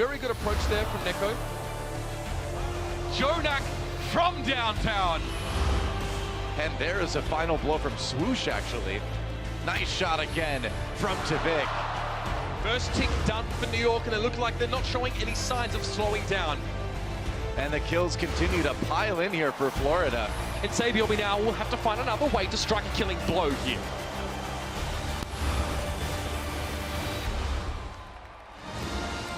Very good approach there from Neko. Jonak from downtown. And there is a final blow from Swoosh, actually. Nice shot again from Tavik. First tick done for New York, and they look like they're not showing any signs of slowing down. And the kills continue to pile in here for Florida. And Sabiobi now will have to find another way to strike a killing blow here.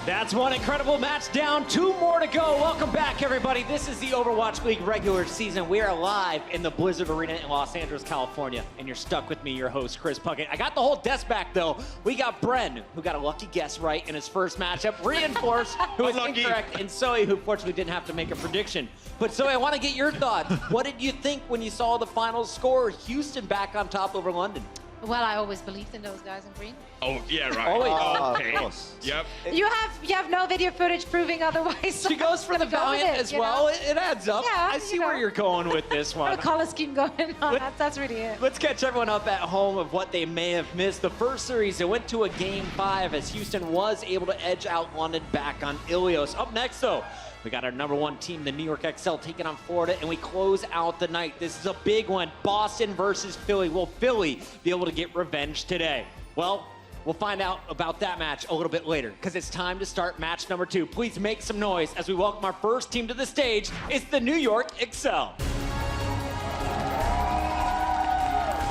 That's one incredible match down. 2 more to go. Welcome back, everybody. This is the Overwatch League regular season. We are live in the Blizzard Arena in Los Angeles, California, and you're stuck with me, your host, Chris Puckett. I got the whole desk back, though. We got Bren, who got a lucky guess right in his first matchup, Reinforce, who was incorrect, and Zoe, who fortunately didn't have to make a prediction. But Zoe, I want to get your thoughts. What did you think when you saw the final score? Houston back on top over London. Well, I always believed in those guys in green. Oh, yeah, right. Always. Okay. Of course. Yep. You have no video footage proving otherwise. She goes for the Valiant as well. It adds up. Yeah, I see where you're going with this one. The color scheme going on. That's really it. Let's catch everyone up at home of what they may have missed. The first series, it went to a Game 5 as Houston was able to edge out London back on Ilios. Up next, though, we got our #1 team, the New York Excel, taking on Florida, and we close out the night. This is a big one, Boston versus Philly. Will Philly be able to get revenge today? Well, we'll find out about that match a little bit later, because it's time to start match number 2. Please make some noise as we welcome our first team to the stage. It's the New York Excel.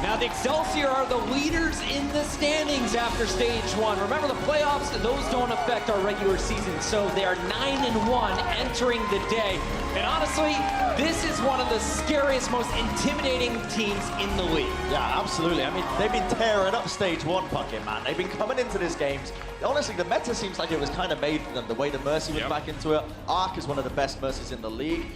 Now, the Excelsior are the leaders in the standings after stage 1. Remember, the playoffs, those don't affect our regular season, so they are 9-1 entering the day. And honestly, this is one of the scariest, most intimidating teams in the league. Yeah, absolutely. I mean, they've been tearing up stage 1, Puckett, man. They've been coming into these games. Honestly, the meta seems like it was kind of made for them, the way the Mercy was back into it. Arc is one of the best Mercies in the league.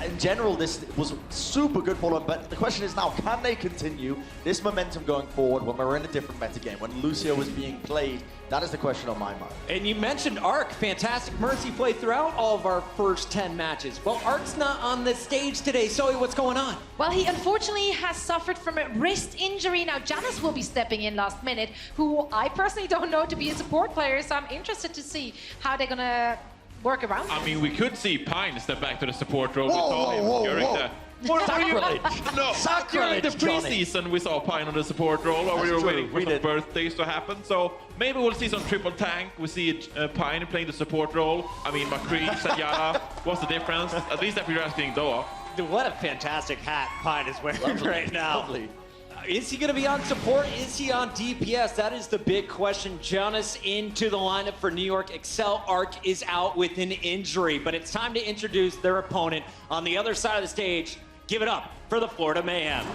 In general, this was super good for them, but the question is now, can they continue this momentum going forward when we're in a different meta game, when Lucio was being played? That is the question on my mind. And you mentioned Arc, fantastic Mercy play throughout all of our first 10 matches. Well, Arc's not on the stage today. Zoe, what's going on? Well, he unfortunately has suffered from a wrist injury. Now, Janice will be stepping in last minute, who I personally don't know to be a support player, so I'm interested to see how they're going to work around it. I mean, we could see Pine step back to the support role. We saw him during the... Sacrilege! No, Sacrilege, during the Johnny. preseason we saw Pine on the support role, or we were true, waiting for we some did. birthdays to happen. So maybe we'll see some triple tank. We see Pine playing the support role. I mean, McCree, Sayara, what's the difference? At least if you're asking Doa. Dude, what a fantastic hat Pine is wearing right now. Lovely. Is he going to be on support? Is he on DPS? That is the big question. Jonas into the lineup for New York. Excel Arc is out with an injury, but it's time to introduce their opponent on the other side of the stage. Give it up for the Florida Mayhem.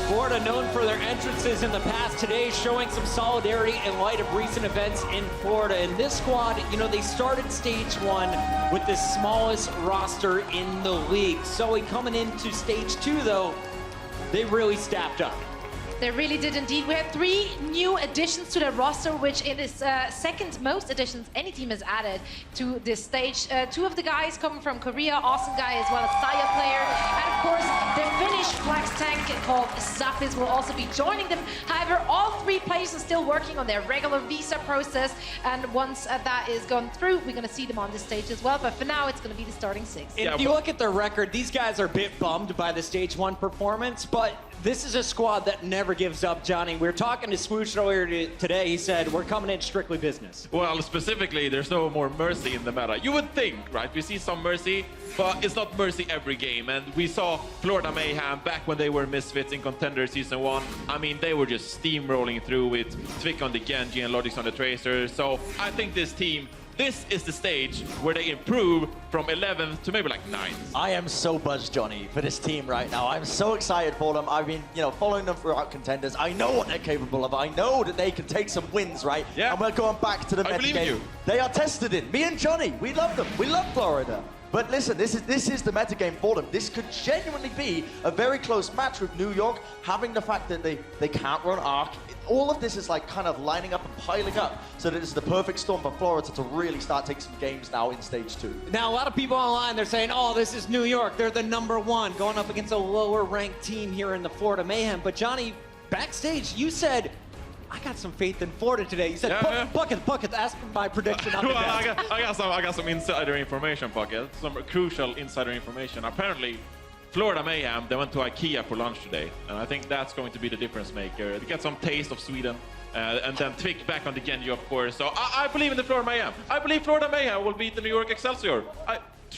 Florida, known for their entrances in the past, today showing some solidarity in light of recent events in Florida. And this squad, you know, they started stage 1 with the smallest roster in the league. So coming into stage 2, though, they really staffed up. They really did indeed. We had 3 new additions to the roster, which it is second most additions any team has added to this stage. 2 of the guys coming from Korea, awesome guy as well as Saya player. And of course, the Finnish flex tank called Zapis will also be joining them. However, all 3 players are still working on their regular visa process. And once that is gone through, we're going to see them on this stage as well. But for now, it's going to be the starting 6. And if you look at their record, these guys are a bit bummed by the stage 1 performance, but this is a squad that never gives up, Johnny. We were talking to Swoosh earlier today. He said, we're coming in strictly business. Well, specifically, there's no more Mercy in the meta. You would think, right? We see some Mercy, but it's not Mercy every game. And we saw Florida Mayhem back when they were Misfits in Contender Season 1. I mean, they were just steamrolling through with Twick on the Genji and Logix on the Tracer. So I think this team, this is the stage where they improve from 11th to maybe like 9th. I am so buzzed, Johnny, for this team right now. I'm so excited for them. I've been, following them throughout Contenders. I know what they're capable of. I know that they can take some wins, right? Yeah. And we're going back to the I meta believe game. you. They are tested in. Me and Johnny, we love them. We love Florida. But listen, this is the meta game for them. This could genuinely be a very close match with New York, having the fact that they can't run Arc. All of this is like kind of lining up and piling up, so that it's the perfect storm for Florida to really start taking some games now in stage 2. Now, a lot of people online, they're saying, oh, this is New York. They're the #1 going up against a lower ranked team here in the Florida Mayhem. But Johnny, backstage, you said, I got some faith in Florida today. You said, Bucket, ask my prediction on the Well, desk. I got some insider information, Bucket. Some crucial insider information. Apparently, Florida Mayhem, they went to IKEA for lunch today, and I think that's going to be the difference maker. They get some taste of Sweden, and then Twick back on the Genji, of course. So I believe in the Florida Mayhem. I believe Florida Mayhem will beat the New York Excelsior.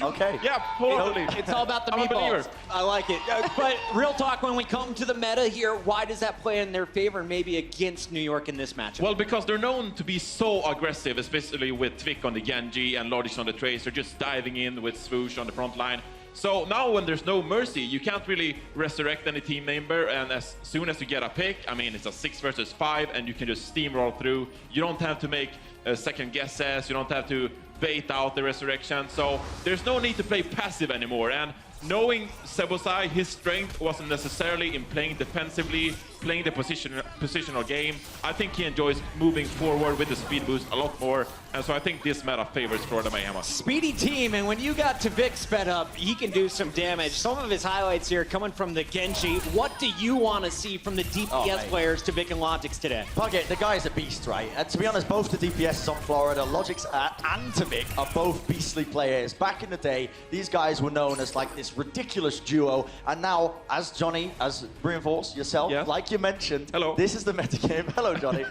Okay. Yeah, totally. It's all about the I'm a believer. meatballs. I like it. But real talk, when we come to the meta here, why does that play in their favor and maybe against New York in this matchup? Well, because they're known to be so aggressive, especially with Twick on the Genji and Logic on the Tracer, just diving in with Swoosh on the front line. So now when there's no mercy, you can't really resurrect any team member, and as soon as you get a pick, I mean, it's a 6 versus 5, and you can just steamroll through. You don't have to make second guesses, you don't have to bait out the resurrection, so there's no need to play passive anymore. And knowing Sebosai, his strength wasn't necessarily in playing defensively, playing the positional game. I think he enjoys moving forward with the speed boost a lot more, and so I think this meta favors Florida Mayhem. Speedy team, and when you got Tavik sped up, he can do some damage. Some of his highlights here coming from the Genji. What do you want to see from the DPS players, Tavik and Logix today? Bucket, the guy's a beast, right? To be honest, both the DPSs on Florida, Logix and Tavik, are both beastly players. Back in the day, these guys were known as like this ridiculous duo, and now, as Johnny, as reinforced yourself, like you mentioned, this is the meta game. Hello, Johnny.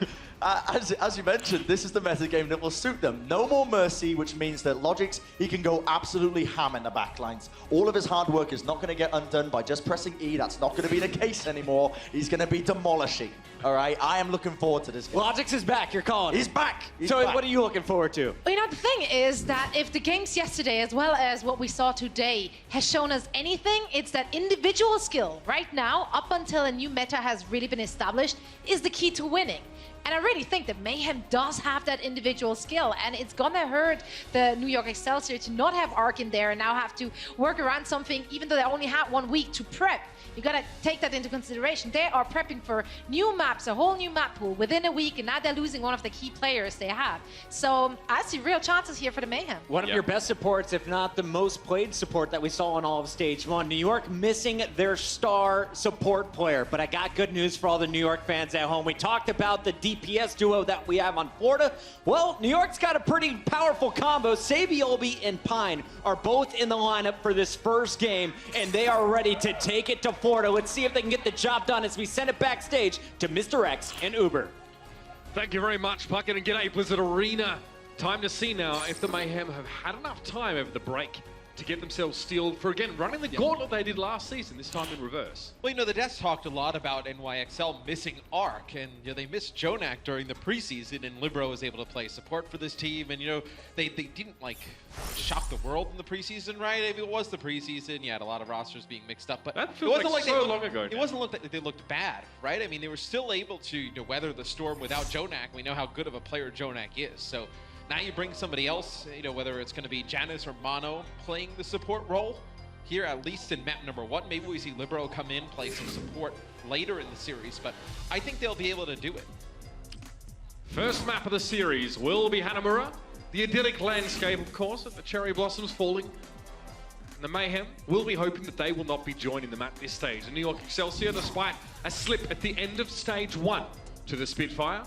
As you mentioned, this is the meta game that will suit them. No more mercy, which means that Logix, he can go absolutely ham in the backlines. All of his hard work is not going to get undone by just pressing E. That's not going to be the case anymore. He's going to be demolishing. All right, I am looking forward to this game. Logix is back, you're calling. He's back. So what are you looking forward to? Well, you know, the thing is that if the games yesterday, as well as what we saw today, has shown us anything, it's that individual skill right now, up until a new meta has really been established, is the key to winning. And I really think that Mayhem does have that individual skill, and it's gonna hurt the New York Excelsior to not have Arc in there and now have to work around something, even though they only had 1 week to prep. You gotta take that into consideration. They are prepping for new maps, a whole new map pool within a week, and now they're losing one of the key players they have. So I see real chances here for the Mayhem. One of your best supports, if not the most played support that we saw on all of Stage 1. New York missing their star support player, but I got good news for all the New York fans at home. We talked about the DPS duo that we have on Florida. Well, New York's got a pretty powerful combo. Sabiobi and Pine are both in the lineup for this first game, and they are ready to take it to Florida. Let's see if they can get the job done as we send it backstage to Mr. X and Uber. Thank you very much, Puckett, and g'day, Blizzard Arena. Time to see now if the Mayhem have had enough time over the break to get themselves steeled for, again, running the gauntlet they did last season, this time in reverse. Well, you know, the devs talked a lot about NYXL missing Arc, and you know, they missed Jonak during the preseason, and Libero was able to play support for this team, and you know, they didn't like shock the world in the preseason, right? I mean, it was the preseason, you had a lot of rosters being mixed up, but that feels like so long ago. It wasn't like they looked bad, right? I mean, they were still able to weather the storm without Jonak. We know how good of a player Jonak is, so now you bring somebody else, you know, whether it's going to be Janice or Mono playing the support role here, at least in map number 1. Maybe we see Libero come in, play some support later in the series, but I think they'll be able to do it. First map of the series will be Hanamura. The idyllic landscape, of course, with the cherry blossoms falling. And the Mayhem will be hoping that they will not be joining them at this stage. The New York Excelsior, despite a slip at the end of stage 1 to the Spitfire,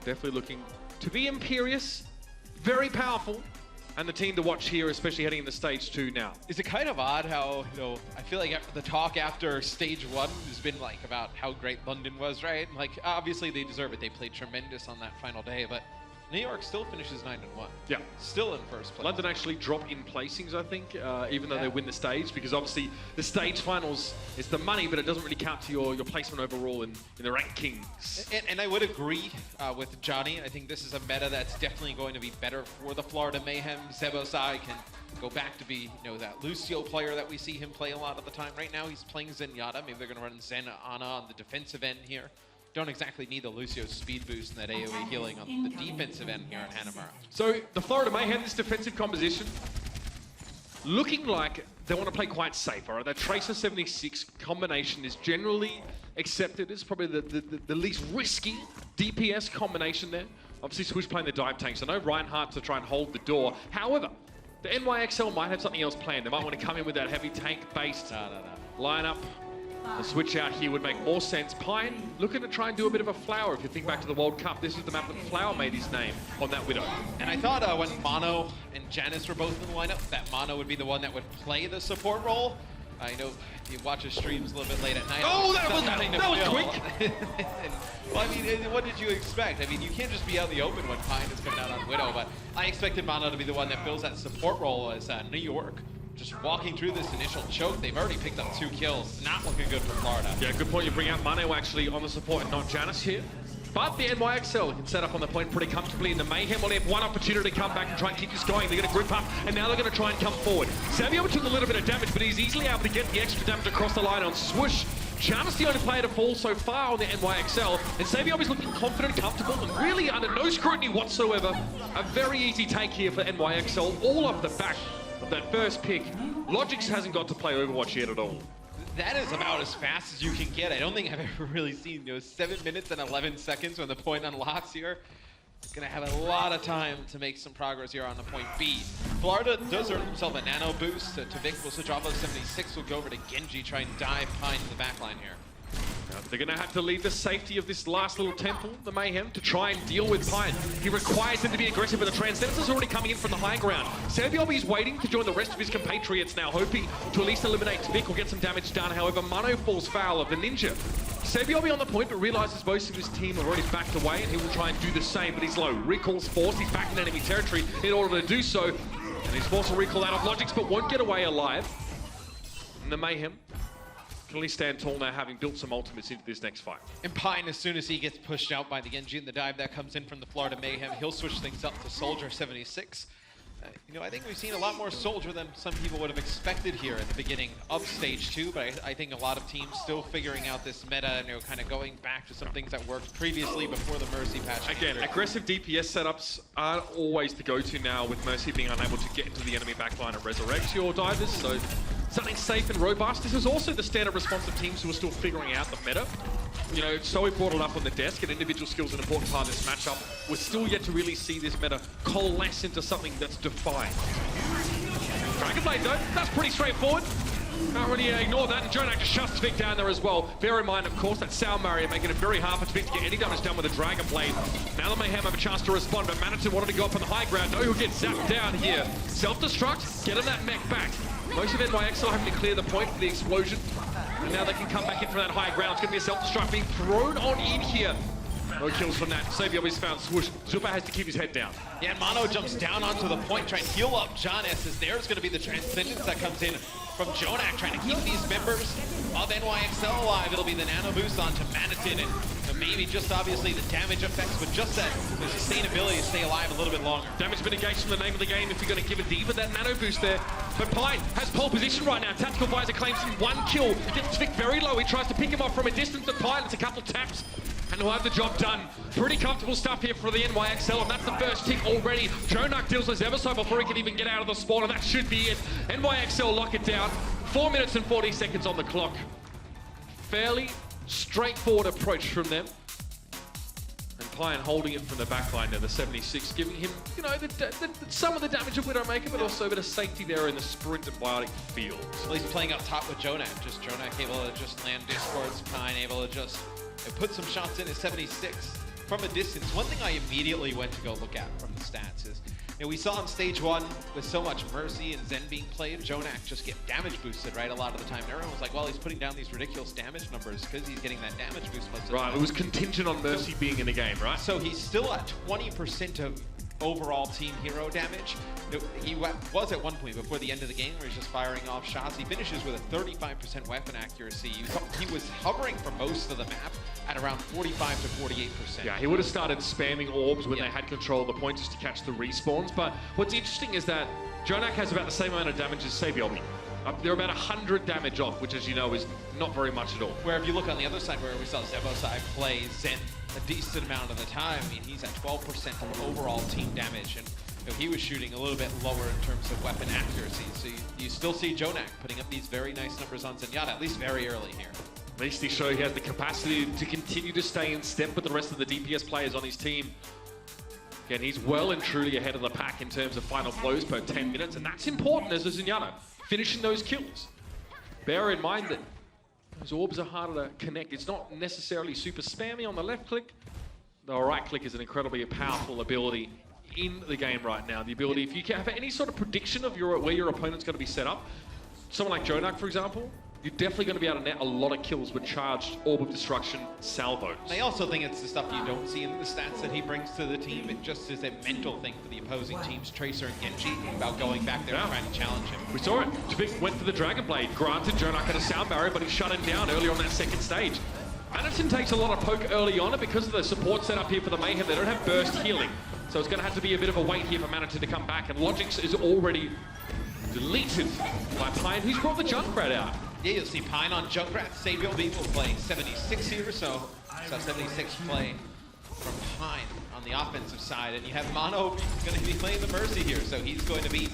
definitely looking to be imperious, very powerful, and the team to watch here, especially heading into stage 2 now. Is it kind of odd how, you know, I feel like the talk after stage 1 has been like about how great London was, right? Like, obviously they deserve it. They played tremendous on that final day, but New York still finishes 9-1. Yeah. Still in first place. London actually drop in placings, I think, even though they win the stage, because obviously the stage finals is the money, but it doesn't really count to your placement overall in the rankings. And I would agree with Johnny. I think this is a meta that's definitely going to be better for the Florida Mayhem. Sebosai can go back to be, you know, that Lucio player that we see him play a lot of the time. Right now he's playing Zenyatta. Maybe they're going to run Zen Ana on the defensive end here. Don't exactly need the Lucio speed boost and that AoE healing on the defensive end here in Hanamura. So the Florida Mayhem, this defensive composition, looking like they want to play quite safe, all right? That Tracer 76 combination is generally accepted as probably the least risky DPS combination there. Obviously, Swoosh playing the dive tanks. I know Reinhardt to try and hold the door. However, the NYXL might have something else planned. They might want to come in with that heavy tank-based lineup. The switch out here would make more sense. Pine looking to try and do a bit of a Flower. If you think back to the World Cup, this is the map that Flower made his name on that Widow. And I thought when Mono and Janice were both in the lineup, that Mono would be the one that would play the support role. I know if you watch his streams a little bit late at night. Oh, that was quick! Well, I mean, what did you expect? I mean, you can't just be out in the open when Pine is coming out on Widow, but I expected Mono to be the one that fills that support role as New York. Just walking through this initial choke, they've already picked up 2 kills. Not looking good for Florida. Yeah, good point. You bring out Mano actually on the support and not Janice here. But the NYXL can set up on the point pretty comfortably. In the Mayhem, will have one opportunity to come back and try and keep this going. They're going to group up, and now they're going to try and come forward. Savio took a little bit of damage, but he's easily able to get the extra damage across the line on Swoosh. Janice the only player to fall so far on the NYXL, and Savio is looking confident, comfortable, and really under no scrutiny whatsoever. A very easy take here for NYXL, all off the back of that first pick. Logix hasn't got to play Overwatch yet at all. That is about as fast as you can get. I don't think I've ever really seen 7 minutes and 11 seconds when the point unlocks here. Gonna have a lot of time to make some progress here on the point B. Florida does earn himself a nano boost. To Vic will switch off of 76. Will go over to Genji, try and dive Pine to the backline here. They're going to have to leave the safety of this last little temple, the Mayhem, to try and deal with Pine. He requires him to be aggressive, but the Transcendence's already coming in from the high ground. Saviobi is waiting to join the rest of his compatriots now, hoping to at least eliminate Vic or get some damage done. However, Mano falls foul of the Ninja. Saviobi on the point, but realizes most of his team have already backed away, and he will try and do the same, but he's low. Recall's forced, he's back in enemy territory in order to do so. And he's forced to recall out of Logix, but won't get away alive. And the Mayhem can at least stand tall now, having built some ultimates into this next fight. And Pine, as soon as he gets pushed out by the Genji and the dive that comes in from the Florida Mayhem, he'll switch things up to Soldier 76. I think we've seen a lot more Soldier than some people would have expected here at the beginning of Stage 2, but I think a lot of teams still figuring out this meta and kind of going back to some things that worked previously before the Mercy patch. Again, aggressive DPS setups aren't always the go-to now, with Mercy being unable to get into the enemy backline and resurrect your divers, so something safe and robust. This is also the standard response of teams who are still figuring out the meta. So we brought it up on the desk, and individual skills are an important part of this matchup. We're still yet to really see this meta coalesce into something that's defined. Dragonblade, though, that's pretty straightforward. Can't really ignore that, and Jonak just shuts Vic down there as well. Bear in mind, of course, that sound barrier making it very hard for Vic to get any damage done with a Dragonblade. Now the Mayhem have a chance to respond, but Manitou wanted to go up on the high ground. No, he'll get zapped down here. Self-destruct, get him that mech back. Most of NYXL having to clear the point for the explosion. And now they can come back in from that high ground. It's going to be a self-destruct being thrown on in here. No kills from that. Savio is found. Swoosh. Zupa has to keep his head down. Yeah, and Mono jumps down onto the point, trying to heal up Jonas, as there's going to be the Transcendence that comes in from Jonak, trying to keep these members of NYXL alive. It'll be the nano boost onto Manitin, and maybe just obviously the damage effects, but just that the sustainability to stay alive a little bit longer. Damage mitigation, the name of the game, if you're going to give a diva that nano boost there. But Pine has pole position right now. Tactical Visor claims him 1 kill. Gets Vic very low. He tries to pick him off from a distance, but Pine, it's a couple taps, and he'll have the job done. Pretty comfortable stuff here for the NYXL, and that's the first tick already. Jonak deals with Everso before he can even get out of the spawn, and that should be it. NYXL lock it down. 4 minutes and 40 seconds on the clock. Fairly straightforward approach from them. And Pine holding it from the backline there, the 76, giving him, some of the damage of Widowmaker, but also a bit of safety there in the sprint and biotic field. Well, he's playing up top with Jonak. Just Jonak able to just land discords, Pine able to just put some shots in at 76 from a distance. One thing I immediately went to go look at from the stats is, we saw on Stage 1 with so much Mercy and Zen being played, Jonak just get damage boosted, right, a lot of the time. And everyone was like, well, he's putting down these ridiculous damage numbers because he's getting that damage boost most of the time. Right, it was contingent on Mercy being in the game, right? So he's still at 20% of overall team hero damage. He was at one point before the end of the game where he's just firing off shots. He finishes with a 35% weapon accuracy. He was hovering for most of the map at around 45 to 48%. Yeah, he would have started spamming orbs when they had control of the point just to catch the respawns. But what's interesting is that Jonak has about the same amount of damage as Saviobi. They're about 100 damage off, which, as you know, is not very much at all. Where if you look on the other side where we saw Zebosai play Zen a decent amount of the time, I mean, he's at 12% of overall team damage, and he was shooting a little bit lower in terms of weapon accuracy. So you still see Jonak putting up these very nice numbers on Zenyatta, at least very early here. At least he showed he has the capacity to continue to stay in step with the rest of the DPS players on his team. Again, he's well and truly ahead of the pack in terms of final blows per 10 minutes, and that's important as a Zenyatta, finishing those kills. Bear in mind that Those orbs are harder to connect. It's not necessarily super spammy on the left click. The right click is an incredibly powerful ability in the game right now. The ability, if you have any sort of prediction of where your opponent's going to be set up, someone like Jonak, for example, you're definitely going to be able to net a lot of kills with charged Orb of Destruction salvos. I also think it's the stuff you don't see in the stats that he brings to the team. It just is a mental thing for the opposing teams, Tracer and Genji, about going back there and trying to challenge him. We saw it. Tvik went for the Dragon Blade. Granted, Jonak had a sound barrier, but he shut him down earlier on that second stage. Anderson takes a lot of poke early on, and because of the support set up here for the Mayhem, they don't have burst healing. So it's going to have to be a bit of a wait here for Manitou to come back, and Logix is already deleted by Pine, who's brought the Junkrat out. Yeah, you'll see Pine on Junkrat. Sabiel B will play 76 here, so 76 play from Pine on the offensive side. And you have Mono going to be playing the Mercy here, so he's going to be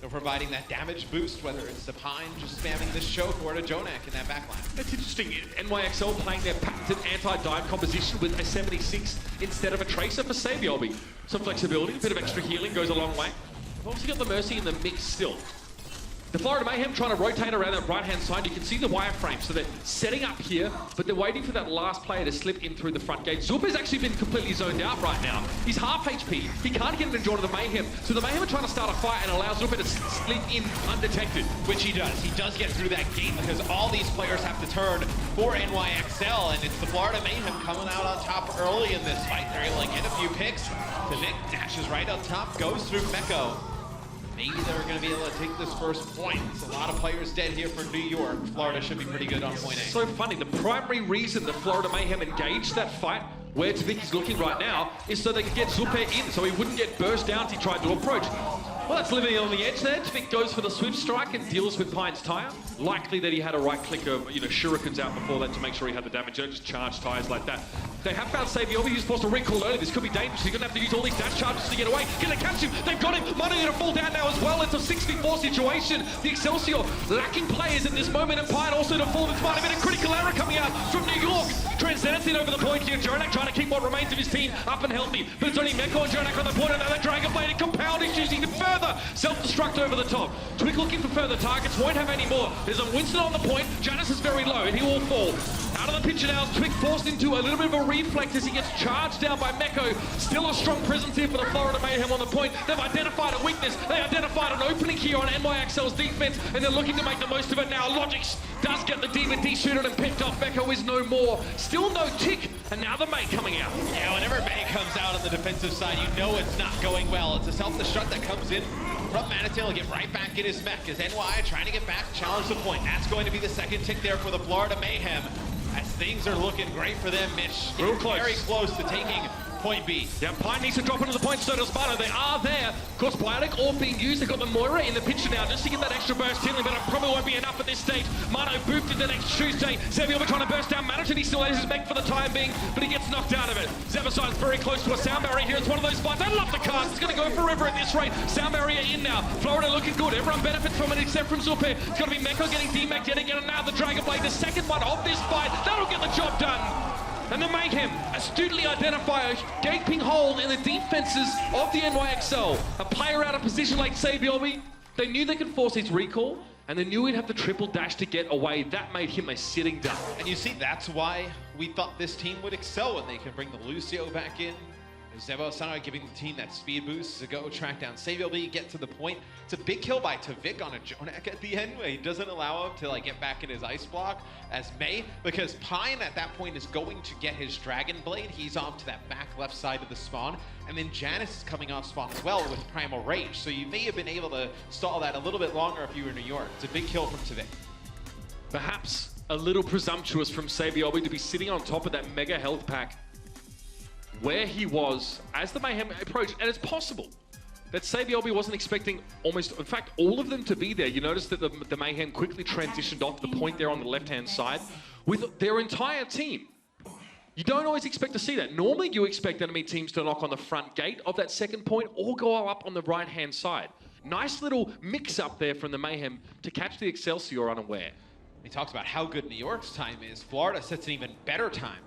providing that damage boost, whether it's to Pine just spamming this choke or to Jonak in that backline. It's interesting, NYXL playing their patented anti-dive composition with a 76 instead of a Tracer for Sabiel. Some flexibility, a bit of extra healing goes a long way. We've obviously got the Mercy in the mix still. The Florida Mayhem trying to rotate around that right-hand side. You can see the wireframe, so they're setting up here, but they're waiting for that last player to slip in through the front gate. Zupa's actually been completely zoned out right now. He's half HP. He can't get an enjoy to the Mayhem, so the Mayhem are trying to start a fight and allow Zupa to slip in undetected. Which he does. He does get through that gate because all these players have to turn for NYXL, and it's the Florida Mayhem coming out on top early in this fight. They're able to get a few picks. Tvik dashes right up top, goes through Meko. Maybe they're going to be able to take this first point. It's a lot of players dead here for New York. Florida should be pretty good on point A. So funny, the primary reason the Florida Mayhem engaged that fight where Tvik is looking right now is so they could get Zupe in, so he wouldn't get burst down as he tried to approach. Well, that's living on the edge there. Tvik goes for the swift strike and deals with Pine's tire. Likely that he had a right click of, shurikens out before that to make sure he had the damage. Don't just charge tires like that. They have found Sabiel. He's supposed to recall early. This could be dangerous. He's going to have to use all these dash charges to get away. Can they catch him? They've got him. Mono going to fall down now as well. It's a 64 situation. The Excelsior lacking players in this moment, and Pine also to fall. It's might have been a critical error coming out from New York. Transcendent over the point here. Jonak trying to keep what remains of his team up and healthy. But it's only Meko and Jonak on the point. Another Dragon Blade and Compound is using it further. Self-destruct over the top. Tvik looking for further targets. Won't have any more. There's a Winston on the point. Janus is very low and he will fall. Out of the picture now, Tvik forced into a little bit of a reflex as he gets charged down by Meko. Still a strong presence here for the Florida Mayhem on the point. They've identified a weakness. They identified an opening here on NYXL's defense, and they're looking to make the most of it now. Logix does get the Demon D-shooted and picked off. Meko is no more. Still no tick, and now the May coming out. Yeah, whenever May comes out on the defensive side, you know it's not going well. It's a self-destruct that comes in from Manitou. He'll get right back in his mech as NY trying to get back, challenge the point. That's going to be the second tick there for the Florida Mayhem. As things are looking great for them, Mitch. Real close. Very close to taking point B. Yeah, Pine needs to drop into the point, so does Sparta. They are there. Of course, Biotic all being used. They've got the Moira in the picture now just to get that extra burst healing, but it probably won't be enough at this stage. Mono booped into the next Tuesday. Sabiel trying to burst down Manitou. He still has his mech for the time being, but he gets knocked out of it. Zebaside's very close to a sound barrier here. It's one of those fights. I love the cast. It's going to go forever at this rate. Sound barrier in now. Florida looking good. Everyone benefits from it except from Zupe. It's going to be Meko getting D-Mech yet again, and now the Dragon Blade, the second one of this fight. That'll get the job done. And the Mayhem astutely identify a gaping hole in the defenses of the NYXL. A player out of position like Sabiel, they knew they could force his recall, and they knew he'd have to triple dash to get away. That made him a sitting duck. And you see, that's why we thought this team would excel when they can bring the Lucio back in. Zebosai giving the team that speed boost to go track down Sabiel B, get to the point. It's a big kill by Tvik on a Jonak at the end, where he doesn't allow him to get back in his ice block as May, because Pine at that point is going to get his Dragon Blade. He's off to that back left side of the spawn, and then Janus is coming off spawn as well with Primal Rage. So you may have been able to stall that a little bit longer if you were in New York. It's a big kill from Tvik. Perhaps a little presumptuous from Sabiel to be sitting on top of that mega health pack where he was as the Mayhem approached, and it's possible that Sabiel wasn't expecting almost, in fact, all of them to be there. You notice that the Mayhem quickly transitioned off the point there on the left-hand side with their entire team. You don't always expect to see that. Normally, you expect enemy teams to knock on the front gate of that second point or go up on the right-hand side. Nice little mix-up there from the Mayhem to catch the Excelsior unaware. He talks about how good New York's time is. Florida sets an even better time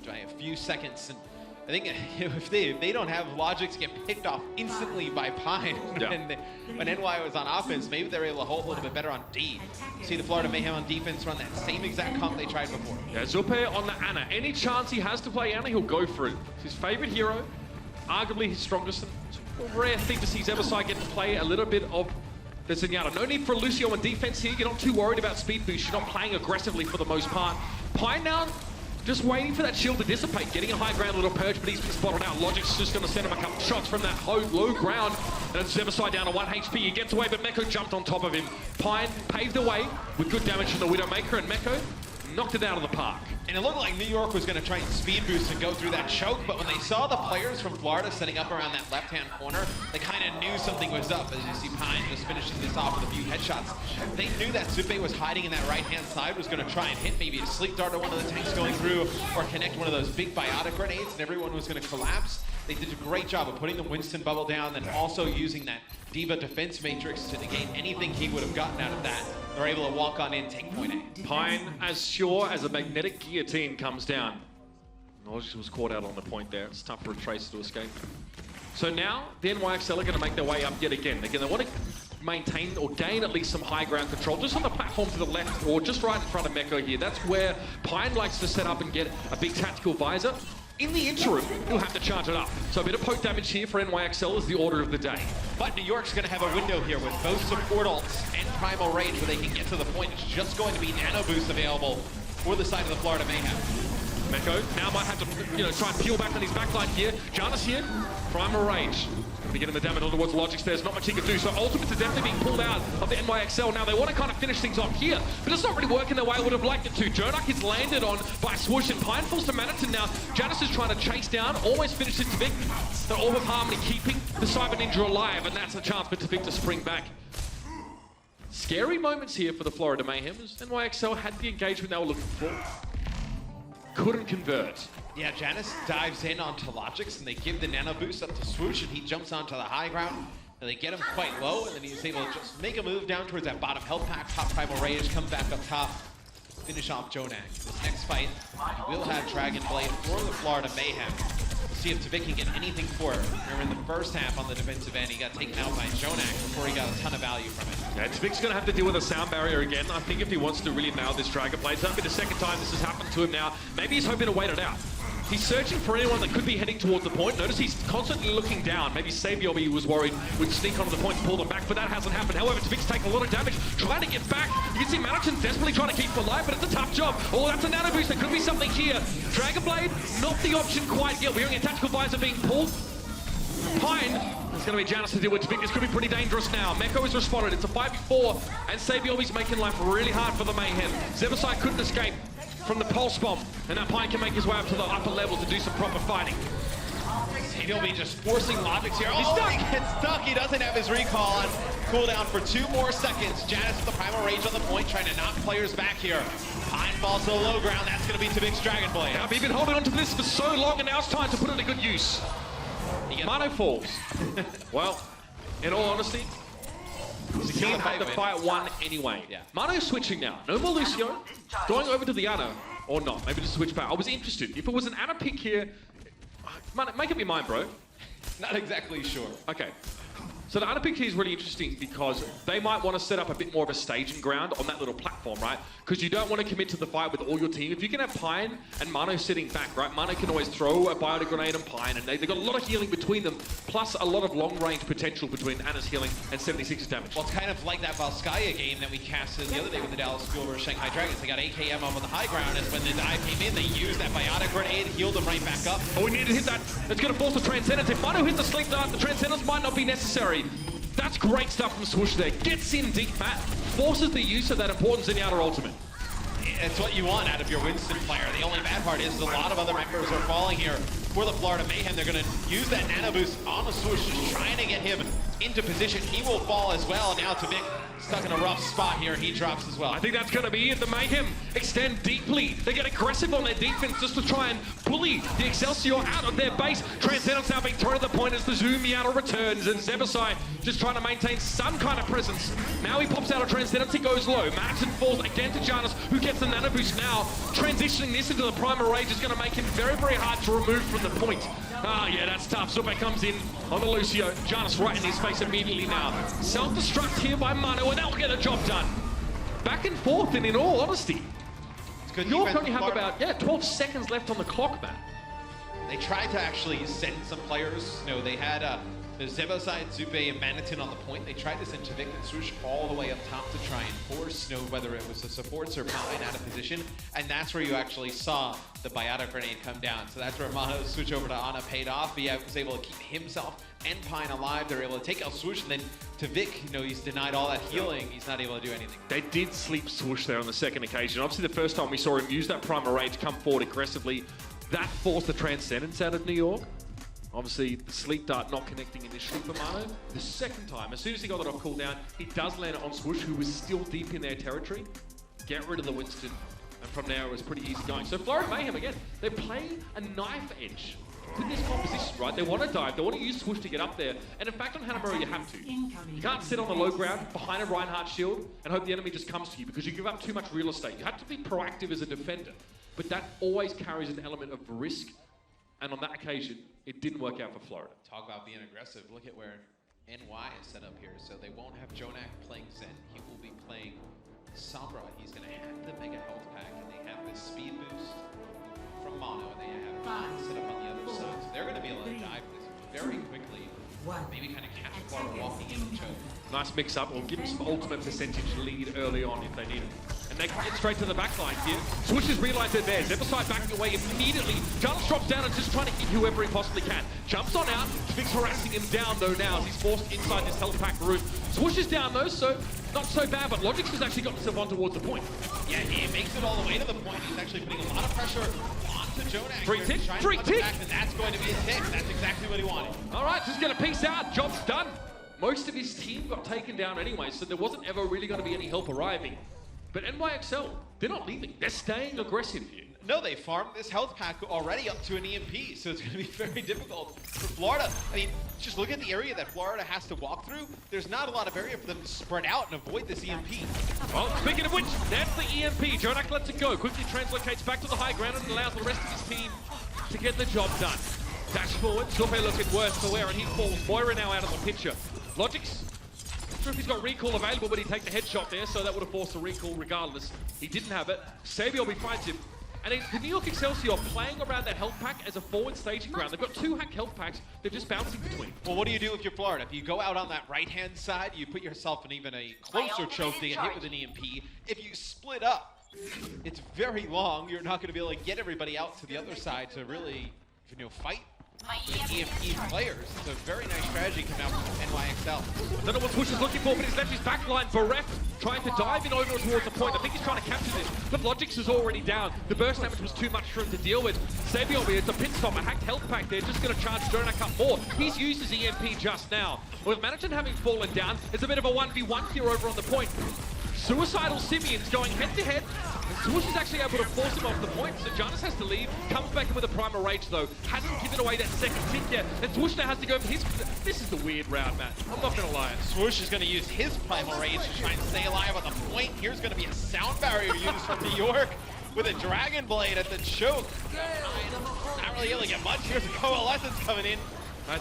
by a few seconds, and think if they don't have Logics get picked off instantly by Pine when NY was on offense, maybe they're able to hold a little bit better on D. See the Florida Mayhem on defense run that same exact comp they tried before. Yeah, Zupe on the Ana. Any chance he has to play Ana, he'll go for it. It's his favorite hero, arguably his strongest. It's a rare thing to see Zebasai get to play a little bit of the Zenyatta. No need for Lucio on defense here. You're not too worried about speed boost. You're not playing aggressively for the most part. Pine now just waiting for that shield to dissipate, getting a high ground little purge, but he's been spotted out. Logic's just going to send him a couple shots from that low ground. And it's Zebasai down to 1 HP. He gets away, but Meko jumped on top of him. Pine paved the way with good damage from the Widowmaker, and Meko knocked it out of the park. And it looked like New York was going to try and speed boost and go through that choke, but when they saw the players from Florida setting up around that left-hand corner, they kind of knew something was up. As you see Pine just finishing this off with a few headshots. They knew that Zupe was hiding in that right-hand side, was going to try and hit maybe a sleep dart or one of the tanks going through, or connect one of those big biotic grenades, and everyone was going to collapse. They did a great job of putting the Winston bubble down, and also using that D.Va defense matrix to negate anything he would have gotten out of that. They're able to walk on in, take point A. Pine as sure as a magnetic guillotine comes down. Logix was caught out on the point there. It's tough for a Tracer to escape. So now, the NYXL are going to make their way up yet again. Again, they want to maintain or gain at least some high ground control, just on the platform to the left, or just right in front of Meko here. That's where Pine likes to set up and get a big tactical visor. In the interim, he'll have to charge it up. So a bit of poke damage here for NYXL is the order of the day. But New York's going to have a window here with both support ults and Primal Rage where they can get to the point. It's just going to be nano boost available for the side of the Florida Mayhem. Meko now might have to, try and peel back on his backline here. Janus here, Primal Rage. Going to get him the damage on towards Logix. There's not much he can do. So Ultimates are definitely being pulled out of the NYXL. Now they want to kind of finish things off here, but it's not really working the way I would have liked it to. Jonak is landed on by Swoosh, and Pine falls to Maniton now. Janus is trying to chase down, almost finishes Tvik. The Orb of Harmony keeping the Cyber Ninja alive, and that's a chance for Tvik to spring back. Scary moments here for the Florida Mayhem as NYXL had the engagement they were looking for. Couldn't convert. Yeah, Janus dives in onto Logix and they give the nano boost up to Swoosh and he jumps onto the high ground and they get him quite low and then he's able to just make a move down towards that bottom health pack, pop Primal Rage, come back up top, finish off Jonak. This next fight, he will have Dragon Blade for the Florida Mayhem. We'll see if Tvik can get anything for it. Remember in the first half on the defensive end, he got taken out by Jonak before he got a ton of value from it. Yeah, Tvik's going to have to deal with a sound barrier again. I think if he wants to really nail this Dragon Blade, it's going to be the second time this has happened to him now. Maybe he's hoping to wait it out. He's searching for anyone that could be heading towards the point. Notice he's constantly looking down. Maybe Sabiobi was worried would sneak onto the point to pull them back, but that hasn't happened. However, Tvik's taking a lot of damage, trying to get back. You can see Maniton desperately trying to keep him alive, but it's a tough job. Oh, that's a nano boost. There could be something here. Dragon Blade, not the option quite yet. We're hearing a tactical visor being pulled. Pine, it's going to be Janus to deal with Tvik. This could be pretty dangerous now. Meko is responded. It's a 5v4, and Sabiobi's making life really hard for the Mayhem. Zebasai couldn't escape from the pulse bomb, and now Pine can make his way up to the upper level to do some proper fighting. He'll be just forcing Logix here. He's stuck. He gets stuck. He doesn't have his recall on cooldown for 2 more seconds. Janus with the Primal Rage on the point, trying to knock players back here. Pine falls to the low ground. That's going to be Tvik's Dragon Blade. Now, we've been holding on to this for so long, and now it's time to put it to good use. Mano falls. Well, in all honesty, the team had the fight won anyway. Yeah. Mano's switching now. No more Lucio. Going over to the Ana. Or not. Maybe just switch back. I was interested. If it was an Ana pick here, Mano, make up your mind, bro. Not exactly sure. Okay. So the Ana pick here is really interesting because they might want to set up a bit more of a staging ground on that little platform, right? Because you don't want to commit to the fight with all your team. If you can have Pine and Mano sitting back, right? Mano can always throw a biotic grenade on Pine, and they've got a lot of healing between them, plus a lot of long-range potential between Ana's healing and 76's damage. Well, it's kind of like that Valskaya game that we casted the other day with the Dallas School versus Shanghai Dragons. They got AKM up on the high ground, and when the dive came in, they used that biotic grenade, healed them right back up. Oh, we need to hit that. It's going to force the Transcendence. If Mano hits the sleep dart, the Transcendence might not be necessary. That's great stuff from Swoosh there. Gets in deep, Matt. Forces the use of that important Zenyatta ultimate. It's what you want out of your Winston player. The only bad part is a lot of other members are falling here for the Florida Mayhem. They're going to use that nano boost on the Swoosh, just trying to get him into position. He will fall as well. Now Tavik stuck in a rough spot here. He drops as well. I think that's going to be it. The Mayhem extend deeply. They get aggressive on their defense just to try and bully the Excelsior out of their base. Transcendence now being thrown to the point as the Zoom Yaddle returns, and Zebasai just trying to maintain some kind of presence. Now he pops out of Transcendence, he goes low. Madison falls again to Janus, who gets the nano boost now. Transitioning this into the Primal Rage is going to make him very, very hard to remove from the point. Ah, yeah, that's tough. Zupe comes in on the Lucio. Janus right in his face immediately now. Self-destruct here by Mano, and that'll get the job done. Back and forth, and in all honesty, York only have about 12 seconds left on the clock, man. They tried to actually send some players. You know, they had the Zebasai, Zupe, and Manitin on the point. They tried to send Tavik and Swoosh all the way up top to try and force, you know, whether it was the supports or Pine out of position. And that's where you actually saw the Biotic grenade come down. So that's where Mono's switch over to Ana paid off. He was able to keep himself and Pine alive. They're able to take out Swoosh, and then Tavik, you know, he's denied all that healing. He's not able to do anything. They did sleep Swoosh there on the second occasion. Obviously, the first time we saw him use that Primal Rage, come forward aggressively, that forced the Transcendence out of New York. Obviously, the Sleep Dart not connecting initially for Mano. The second time, as soon as he got that off cooldown, he does land it on Swoosh, who was still deep in their territory. Get rid of the Winston, and from there it was pretty easy going. So Florida Mayhem, again, they play a knife edge with this composition, right? They want to dive, they want to use Swoosh to get up there, and in fact on Hanamura you have to. You can't sit on the low ground behind a Reinhardt shield and hope the enemy just comes to you, because you give up too much real estate. You have to be proactive as a defender, but that always carries an element of risk, and on that occasion, it didn't work out for Florida. Talk about being aggressive. Look at where NY is set up here. So they won't have Jonak playing Zen. He will be playing Sombra. He's going to have the Mega Health Pack, and they have this speed boost from Mono, and they have set up on the other side. So they're going to be able to dive this very quickly. Maybe kind of catch Florida walking in the choke. Nice mix-up. We'll give them some ultimate percentage lead early on if they need it. And they can get straight to the back line here. Swoosh has realized they're there. Zebasai backing away immediately. Janus drops down and just trying to hit whoever he possibly can. Jumps on out. Vic's harassing him down though now as he's forced inside this health pack roof. Swoosh is down though, so not so bad, but Logix has actually got himself on towards the point. Yeah, he makes it all the way to the point. He's actually putting a lot of pressure onto Jonak. Free tick, free tick! And that's going to be a tick. That's exactly what he wanted. All right, just gonna peace out. Job's done. Most of his team got taken down anyway, so there wasn't ever really going to be any help arriving. But NYXL, they're not leaving. They're staying aggressive here. No, they farmed this health pack already up to an EMP, so it's going to be very difficult for Florida. I mean, just look at the area that Florida has to walk through. There's not a lot of area for them to spread out and avoid this EMP. Well, speaking of which, that's the EMP. Jonak lets it go. Quickly translocates back to the high ground and allows the rest of his team to get the job done. Dash forward, Zupe looking worse for wear, and he falls. Moira now out of the picture. Logix, not sure if he's got recall available, but he'd take the headshot there, so that would have forced a recall regardless. He didn't have it. Sabiel finds him. And the New York Excelsior playing around that health pack as a forward staging ground. They've got 2 hack health packs, they're just bouncing between. Well, what do you do if you're Florida? If you go out on that right-hand side, you put yourself in even a closer choke to get hit with an EMP. If you split up, it's very long. You're not going to be able to get everybody out to the other side to really, you know, fight EMP players. It's a very nice strategy coming out from NYXL. I don't know what Swoosh is looking for, but he's left his backline bereft, trying to dive in over towards the point. I think he's trying to capture this, but Logix is already down. The burst damage was too much for him to deal with. Sabiel, it's a pit stop, a hacked health pack there, just going to charge Jonak up more. He's used his EMP just now. With Manitin having fallen down, it's a bit of a 1v1 here over on the point. Suicidal Simeon's going head-to-head. Swoosh is actually able to force him off the point, so Janus has to leave. Comes back in with a Primal Rage, though. Hasn't given away that second tick yet. And Swoosh now has to go for his... This is the weird round, Matt. I'm not going to lie. Swoosh is going to use his Primal Rage to try and stay alive at the point. Here's going to be a sound barrier used from New York with a Dragon Blade at the choke. Not really able to get much. Here's a Coalescence coming in.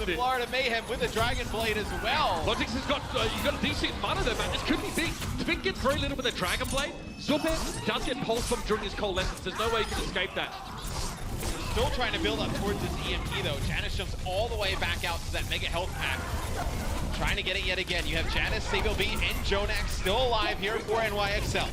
The Florida Mayhem with a Dragon Blade as well. Logix has got, you've got a decent mana there, man. This could be big. Tvik gets very little with a Dragon Blade. Zupe does get pulse from during his Coalescence. There's no way he can escape that. Still trying to build up towards this EMP though. Janus jumps all the way back out to that Mega Health Pack. Trying to get it yet again. You have Janus, Sabiel B, and Jonak still alive here for NYXL.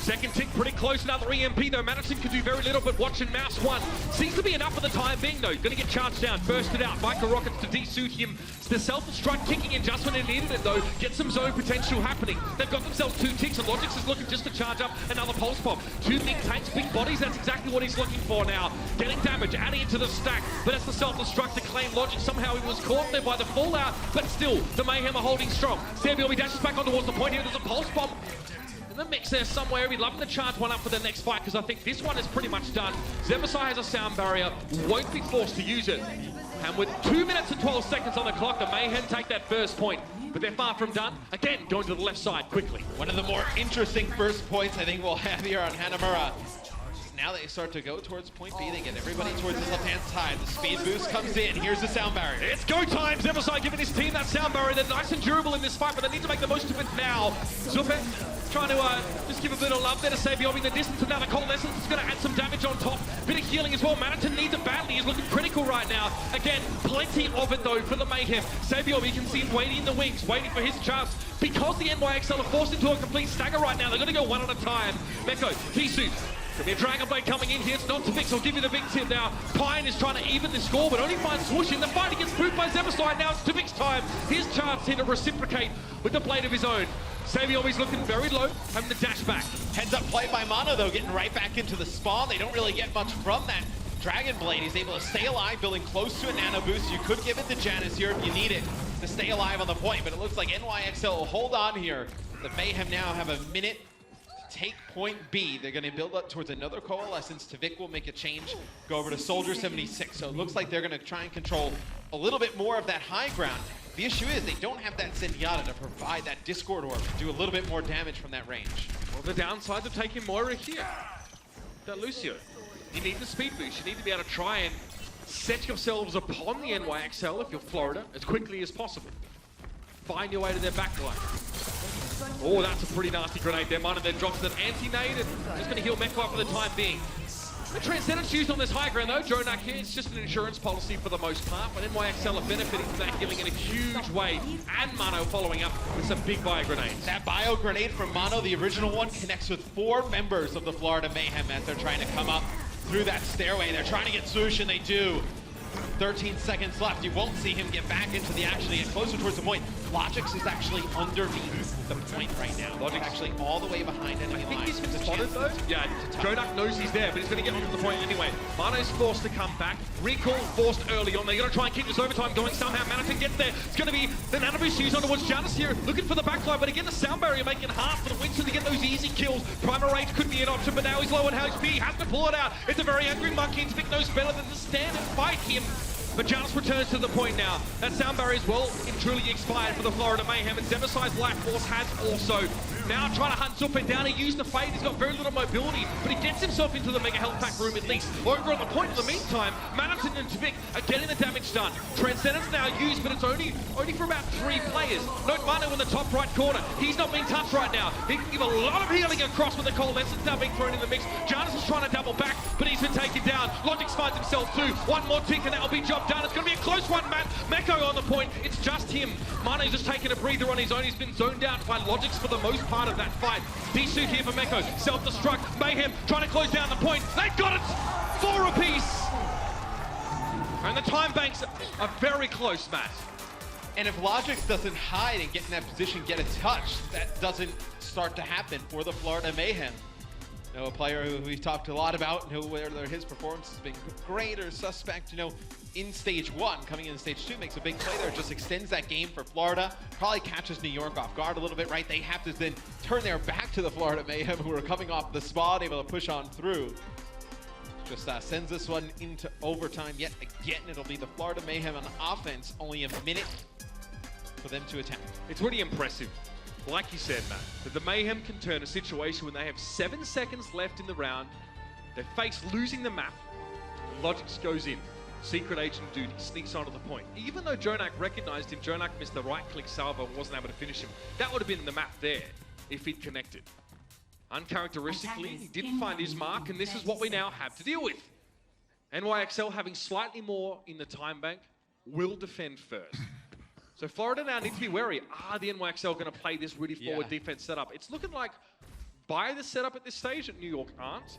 Second tick pretty close, another EMP though. Madison can do very little, but watching Mouse one seems to be enough for the time being though. Gonna get charged down, bursted out. Micro Rockets to de-suit him. It's the self-destruct kicking in just when they needed it though. Get some zone potential happening. They've got themselves 2 ticks and Logix is looking just to charge up another pulse bomb. 2 big tanks, big bodies, that's exactly what he's looking for now. Getting damage, adding it to the stack, but it's the self-destruct to claim Logix. Somehow he was caught there by the fallout, but still, the Mayhem are holding strong. Sebiobi dashes back on towards the point here. There's a pulse bomb in the mix there somewhere. We'd love him to charge one up for the next fight because I think this one is pretty much done. Zebasai has a sound barrier, won't be forced to use it. And with 2 minutes and 12 seconds on the clock, the Mayhem take that first point. But they're far from done. Again, going to the left side quickly. One of the more interesting first points I think we'll have here on Hanamura. Now they start to go towards point B. They get everybody towards his left-hand side. The speed boost comes in. Here's the sound barrier. It's go time. Zebasai giving his team that sound barrier. They're nice and durable in this fight, but they need to make the most of it now. Zuppe trying to just give a bit of love there to Sebiobi in the distance, and now the Coalescence is going to add some damage on top. Bit of healing as well. Manaton needs it badly. He's looking critical right now. Again, plenty of it though for the Mayhem. Sebiobi, you can see him waiting in the wings, waiting for his chance. Because the NYXL are forced into a complete stagger right now, they're going to go one at a time. Meko, T-Suit. Could be a Dragon Blade coming in here. It's not Tavix. I'll give you the big tip now. Pine is trying to even the score, but only finds Swoosh in the fight. He gets spooked by Zebasai. Now it's Tavix time. His chance here to reciprocate with the blade of his own. Sebiobi's looking very low, having the dash back. Heads up play by Mono though, getting right back into the spawn. They don't really get much from that Dragon Blade. He's able to stay alive, building close to a nano boost. You could give it to Janice here if you need it to stay alive on the point, but it looks like NYXL will hold on here. The Mayhem now have a minute to take point B. They're going to build up towards another Coalescence. Tavik will make a change, go over to Soldier 76. So it looks like they're going to try and control a little bit more of that high ground. The issue is they don't have that Zenyatta to provide that Discord Orb to do a little bit more damage from that range. Well, the downside of taking Moira here. That Lucio. You need the speed boost. You need to be able to try and set yourselves upon the NYXL if you're Florida as quickly as possible. Find your way to their backline. Oh, that's a pretty nasty grenade there. Mine, and then drops an anti-nade and just going to heal Mekwa for the time being. The Transcendence used on this high ground though, Jonak here, it's just an insurance policy for the most part, but NYXL are benefiting from that healing in a huge way, and Mono following up with some big bio grenades. That bio grenade from Mono, the original one, connects with 4 members of the Florida Mayhem as they're trying to come up through that stairway. They're trying to get Swoosh, and they do. 13 seconds left. You won't see him get back into the action. Get closer towards the point. Logix is actually underneath the point right now. Logix actually all the way behind enemy I think lines. he's been spotted though. Yeah, Jonak knows he's there, but he's going to get onto the point anyway. Mano's forced to come back. Recall forced early on. They're going to try and keep this overtime going somehow. Manaton gets there. It's going to be the nanoboost used on towards Janus here, looking for the backline, but again the sound barrier making it hard for the Winston to get those easy kills. Primer Rage could be an option, but now he's low on HP. He has to pull it out. It's a very angry monkey, and Vic knows better than to stand and fight him. But Janus returns to the point now. That sound barrier is well and truly expired for the Florida Mayhem, and Zebasai's Black Force has also. Now trying to hunt Zuppe down. He used the fade. He's got very little mobility, but he gets himself into the Mega Health Pack room at least. Over on the point in the meantime, Manaton and Tavik are getting the damage done. Transcendence now used, but it's only for about 3 players. Note Mano in the top right corner. He's not being touched right now. He can give a lot of healing across with the Coalescence now being thrown in the mix. Janus is trying to double back, but he's been taken down. Logix finds himself too. One more tick and that'll be job done. It's going to be a close one, Matt. Meko on the point. It's just him. Mano's just taking a breather on his own. He's been zoned out by Logix for the most part of that fight. D-suit here for Meko. Self-destruct. Mayhem trying to close down the point. They've got it! 4 apiece! And the time banks are very close, Matt. And if Logix doesn't hide and get in that position, get a touch, that doesn't start to happen for the Florida Mayhem. You know, a player who we've talked a lot about, you know, whether his performance has been great or suspect, you know, in stage 1, coming in stage 2, makes a big play there, just extends that game for Florida, probably catches New York off guard a little bit, right? They have to then turn their back to the Florida Mayhem, who are coming off the spawn, able to push on through. Just sends this one into overtime yet again. It'll be the Florida Mayhem on offense, only a minute for them to attack. It's really impressive, like you said, Matt, that the Mayhem can turn a situation when they have 7 seconds left in the round, they face losing the map, Logix goes in. Secret agent duty, sneaks onto the point. Even though Jonak recognized him, Jonak missed the right-click salvo and wasn't able to finish him. That would have been the map there if he'd connected. Uncharacteristically, he didn't find his mark, and this is what we now have to deal with. NYXL, having slightly more in the time bank, will defend first. So Florida now need to be wary. Are the NYXL going to play this really forward defense setup? It's looking like buy the setup at this stage that New York aren't.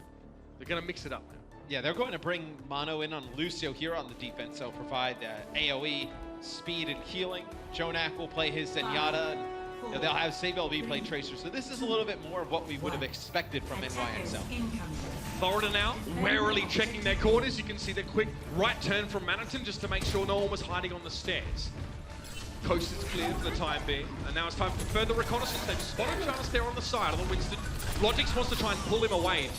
They're going to mix it up now. Yeah, they're going to bring Mono in on Lucio here on the defense. So provide AoE, speed, and healing. Jonak will play his Zenyatta. And, you know, they'll have SaveLB play Tracer. So this is a little bit more of what we would have expected from NYXL. Florida now warily checking their corners. You can see the quick right turn from Manhattan just to make sure no one was hiding on the stairs. Coast is clear for the time being, and now it's time for further reconnaissance. They've spotted Jarvis there on the side of the Winston. Logix wants to try and pull him away,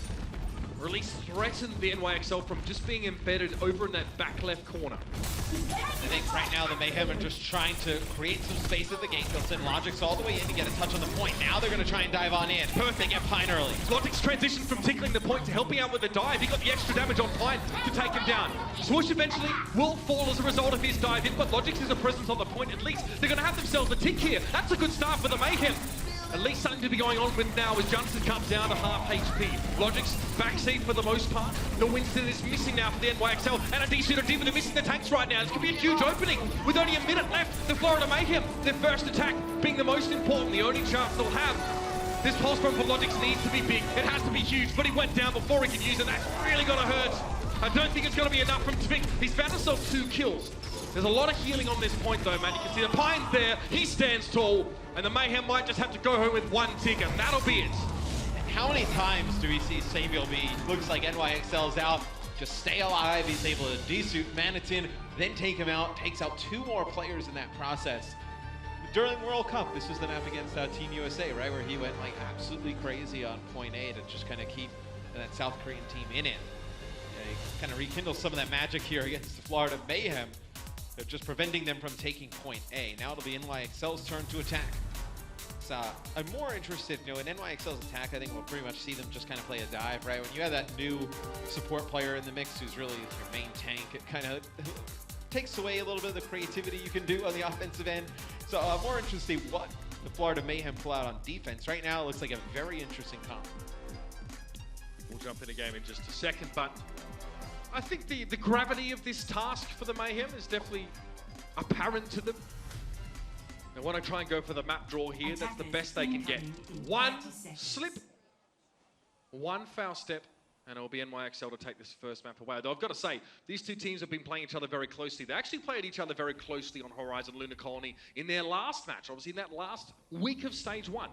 or at least threaten the NYXL from just being embedded over in that back left corner. I think right now the Mayhem are just trying to create some space at the gate. They'll send Logix all the way in to get a touch on the point. Now they're going to try and dive on in. Perfect. They get Pine early. Logix transitioned from tickling the point to helping out with the dive. He got the extra damage on Pine to take him down. Swoosh eventually will fall as a result of his dive in, but Logix is a presence on the point at least. They're going to have themselves a tick here. That's a good start for the Mayhem. At least something to be going on with now as Johnson comes down to half HP. Logix backseat for the most part. The Winston is missing now for the NYXL, and a D-shooter Diva, missing the tanks right now. This could be a huge opening with only a minute left. The Florida Mayhem, their first attack being the most important, the only chance they'll have. This pulse bomb for Logix needs to be big. It has to be huge, but he went down before he could use it. That's really gonna hurt. I don't think it's gonna be enough from Tvik. He's found himself 2 kills. There's a lot of healing on this point though, man. You can see the Pine's there, he stands tall, and the Mayhem might just have to go home with 1 tick, and that'll be it. How many times do we see SaveLB? Looks like NYXL's out. Just stay alive. He's able to desuit Manhattan, then take him out. Takes out 2 more players in that process. During World Cup, this was the map against Team USA, right? Where he went like absolutely crazy on point A to just kind of keep that South Korean team in it. Kind of rekindle some of that magic here against the Florida Mayhem. They're just preventing them from taking point A. Now it'll be NYXL's turn to attack. I'm more interested, you know, in NYXL's attack. I think we'll pretty much see them just kind of play a dive, right? When you have that new support player in the mix who's really your main tank, it kind of takes away a little bit of the creativity you can do on the offensive end. So I'm more interested in what the Florida Mayhem pull out on defense. Right now, it looks like a very interesting comp. We'll jump in the game in just a second, but I think the gravity of this task for the Mayhem is definitely apparent to them. They want to try and go for the map draw here. That's the best they can get. 1 slip, 1 foul step, and it'll be NYXL to take this first map away. Though I've got to say, these 2 teams have been playing each other very closely. They actually played each other very closely on Horizon Lunar Colony in their last match, obviously in that last week of Stage 1.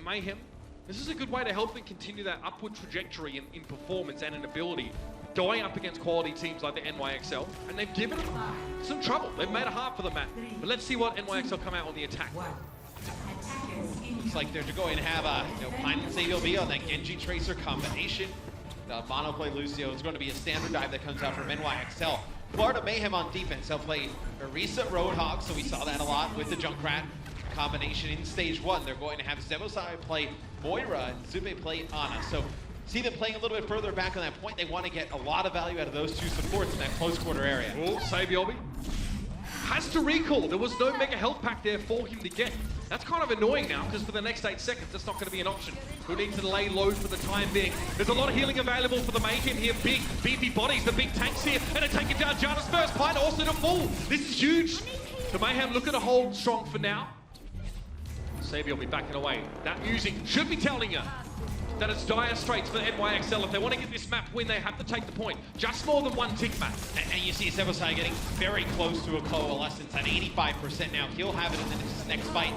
Mayhem, this is a good way to help them continue that upward trajectory in performance and in ability, going up against quality teams like the NYXL, and they've given them some trouble. They've made it hard for the map. But let's see what NYXL come out on the attack. Looks like they're going to have Pine and SaveLB on that Genji Tracer combination. The mono play Lucio is going to be a standard dive that comes out from NYXL. Florida Mayhem on defense. They'll play Orisa Roadhog, so we saw that a lot with the Junkrat combination in Stage 1. They're going to have Zebosai play Moira and Zube play Ana. So see them playing a little bit further back on that point. They want to get a lot of value out of those 2 supports in that close quarter area. Oh, SaveLB has to recall. There was no mega health pack there for him to get. That's kind of annoying now, because for the next 8 seconds, that's not going to be an option. Who needs to lay low for the time being. There's a lot of healing available for the Mayhem here. Big, beefy bodies, the big tanks here, and they're taking down Janus first. Pine also to fall. This is huge. The Mayhem looking to hold strong for now. SaveLB backing away. That music should be telling you that it's dire straits for NYXL. If they want to get this map win, they have to take the point. Just more than 1 tick map. And you see Zebosai getting very close to a coalescence at 85% now. He'll have it in the next fight.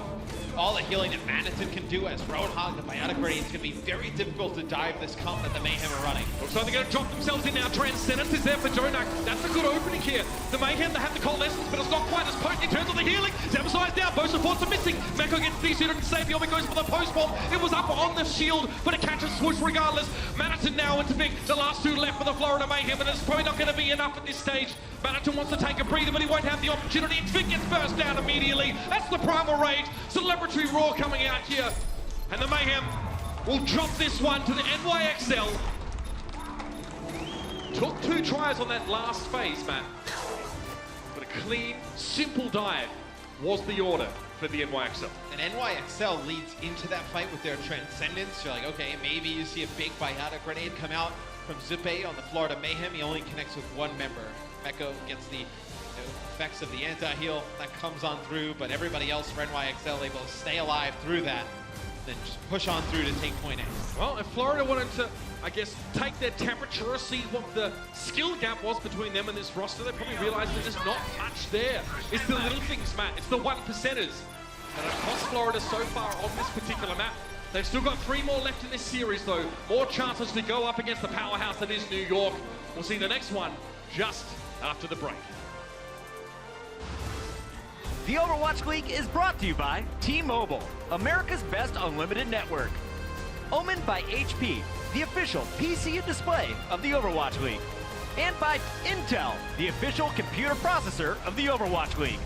All the healing that Manhattan can do as Roadhog, the biotic grenade, is going to be very difficult to dive this comp that the Mayhem are running. Looks like they're going to drop themselves in now. Transcendence is there for Jonak. That's a good opening here. The Mayhem, they have the coalescence, but it's not quite as potent in terms of the healing. Zebosai's down. Both supports are missing. Meko gets D-shooter and SaveLB goes for the post bomb. It was up on the shield, but it catches Swoosh regardless. Manhattan now into Tvik. The last 2 left for the Florida Mayhem, and it's probably not going to be enough at this stage. Manhattan wants to take a breather, but he won't have the opportunity. Tvik gets burst down immediately. That's the primal rage. Celebratory roar coming out here. And the Mayhem will drop this one to the NYXL. Took 2 tries on that last phase, man. But a clean, simple dive was the order for the NYXL. And NYXL leads into that fight with their Transcendence. You're like, okay, maybe you see a big biotic grenade come out from Zupe on the Florida Mayhem. He only connects with 1 member. Meko gets the effects of the anti-heal that comes on through, but everybody else for NYXL able to stay alive through that. than just push on through to take point A. Well, if Florida wanted to, I guess, take their temperature, see what the skill gap was between them and this roster, they probably realized that there's not much there. It's the little things, Matt. It's the 1%ers. And it cost Florida so far on this particular map. They've still got 3 more left in this series, though. More chances to go up against the powerhouse that is New York. We'll see the next one just after the break. The Overwatch League is brought to you by T-Mobile, America's best unlimited network. Omened by HP, the official PC and display of the Overwatch League. And by Intel, the official computer processor of the Overwatch League.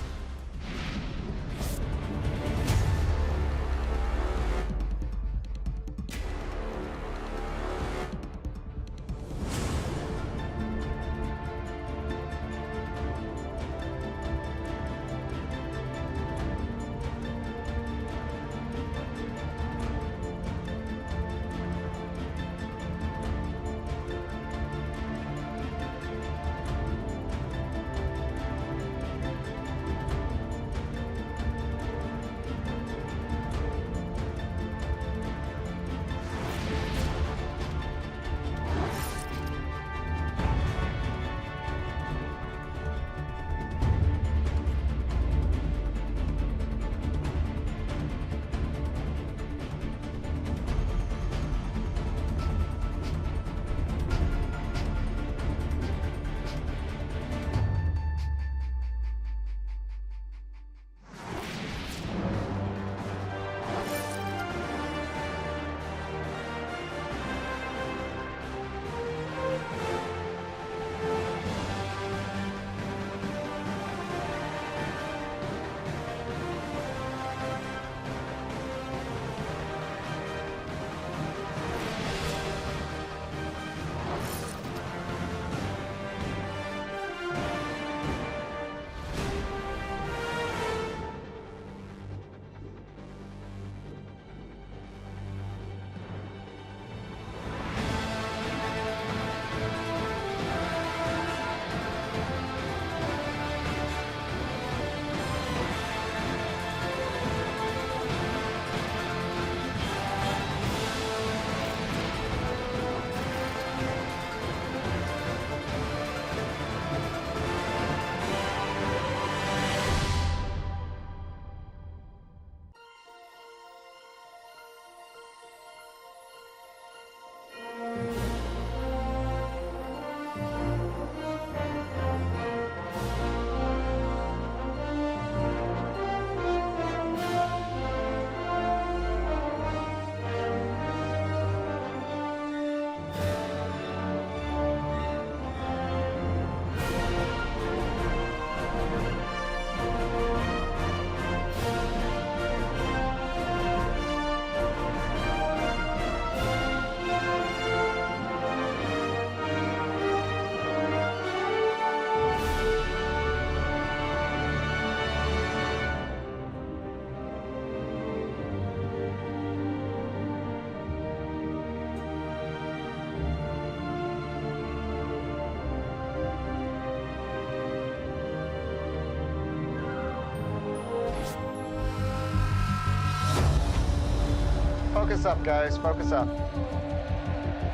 Focus up, guys. Focus up.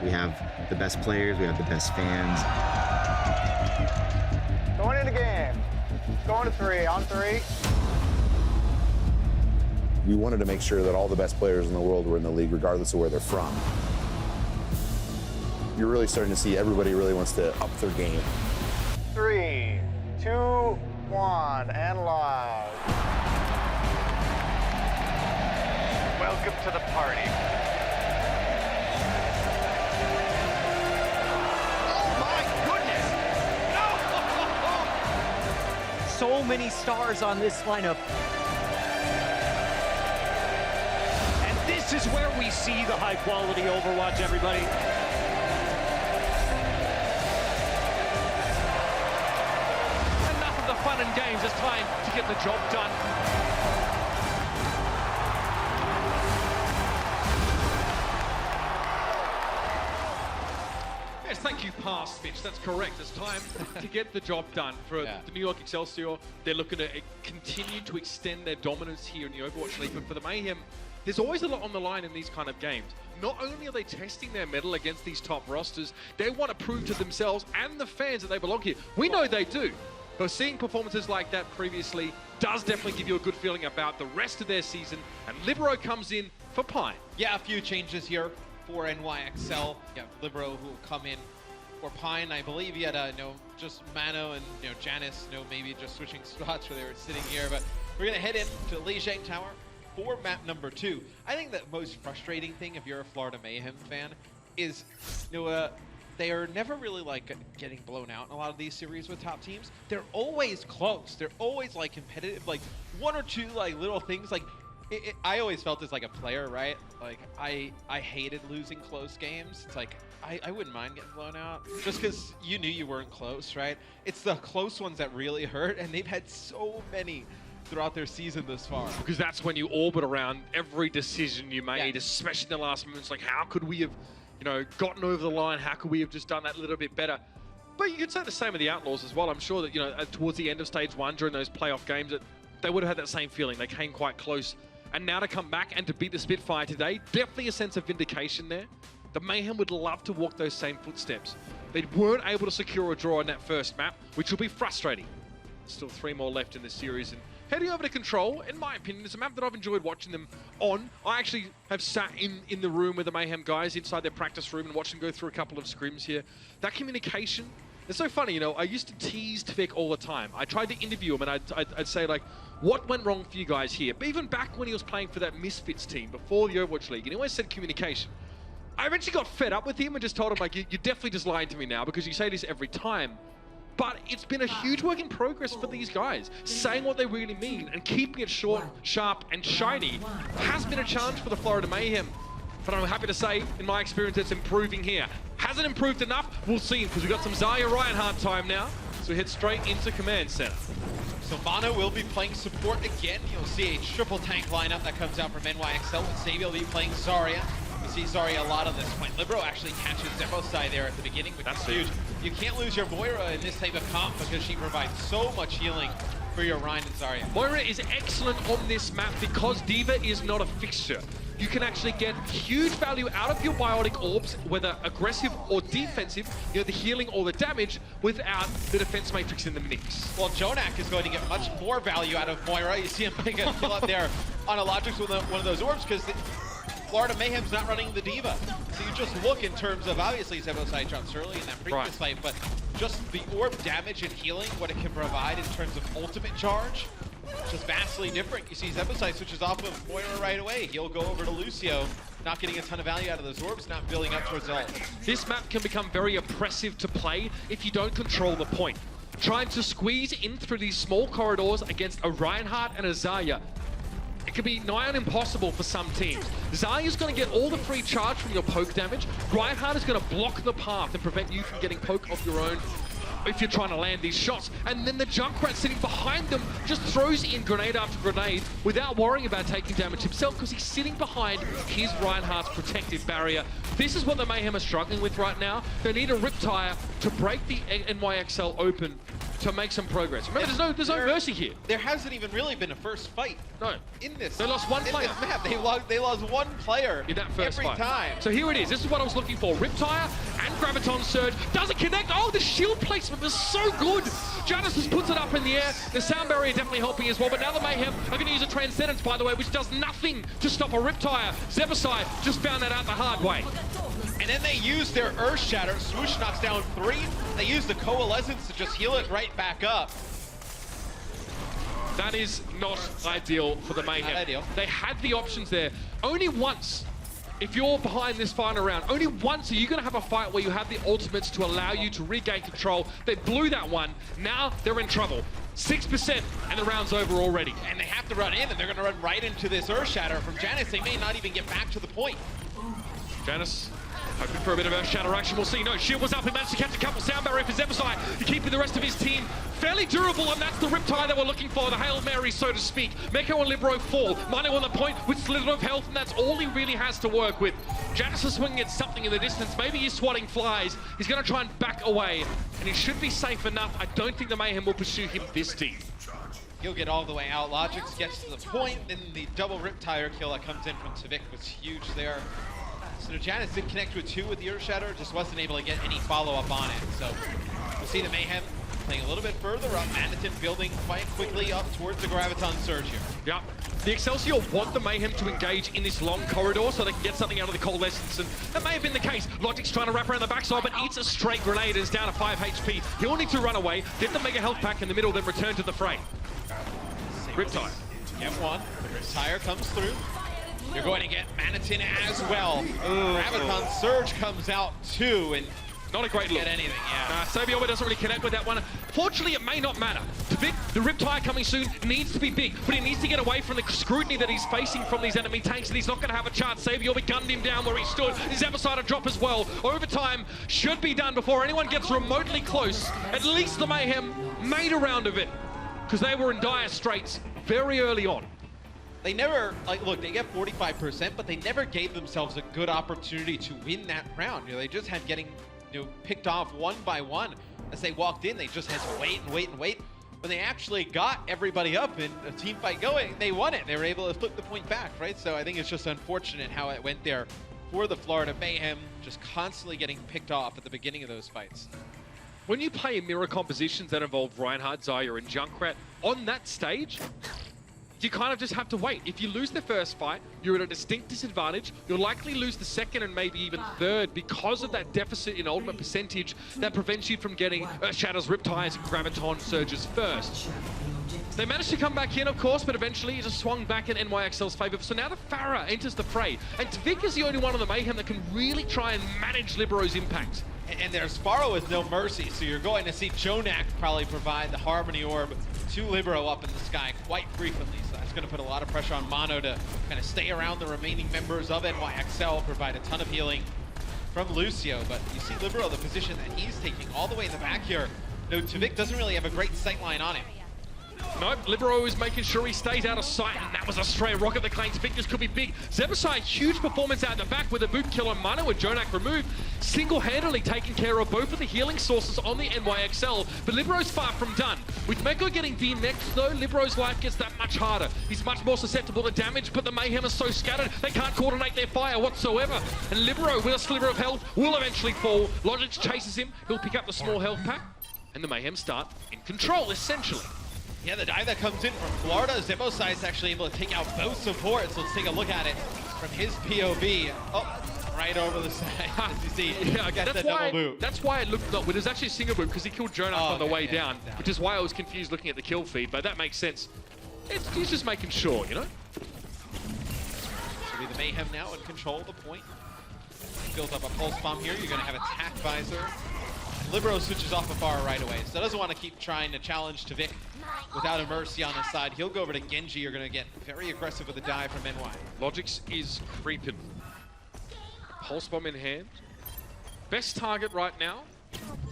We have the best players. We have the best fans. Going into game. Going to 3. On 3. We wanted to make sure that all the best players in the world were in the league, regardless of where they're from. You're really starting to see everybody really wants to up their game. 3, 2, 1, and live. Welcome to the party. Oh my goodness! So many stars on this lineup. And this is where we see the high quality Overwatch, everybody. Enough of the fun and games. It's time to get the job done. Yes, thank you, pass, Mitch. That's correct. It's time to get the job done for the New York Excelsior. They're looking to continue to extend their dominance here in the Overwatch League. But for the Mayhem, there's always a lot on the line in these kind of games. Not only are they testing their mettle against these top rosters, they want to prove to themselves and the fans that they belong here. We know they do. But seeing performances like that previously does definitely give you a good feeling about the rest of their season. And Libero comes in for Pine. Yeah, a few changes here for NYXL. Yeah, Libero who will come in for Pine. I believe he had just Mano and Janice, maybe just switching spots where they were sitting here. But we're gonna head into Lijiang Tower for map number 2. I think the most frustrating thing if you're a Florida Mayhem fan is they are never really like getting blown out in a lot of these series with top teams. They're always close. They're always like competitive, like one or two like little things. Like I always felt as like a player, right? Like I hated losing close games. It's like I wouldn't mind getting blown out just because you knew you weren't close, right? It's the close ones that really hurt, and they've had so many throughout their season this far. Because that's when you orbit around every decision you made, especially in the last moments. Like, how could we have, gotten over the line? How could we have just done that a little bit better? But you could say the same of the Outlaws as well. I'm sure that, towards the end of stage 1 during those playoff games, that they would have had that same feeling. They came quite close. And now to come back and to beat the Spitfire today, definitely a sense of vindication there. The Mayhem would love to walk those same footsteps. They weren't able to secure a draw in that first map, which will be frustrating. Still 3 more left in the series. And heading over to Control, in my opinion, is a map that I've enjoyed watching them on. I actually have sat in the room with the Mayhem guys inside their practice room and watched them go through a couple of scrims here. That communication, it's so funny, I used to tease Tvek all the time. I tried to interview him and I'd say, like, what went wrong for you guys here? But even back when he was playing for that Misfits team before the Overwatch League, and he always said communication. I eventually got fed up with him and just told him, like, you're definitely just lying to me now because you say this every time. But it's been a huge work in progress for these guys. Saying what they really mean and keeping it short, sharp, and shiny has been a challenge for the Florida Mayhem. But I'm happy to say, in my experience, it's improving here. Hasn't improved enough? We'll see, because we've got some Zarya Reinhardt time now. So we head straight into Command Center. So Mono will be playing support again. You'll see a triple tank lineup that comes out from NYXL. With Xavier will be playing Zarya. You see Zarya a lot on this point. Libero actually catches Zebosai there at the beginning, which is huge. You can't lose your Moira in this type of comp because she provides so much healing for your Ryan and Zarya. Moira is excellent on this map because D.Va is not a fixture. You can actually get huge value out of your biotic orbs, whether aggressive or defensive, the healing or the damage, without the defense matrix in the mix. Well, Jonak is going to get much more value out of Moira. You see him pick a kill up there on a Logix with one of those orbs because Florida Mayhem's not running the D.Va. So you just look in terms of, obviously, Zebosai jumps early in that previous fight, but just the orb damage and healing, what it can provide in terms of ultimate charge, just vastly different. You see Zebosai switches off of Moira right away. He'll go over to Lucio, not getting a ton of value out of those orbs, not building up towards ult. This map can become very oppressive to play if you don't control the point. Trying to squeeze in through these small corridors against a Reinhardt and a Zarya, it can be nigh on impossible for some teams. Zarya's going to get all the free charge from your poke damage. Reinhardt is going to block the path and prevent you from getting poke of your own if you're trying to land these shots. And then the Junkrat sitting behind them just throws in grenade after grenade without worrying about taking damage himself because he's sitting behind his Reinhardt's protective barrier. This is what the Mayhem are struggling with right now. They need a Riptire to break the NYXL open to make some progress. Remember, there's no mercy here. There hasn't even really been a first fight. No. In this. They lost one player. In this map. They lost one player in that first every fight. time. So here it is. This is what I was looking for. Riptire and Graviton Surge. Doesn't connect. Oh, the shield placement was so good. Janice just puts it up in the air. The sound barrier definitely helping as well. But now the Mayhem are going to use a Transcendence, by the way, which does nothing to stop a Riptire. Zebosai just found that out the hard way. And then they use their Earth Shatter. Swoosh knocks down 3. They use the Coalescence to just heal it right back up. That is not ideal for the Mayhem. Not ideal. They had the options there. Only once, if you're behind this final round, only once are you going to have a fight where you have the ultimates to allow you to regain control. They blew that one. Now they're in trouble. 6% and the round's over already. And they have to run in, and they're going to run right into this Earth Shatter from Janice. They may not even get back to the point. Janice hoping for a bit of Earth Shatter action. We'll see. No, shield was up. He managed to catch a couple. Sound barrier for Zebosai. Keeping the rest of his team fairly durable, and that's the Riptide that we're looking for. The Hail Mary, so to speak. Meko and Libero fall. Mano on the point with Slither of health, and that's all he really has to work with. Janice is swinging at something in the distance. Maybe he's swatting flies. He's going to try and back away, and he should be safe enough. I don't think the Mayhem will pursue him this deep. He'll get all the way out. Logix gets to the point, then the double Riptire kill that comes in from Tvik was huge there. So Janus did connect with 2 with the Earth Shatter, just wasn't able to get any follow-up on it. So we'll see the Mayhem playing a little bit further up. Manitin building quite quickly up towards the Graviton Surge here. Yeah. The Excelsior want the Mayhem to engage in this long corridor so they can get something out of the Coalescence, and that may have been the case. Logic's trying to wrap around the backside, but eats a straight grenade and is down to 5 HP. He'll need to run away, get the Mega Health Pack in the middle, then return to the fray. Riptire. Get one. Riptire comes through. You're going to get Manitin as well. Graviton Surge comes out too, and not a great look. Get anything, yeah. Sabioba doesn't really connect with that one. Fortunately, it may not matter. Tvik, the Riptire coming soon, needs to be big, but he needs to get away from the scrutiny that he's facing from these enemy tanks, and he's not going to have a chance. Sabioba gunned him down where he stood. His Episode to drop as well. Overtime should be done before anyone gets remotely close. At least the Mayhem made a round of it, because they were in dire straits very early on. They never, like, look, they get 45%, but they never gave themselves a good opportunity to win that round. You know, they just had getting, you know, picked off one by one. As they walked in, they just had to wait and wait and wait. When they actually got everybody up and a team fight going, they won it. They were able to flip the point back, right? So I think it's just unfortunate how it went there for the Florida Mayhem, just constantly getting picked off at the beginning of those fights. When you play in mirror compositions that involve Reinhardt, Zarya, and Junkrat, on that stage, you kind of just have to wait. If you lose the first fight, you're at a distinct disadvantage. You'll likely lose the second and maybe even third because of that deficit in ultimate percentage that prevents you from getting Shatters, Riptires, and Graviton Surges first. They managed to come back in, of course, but eventually it just swung back in NYXL's favor. So now the Pharah enters the fray, and Tvik is the only one on the Mayhem that can really try and manage Libero's impact. And there's Sparrow with no mercy, so you're going to see Jonak probably provide the Harmony Orb to Libero up in the sky quite frequently. So that's going to put a lot of pressure on Mono to kind of stay around the remaining members of NYXL, provide a ton of healing from Lucio. But you see Libero, the position that he's taking all the way in the back here. No, Tvik doesn't really have a great sightline on him. Nope, Libero is making sure he stays out of sight, and that was a stray rocket that claims Victus could be big. Zebasai, huge performance out the back with a boot kill on Mono and Jonak removed, single-handedly taking care of both of the healing sources on the NYXL, but Libero's far from done. With Meko getting V next though, Libero's life gets that much harder. He's much more susceptible to damage, but the Mayhem is so scattered, they can't coordinate their fire whatsoever. And Libero, with a sliver of health, will eventually fall. Logix chases him, he'll pick up the small health pack, and the Mayhem start in control, essentially. Yeah, the dive that comes in from Florida, Zebosai is actually able to take out both supports. Let's take a look at it from his POV. Oh, right over the side. As you see, yeah, that's why it looked like, it was actually a single boot because he killed Jonak on the way down, which is why I was confused looking at the kill feed, but that makes sense. He's just making sure, you know? So the Mayhem now in control of the point. Built up a pulse bomb here. You're going to have attack visor. Libero switches off a bar right away, so doesn't want to keep trying to challenge Tvik without a mercy on his side. He'll go over to Genji. You're going to get very aggressive with a dive from NY. Logix is creeping. Pulse bomb in hand. Best target right now,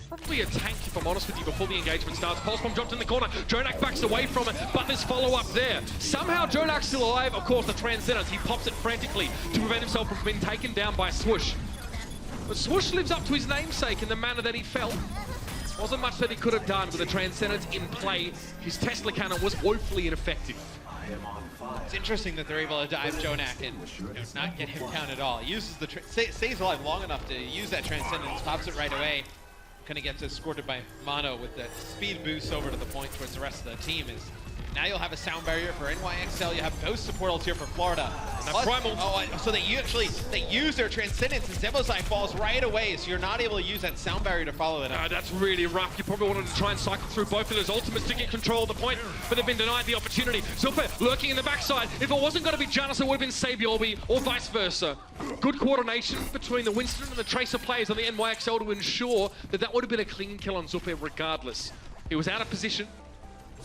probably a tank if I'm honest with you before the engagement starts. Pulse bomb dropped in the corner. Jonak backs away from it, but there's follow-up there. Somehow Jonak's still alive. Of course, the Transcendence. He pops it frantically to prevent himself from being taken down by Swoosh. But Swoosh lives up to his namesake in the manner that he felt. Wasn't much that he could have done with the Transcendence in play. His Tesla cannon was woefully ineffective. It's interesting that they're able to dive Jonak and not get him down at all. He uses the stays alive long enough to use that Transcendence, pops it right away. Gonna get escorted by Mono with the speed boost over to the point towards the rest of the team. Now you'll have a sound barrier for NYXL. You have both support ults here for Florida. Primal. So they use their Transcendence and Zebosai falls right away, so you're not able to use that sound barrier to follow it up. That's really rough. You probably wanted to try and cycle through both of those ultimates to get control of the point, but they've been denied the opportunity. Zuffe lurking in the backside. If it wasn't going to be Janus, it would have been Sabiobi or vice versa. Good coordination between the Winston and the Tracer players on the NYXL to ensure that that would have been a clean kill on Zuffe regardless. He was out of position.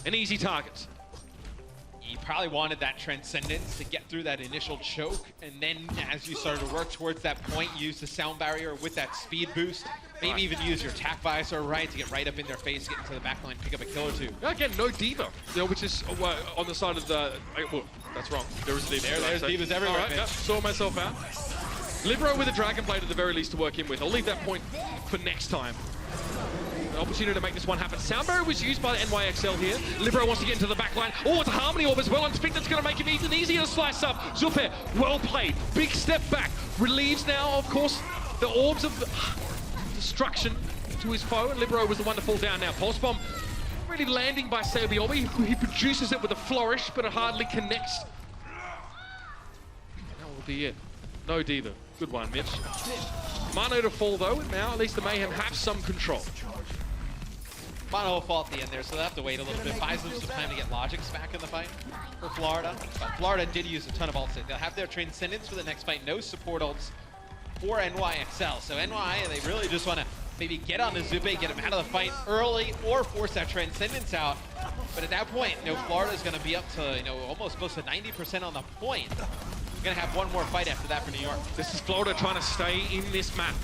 An easy target. You probably wanted that Transcendence to get through that initial choke, and then as you started to work towards that point, use the sound barrier with that speed boost. Maybe even use your attack visor, right, to get right up in their face, get into the backline, pick up a kill or two. Again, no Diva, which is on the side of the... Well, that's wrong. There is a Diva. There's Divas everywhere. All right, yep, saw myself out. Libero with a Dragon Blade at the very least to work in with. I'll leave that point for next time. An opportunity to make this one happen. Sound barrier was used by the NYXL here. Libero wants to get into the back line. Oh, it's a Harmony Orb as well, and Tvik that's going to make it even easier to slice up. Zupe, well played. Big step back. Relieves now, of course, the orbs of destruction to his foe, and Libero was the one to fall down now. Pulse Bomb really landing by Sabiobi. He produces it with a flourish, but it hardly connects. And that will be it. No diva. Good one, Mitch. Mano to fall though, and now at least the Mayhem have some control. Mono will fall at the end there, so they'll have to wait a little bit. Buys them some time to get Logix back in the fight for Florida. But Florida did use a ton of ults. They'll have their Transcendence for the next fight. No support ults for NYXL. So NY, they really just want to maybe get on the Zupe, get him out of the fight early, or force that Transcendence out. But at that point, Florida's going to be up to, almost close to 90% on the point. We're going to have one more fight after that for New York. This is Florida trying to stay in this map.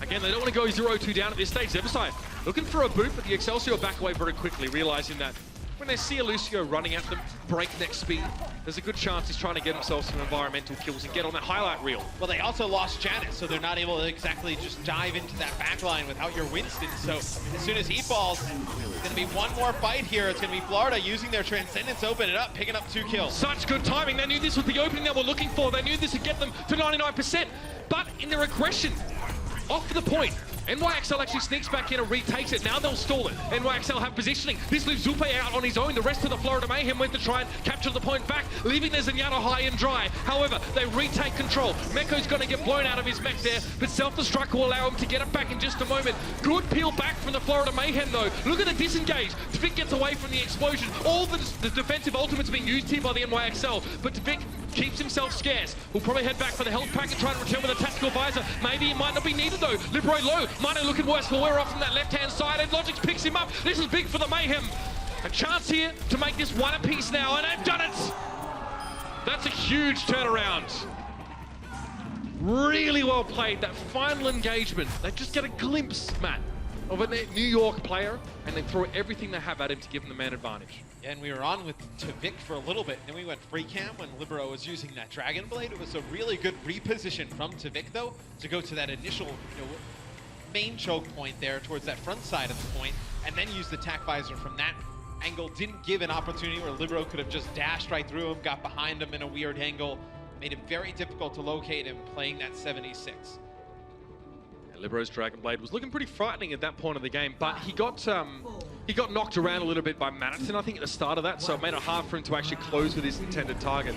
Again, they don't want to go 0-2 down at this stage. Zeberside looking for a boot, but the Excelsior back away very quickly, realizing that when they see a Lucio running at them, breakneck speed, there's a good chance he's trying to get himself some environmental kills and get on that highlight reel. Well, they also lost Janus, so they're not able to exactly just dive into that backline without your Winston. So as soon as he falls, it's going to be one more fight here. It's going to be Florida using their Transcendence, open it up, picking up 2 kills. Such good timing. They knew this was the opening they were looking for. They knew this would get them to 99%. But in their aggression, off the point, NYXL actually sneaks back in and retakes it. Now they'll stall it. NYXL have positioning. This leaves Zupe out on his own. The rest of the Florida Mayhem went to try and capture the point back, leaving their Zenyatta high and dry. However, they retake control. Meko's going to get blown out of his mech there, but self-destruct will allow him to get it back in just a moment. Good peel back from the Florida Mayhem, though. Look at the disengage. Tvik gets away from the explosion. All the defensive ultimates being used here by the NYXL, but Tvik keeps himself scarce. We'll probably head back for the health pack and try and return with a tactical visor. Maybe it might not be needed though. Libero low. Mano looking worse for wear off from that left-hand side, and Logix picks him up. This is big for the Mayhem. A chance here to make this one apiece now, and they've done it! That's a huge turnaround. Really well played, that final engagement. They just get a glimpse, Matt, of a New York player, and they throw everything they have at him to give him the man advantage. Yeah, and we were on with Tvik for a little bit, then we went free cam when Libero was using that Dragon Blade. It was a really good reposition from Tvik, though, to go to that initial main choke point there towards that front side of the point, and then use the tac visor from that angle. Didn't give an opportunity where Libero could have just dashed right through him, got behind him in a weird angle, made it very difficult to locate him playing that 76. Libero's Dragon Blade was looking pretty frightening at that point of the game, but he got knocked around a little bit by Manitin, I think, at the start of that, so it made it hard for him to actually close with his intended target.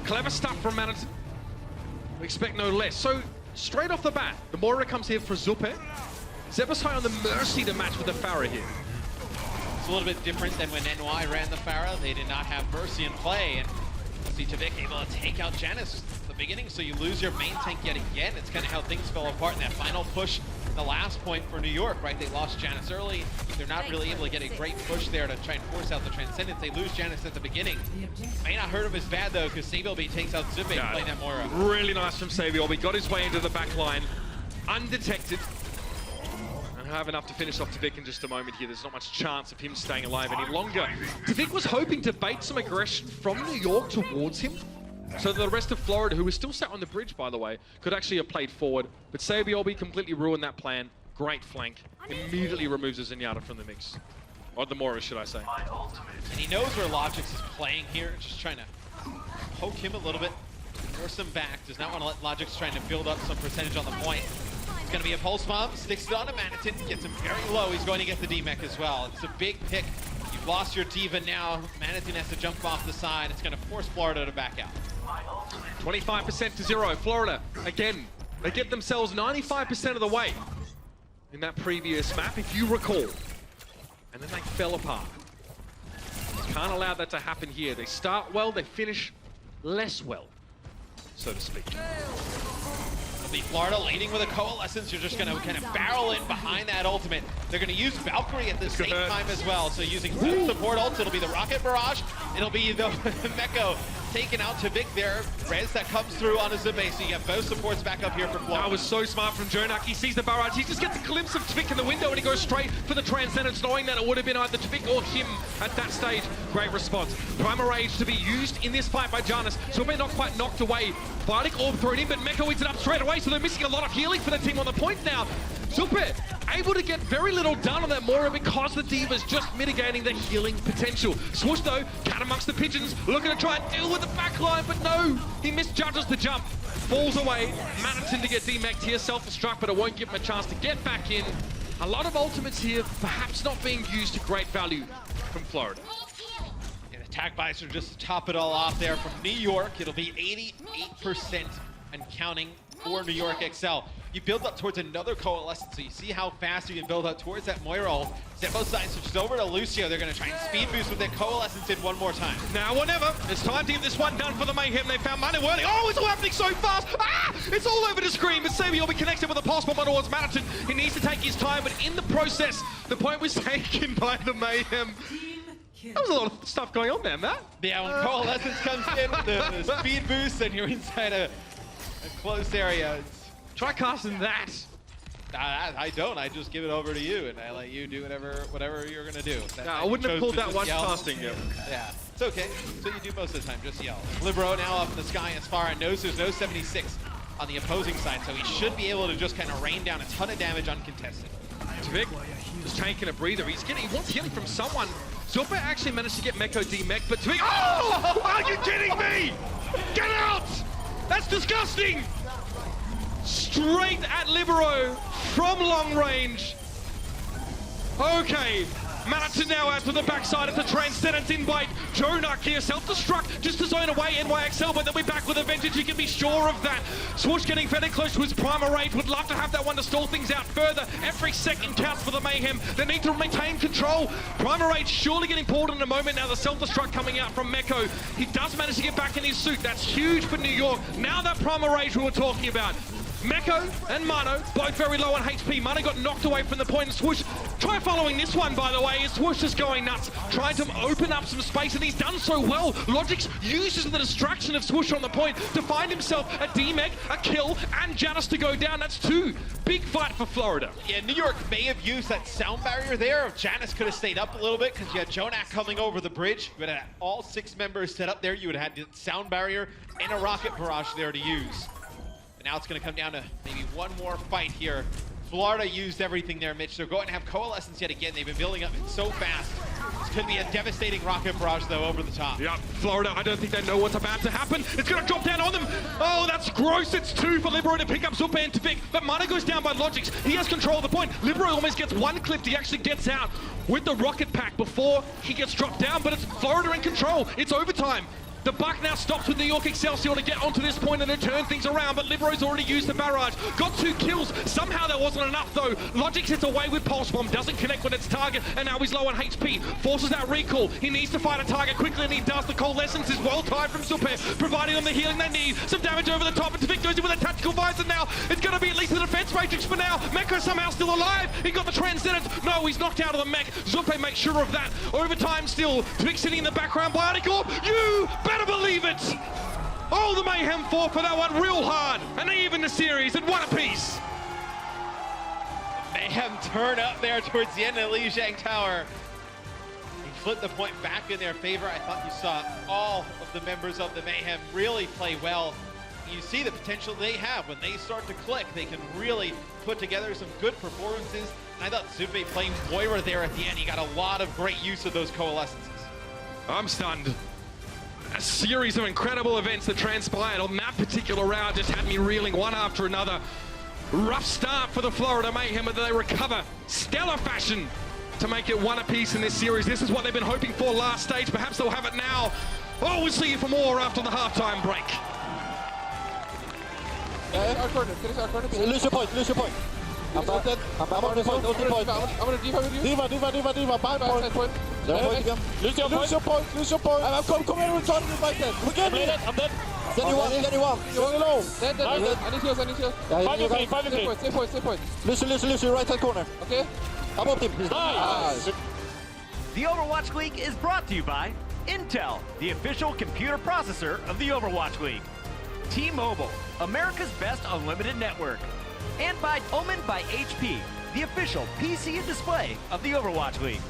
Clever stuff from Manitin. We expect no less. So, straight off the bat, the Moira comes here for Zupe. Zeberside on the Mercy to match with the Pharah here. It's a little bit different than when NY ran the Pharah. They did not have Mercy in play, and see Tvik able to take out Janus at the beginning, so you lose your main tank yet again. It's kind of how things fell apart in that final push, the last point for New York, right? They lost Janus early. They're not really able to get a great push there to try and force out the Transcendence. They lose Janus at the beginning. May not hurt him as bad, though, because Sabiobi takes out Zupe playing that Moira. Really nice from Sabiobi. Got his way into the back line, undetected. And have enough to finish off Tvik in just a moment here. There's not much chance of him staying alive any longer. Tvik was hoping to bait some aggression from New York towards him, so that the rest of Florida, who was still sat on the bridge, by the way, could actually have played forward. But Sabiobi completely ruined that plan. Great flank. Immediately removes the Zenyatta from the mix. Or the Moira, should I say. And he knows where Logix is playing here, just trying to poke him a little bit, force him back. Does not want to let Logix trying to build up some percentage on the point. It's going to be a pulse bomb, sticks it on to Manitin, gets him very low. He's going to get the D-Mech as well. It's a big pick. You've lost your Diva now. Manitin has to jump off the side. It's going to force Florida to back out. 25% to 0. Florida, again, they get themselves 95% of the way in that previous map, if you recall. And then they fell apart. Can't allow that to happen here. They start well, they finish less well, so to speak. It'll be Florida leading with a Coalescence. You're just going to kind of barrel in behind that ultimate. They're going to use Valkyrie at the same time as well. So using both support ults, it'll be the Rocket Barrage. It'll be the Meko taking out Tvik there. Rez that comes through on his base. So you get both supports back up here for Florida. That was so smart from Jonak. He sees the barrage. He just gets a glimpse of Tvik in the window and he goes straight for the Transcendence, knowing that it would have been either Tvik or him at that stage. Great response. Primal Rage to be used in this fight by Janus. So we're not quite knocked away. Bardic Orb thrown in, but Meko eats it up straight away, so they're missing a lot of healing for the team on the point now. Zuppe able to get very little done on that Moira because the D.Va's just mitigating the healing potential. Swoosh though, cat amongst the pigeons, looking to try and deal with the backline, but no, he misjudges the jump. Falls away, Manhattan to get D-Mech'd here, self-destruct, but it won't give him a chance to get back in. A lot of ultimates here, perhaps not being used to great value from Florida. And attack visor just to top it all off there from New York. It'll be 88% and counting for New York XL. You build up towards another coalescence, so you see how fast you can build up towards that Moira ult. Zebo side switches over to Lucio. They're going to try and speed boost with their coalescence in one more time. Now or never. It's time to get this one done for the Mayhem. They found money worthy. Oh, it's all happening so fast. Ah! It's all over the screen, but Sabi will be connected with a pulse bomb towards Manhattan. He needs to take his time, but in the process, the point was taken by the Mayhem. That was a lot of stuff going on there, Matt. Yeah, when coalescence comes in, the speed boost, and you're inside a close area. Try casting that. I don't. I just give it over to you, and I let you do whatever you're gonna do. No, I wouldn't have pulled that one casting. Yeah, it's okay. So you do most of the time, just yell. Libero now up in the sky as far and knows there's no 76 on the opposing side, so he should be able to just kind of rain down a ton of damage uncontested. Tvik just taking a breather. He wants healing from someone. Zuppe actually managed to get Meko D-Mech, but Tvik, oh! Are you kidding me? Get out! That's disgusting! Straight at Libero from long range. Okay, Manhattan now out to the backside of the Transcendence invite. Jonak here, self-destruct, just to zone away NYXL, but they'll be back with a vengeance, you can be sure of that. Swoosh getting fairly close to his primal rage, would love to have that one to stall things out further. Every second counts for the Mayhem. They need to maintain control. Primal rage surely getting pulled in a moment now, the self-destruct coming out from Meko. He does manage to get back in his suit, that's huge for New York. Now that primal rage we were talking about. Meko and Mano, both very low on HP. Mano got knocked away from the point, and Swoosh, try following this one, by the way, as Swoosh is going nuts, trying to open up some space, and he's done so well. Logix uses the distraction of Swoosh on the point to find himself a D-Mech, a kill, and Janus to go down. That's two. Big fight for Florida. Yeah, New York may have used that sound barrier there. If Janus could have stayed up a little bit, because you had Jonak coming over the bridge. You would have had all 6 members set up there. You would have had the sound barrier and a rocket barrage there to use. And now it's going to come down to maybe one more fight here. Florida used everything there, Mitch. They're going to have coalescence yet again. They've been building up so fast. This could be a devastating rocket barrage, though, over the top. Yeah, Florida, I don't think they know what's about to happen. It's going to drop down on them. Oh, that's gross. It's 2 for Libero to pick up Zuppe and Tvik. But Mana goes down by Logix. He has control of the point. Libero almost gets one clipped. He actually gets out with the rocket pack before he gets dropped down. But it's Florida in control. It's overtime. The buck now stops with New York Excelsior to get onto this point and to turn things around, but Libero's already used the barrage. Got 2 kills. Somehow that wasn't enough, though. Logix hits away with Pulse Bomb, doesn't connect with its target, and now he's low on HP. Forces that recall. He needs to fight a target quickly, and he does. The coalescence is well timed from Zuppe, providing them the healing they need. Some damage over the top, and Tvik goes in with a tactical visor now. It's going to be at least the defense matrix for now. Meko somehow still alive. He got the Transcendence. No, he's knocked out of the mech. Zuppe makes sure of that. Overtime still. Tvik sitting in the background. Bionic Orb. You better believe it. Oh, the Mayhem fought for that one real hard, and they even the series at 1 apiece. Mayhem turn up there towards the end of the Lijiang Tower. He flipped the point back in their favor. I thought you saw all of the members of the Mayhem really play well. You see the potential they have. When they start to click, they can really put together some good performances. And I thought Zuppe playing Moira there at the end. He got a lot of great use of those coalescences. I'm stunned. A series of incredible events that transpired on that particular round just had me reeling one after another. Rough start for the Florida Mayhem, but they recover stellar fashion to make it 1 apiece in this series. This is what they've been hoping for last stage. Perhaps they'll have it now. Oh, we'll see you for more after the halftime break. Our corner, finish our corner. Lose your point, lose your point. I'm on the point, hold the point. I'm gonna D.Va with you. D.Va, buy point. Lose your point. Come here, we're trying to fight that. We get it. I'm dead. Steady one. You're alone. Dead. I need heals. Yeah, stay point. Lose, right hand corner. Okay. I'm up him. Nice. The Overwatch League is brought to you by Intel, the official computer processor of the Overwatch League. T-Mobile, America's best unlimited network. And by Omen by HP, the official PC and display of the Overwatch League.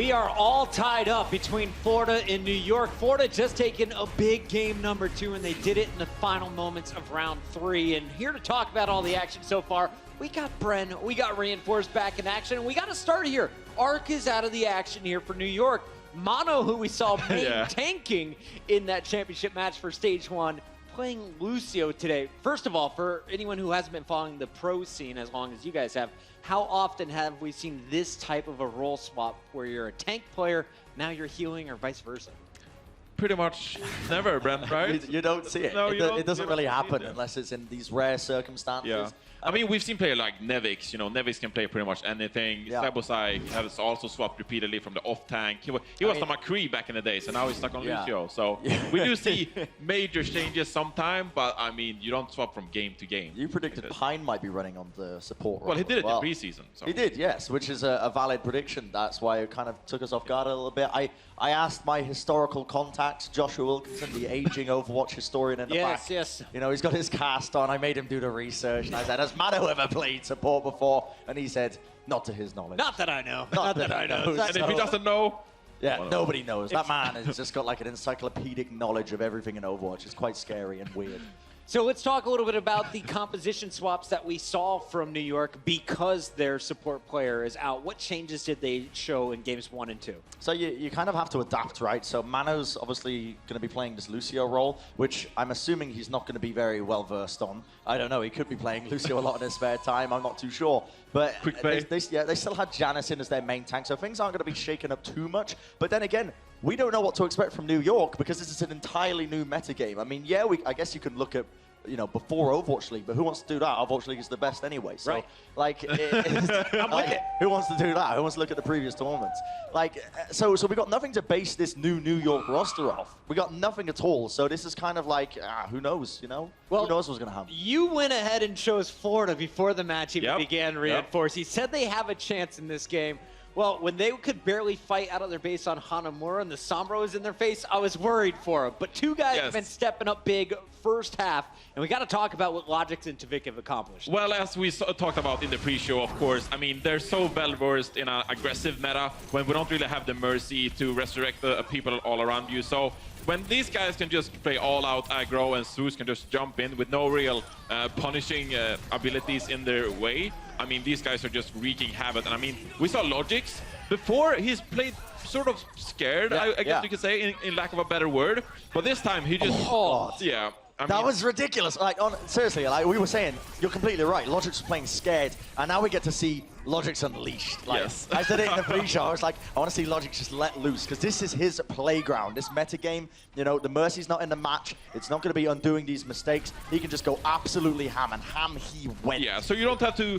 We are all tied up between Florida and New York. Florida just taking a big game number 2, and they did it in the final moments of round 3. And here to talk about all the action so far, we got Bren, we got Reinforced back in action, and we got to start here. Arc is out of the action here for New York. Mono, who we saw tanking in that championship match for Stage 1, playing Lucio today. First of all, for anyone who hasn't been following the pro scene as long as you guys have, how often have we seen this type of a role swap where you're a tank player, now you're healing, or vice versa? Pretty much never, Brent, right? You don't see it. No, it doesn't really happen unless it's in these rare circumstances. Yeah. I mean, we've seen players like Nevix. You know, Nevix can play pretty much anything. Yeah. Sebosai has also swapped repeatedly from the off tank. He was on McCree back in the day, so now he's stuck on Lucio. So we do see major changes sometime, but I mean, you don't swap from game to game. You predicted Pine might be running on the support role. Well, he did it in preseason. So. He did, yes, which is a valid prediction. That's why it kind of took us off guard a little bit. I asked my historical contacts, Joshua Wilkinson, the aging Overwatch historian in the back. Yes. You know, he's got his cast on. I made him do the research, and I said, has Mano ever played support before? And he said, not to his knowledge. Not that I know. Not that I know. And if he doesn't know, yeah, nobody knows. That man has just got like an encyclopedic knowledge of everything in Overwatch. It's quite scary and weird. So let's talk a little bit about the composition swaps that we saw from New York because their support player is out. What changes did they show in games 1 and 2? So you kind of have to adapt, right? So Mano's obviously going to be playing this Lucio role, which I'm assuming he's not going to be very well versed on. I don't know. He could be playing Lucio a lot in his spare time. I'm not too sure. But they still had Janice in as their main tank, so things aren't going to be shaken up too much. But then again, we don't know what to expect from New York because this is an entirely new metagame. I mean, yeah, I guess you could look at, you know, before Overwatch League, but who wants to do that? Overwatch League is the best anyway. So, right. like, who wants to do that? Who wants to look at the previous tournaments? Like, so we got nothing to base this new New York roster off. We got nothing at all. So this is kind of like, who knows, you know? Well, who knows what's going to happen? You went ahead and chose Florida before the match even began, Reinforced. He said they have a chance in this game. Well, when they could barely fight out of their base on Hanamura and the Sombra was in their face, I was worried for them. But two guys have been stepping up big first half, and we got to talk about what Logix and Tavik have accomplished. Well, as we talked about in the pre-show, of course, I mean, they're so well-versed in an aggressive meta when we don't really have the mercy to resurrect the people all around you. So when these guys can just play all-out aggro and Zeus can just jump in with no real punishing abilities in their way, I mean, these guys are just wreaking havoc. And I mean, we saw Logix before. He's played sort of scared, I guess you could say, in lack of a better word. But this time he just, That was ridiculous. Like, seriously, like we were saying, you're completely right. Logix was playing scared, and now we get to see Logix unleashed. Like, I said it in the pre-show. I was like, I want to see Logix just let loose, because this is his playground. This meta game, you know, the Mercy's not in the match. It's not going to be undoing these mistakes. He can just go absolutely ham, and ham he went. Yeah, so you don't have to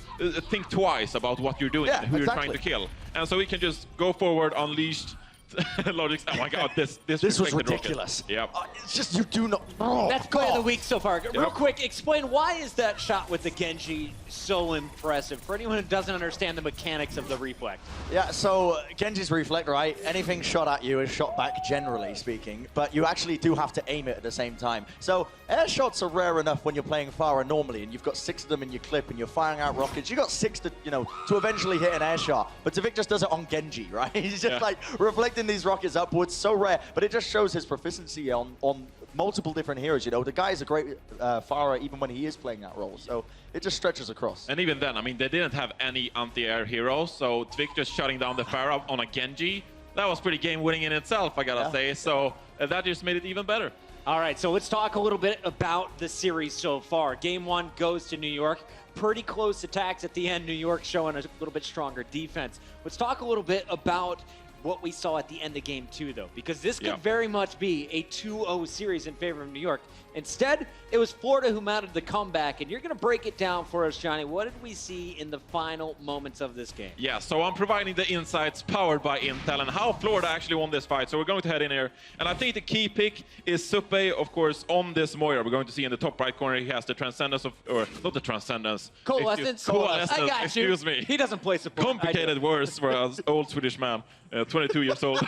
think twice about what you're doing and who you're trying to kill. And so he can just go forward, unleashed. Logix, oh my god, this was ridiculous. Yep. It's just, you do not. That's play of the week so far. Real quick, explain why is that shot with the Genji so impressive for anyone who doesn't understand the mechanics of the reflect? Yeah, so Genji's reflect, right? Anything shot at you is shot back, generally speaking, but you actually do have to aim it at the same time. So air shots are rare enough when you're playing Pharah normally, and you've got 6 of them in your clip, and you're firing out rockets. You got 6 to, you know, to eventually hit an air shot. But Tavik just does it on Genji, right? He's just like reflecting these rockets upwards, so rare. But it just shows his proficiency on multiple different heroes. You know, the guy is a great Pharah even when he is playing that role. So it just stretches across. And even then, I mean, they didn't have any anti-air heroes, so Tavik just shutting down the Pharah on a Genji, that was pretty game-winning in itself, I gotta say. So that just made it even better. All right, so let's talk a little bit about the series so far. Game 1 goes to New York. Pretty close attacks at the end. New York showing a little bit stronger defense. Let's talk a little bit about what we saw at the end of Game 2, though, because this could very much be a 2-0 series in favor of New York. Instead, it was Florida who mounted the comeback, and you're going to break it down for us, Johnny. What did we see in the final moments of this game? Yeah, so I'm providing the insights powered by Intel and how Florida actually won this fight. So we're going to head in here, and I think the key pick is Suppe, of course, on this Moira. We're going to see in the top right corner, he has the Transcendence of, or not the Transcendence. Coalescence. Coalescence, I got you. excuse me. He doesn't play support. Complicated words for an old Swedish man, 22 years old.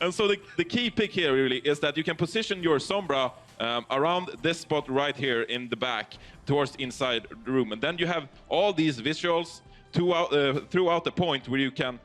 And so the key pick here really is that you can position your Sombra around this spot right here in the back towards the inside room. And then you have all these visuals throughout the point where you can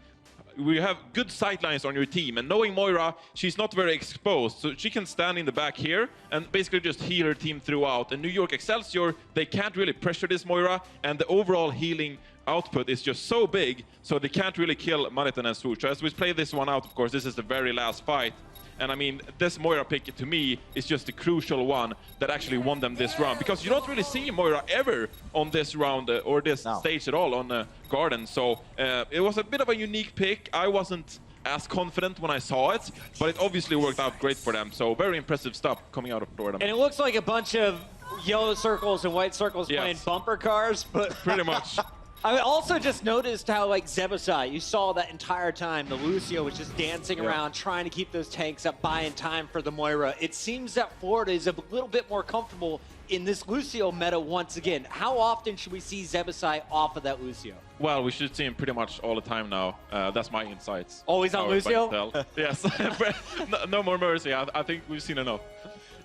we have good sightlines on your team. And knowing Moira, she's not very exposed, so she can stand in the back here and basically just heal her team throughout. And New York Excelsior, they can't really pressure this Moira, and the overall healing output is just so big, so they can't really kill Manitan and Swoosh. So as we play this one out, of course, this is the very last fight. And I mean, this Moira pick, to me, is just the crucial one that actually won them this round. Because you don't really see Moira ever on this round or this stage at all on Garden. So it was a bit of a unique pick. I wasn't as confident when I saw it, but it obviously worked out great for them. So very impressive stuff coming out of Florida. And it looks like a bunch of yellow circles and white circles playing bumper cars, but pretty much. I also just noticed how, like, Zebasai, you saw that entire time, the Lucio was just dancing around, trying to keep those tanks up, buying time for the Moira. It seems that Florida is a little bit more comfortable in this Lucio meta once again. How often should we see Zebasai off of that Lucio? Well, we should see him pretty much all the time now. That's my insights. Always on Lucio? Yes. No more Mercy. I think we've seen enough.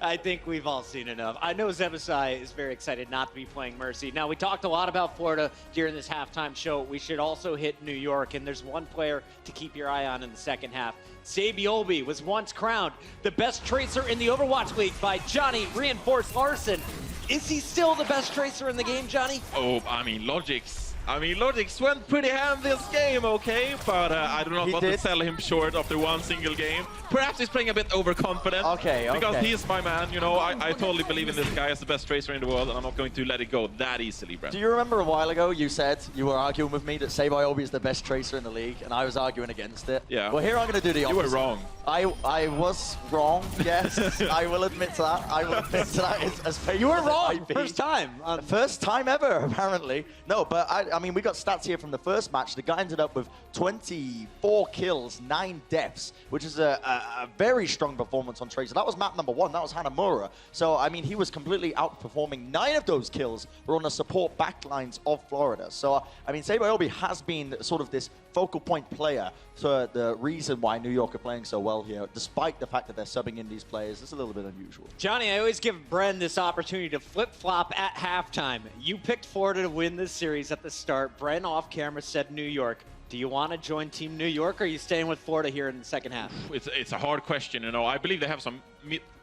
I think we've all seen enough. I know Zebasai is very excited not to be playing Mercy. Now, we talked a lot about Florida during this halftime show. We should also hit New York, and there's one player to keep your eye on in the second half. Sabiolbi was once crowned the best tracer in the Overwatch League by Johnny Reinforced Larson. Is he still the best tracer in the game, Johnny? Oh, I mean, Logix went pretty ham this game, okay? But I do not want to sell him short after one single game. Perhaps he's playing a bit overconfident. Because he's my man, you know. I totally believe in this guy as the best tracer in the world, and I'm not going to let it go that easily, Brent. Do you remember a while ago you said you were arguing with me that Sabiolbi is the best tracer in the league, and I was arguing against it? Yeah. Well, here I'm going to do the opposite. You were wrong. I was wrong, yes. I will admit to that. I will admit to that. As you were wrong. First time. First time ever, apparently. No, but I mean, we got stats here from the first match. The guy ended up with 24 kills, 9 deaths, which is a very strong performance on Tracer. That was map number 1. That was Hanamura. So, I mean, he was completely outperforming. 9 of those kills were on the support backlines of Florida. So, I mean, Sabiolbi has been sort of this focal point player for the reason why New York are playing so well here, despite the fact that they're subbing in these players. It's a little bit unusual. Johnny, I always give Bren this opportunity to flip-flop at halftime. You picked Florida to win this series at the start. Bren off camera said New York. Do you want to join Team New York, or are you staying with Florida here in the second half? It's a hard question, you know. I believe they have some.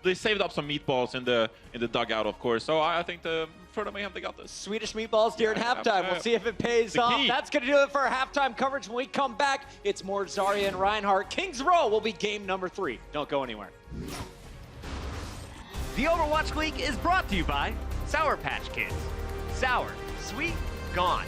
They saved up some meatballs in the dugout, of course. So I think the Florida Mayhem, they got this. Swedish meatballs during halftime. We'll see if it pays off. That's going to do it for our halftime coverage. When we come back, it's more Zarya and Reinhardt. Kings Row will be game number 3. Don't go anywhere. The Overwatch League is brought to you by Sour Patch Kids. Sour, sweet, gone.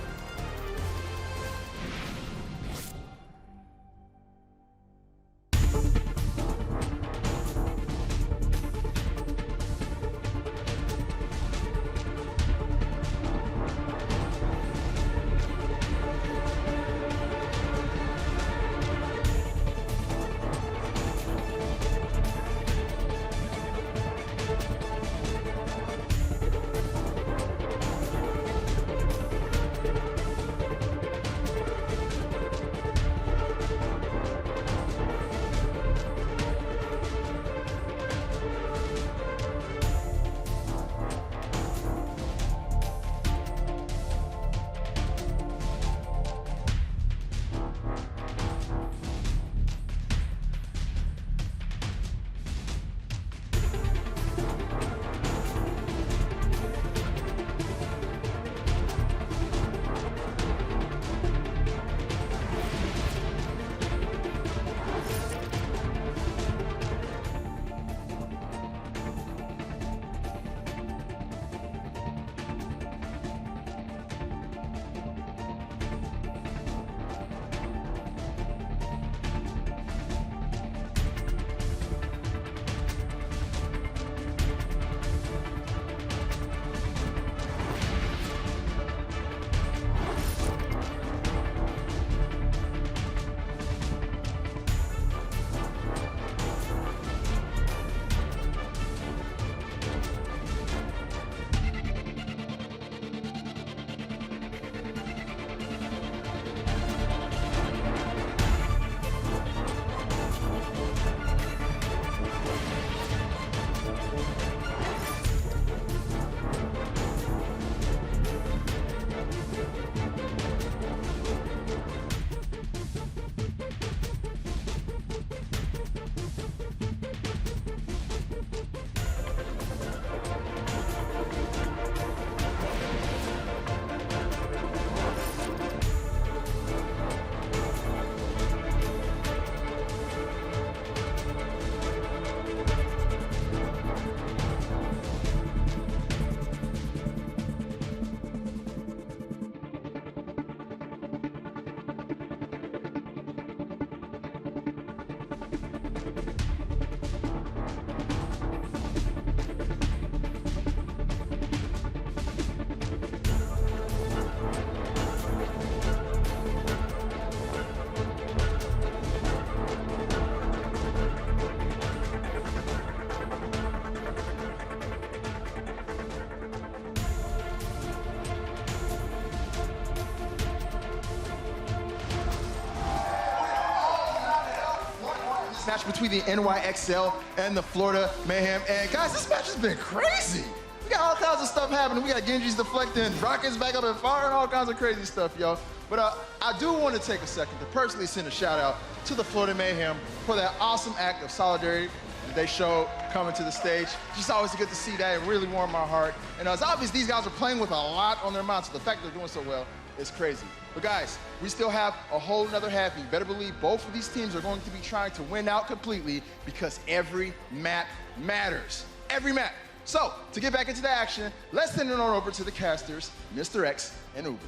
match between the NYXL and the Florida Mayhem. And guys, this match has been crazy. We got all kinds of stuff happening. We got Genji's deflecting, rockets back up and firing, all kinds of crazy stuff, yo. But I do want to take a second to personally send a shout out to the Florida Mayhem for that awesome act of solidarity that they showed coming to the stage. Just always good to see that. It really warmed my heart. And it's obvious these guys are playing with a lot on their minds, so the fact they're doing so well is crazy. But guys, we still have a whole nother half. You better believe both of these teams are going to be trying to win out completely because every map matters. Every map. So, to get back into the action, let's send it on over to the casters, Mr. X and Uber.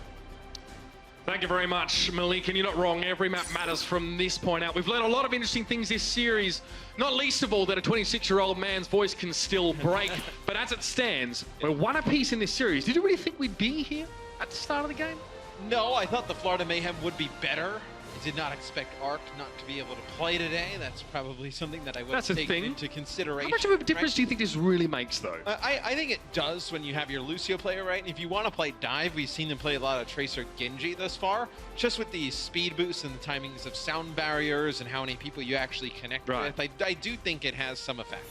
Thank you very much, Malik, and you're not wrong. Every map matters from this point out. We've learned a lot of interesting things this series, not least of all that a 26-year-old man's voice can still break. But as it stands, we're one apiece in this series. Did you really think we'd be here at the start of the game? No, I thought the Florida Mayhem would be better. I did not expect Arc not to be able to play today. That's probably something that I would take into consideration. How much of a difference do you think this really makes, though? I think it does when you have your Lucio player, right? And if you want to play Dive, we've seen them play a lot of Tracer Genji thus far. Just with the speed boosts and the timings of sound barriers and how many people you actually connect with, I do think it has some effect.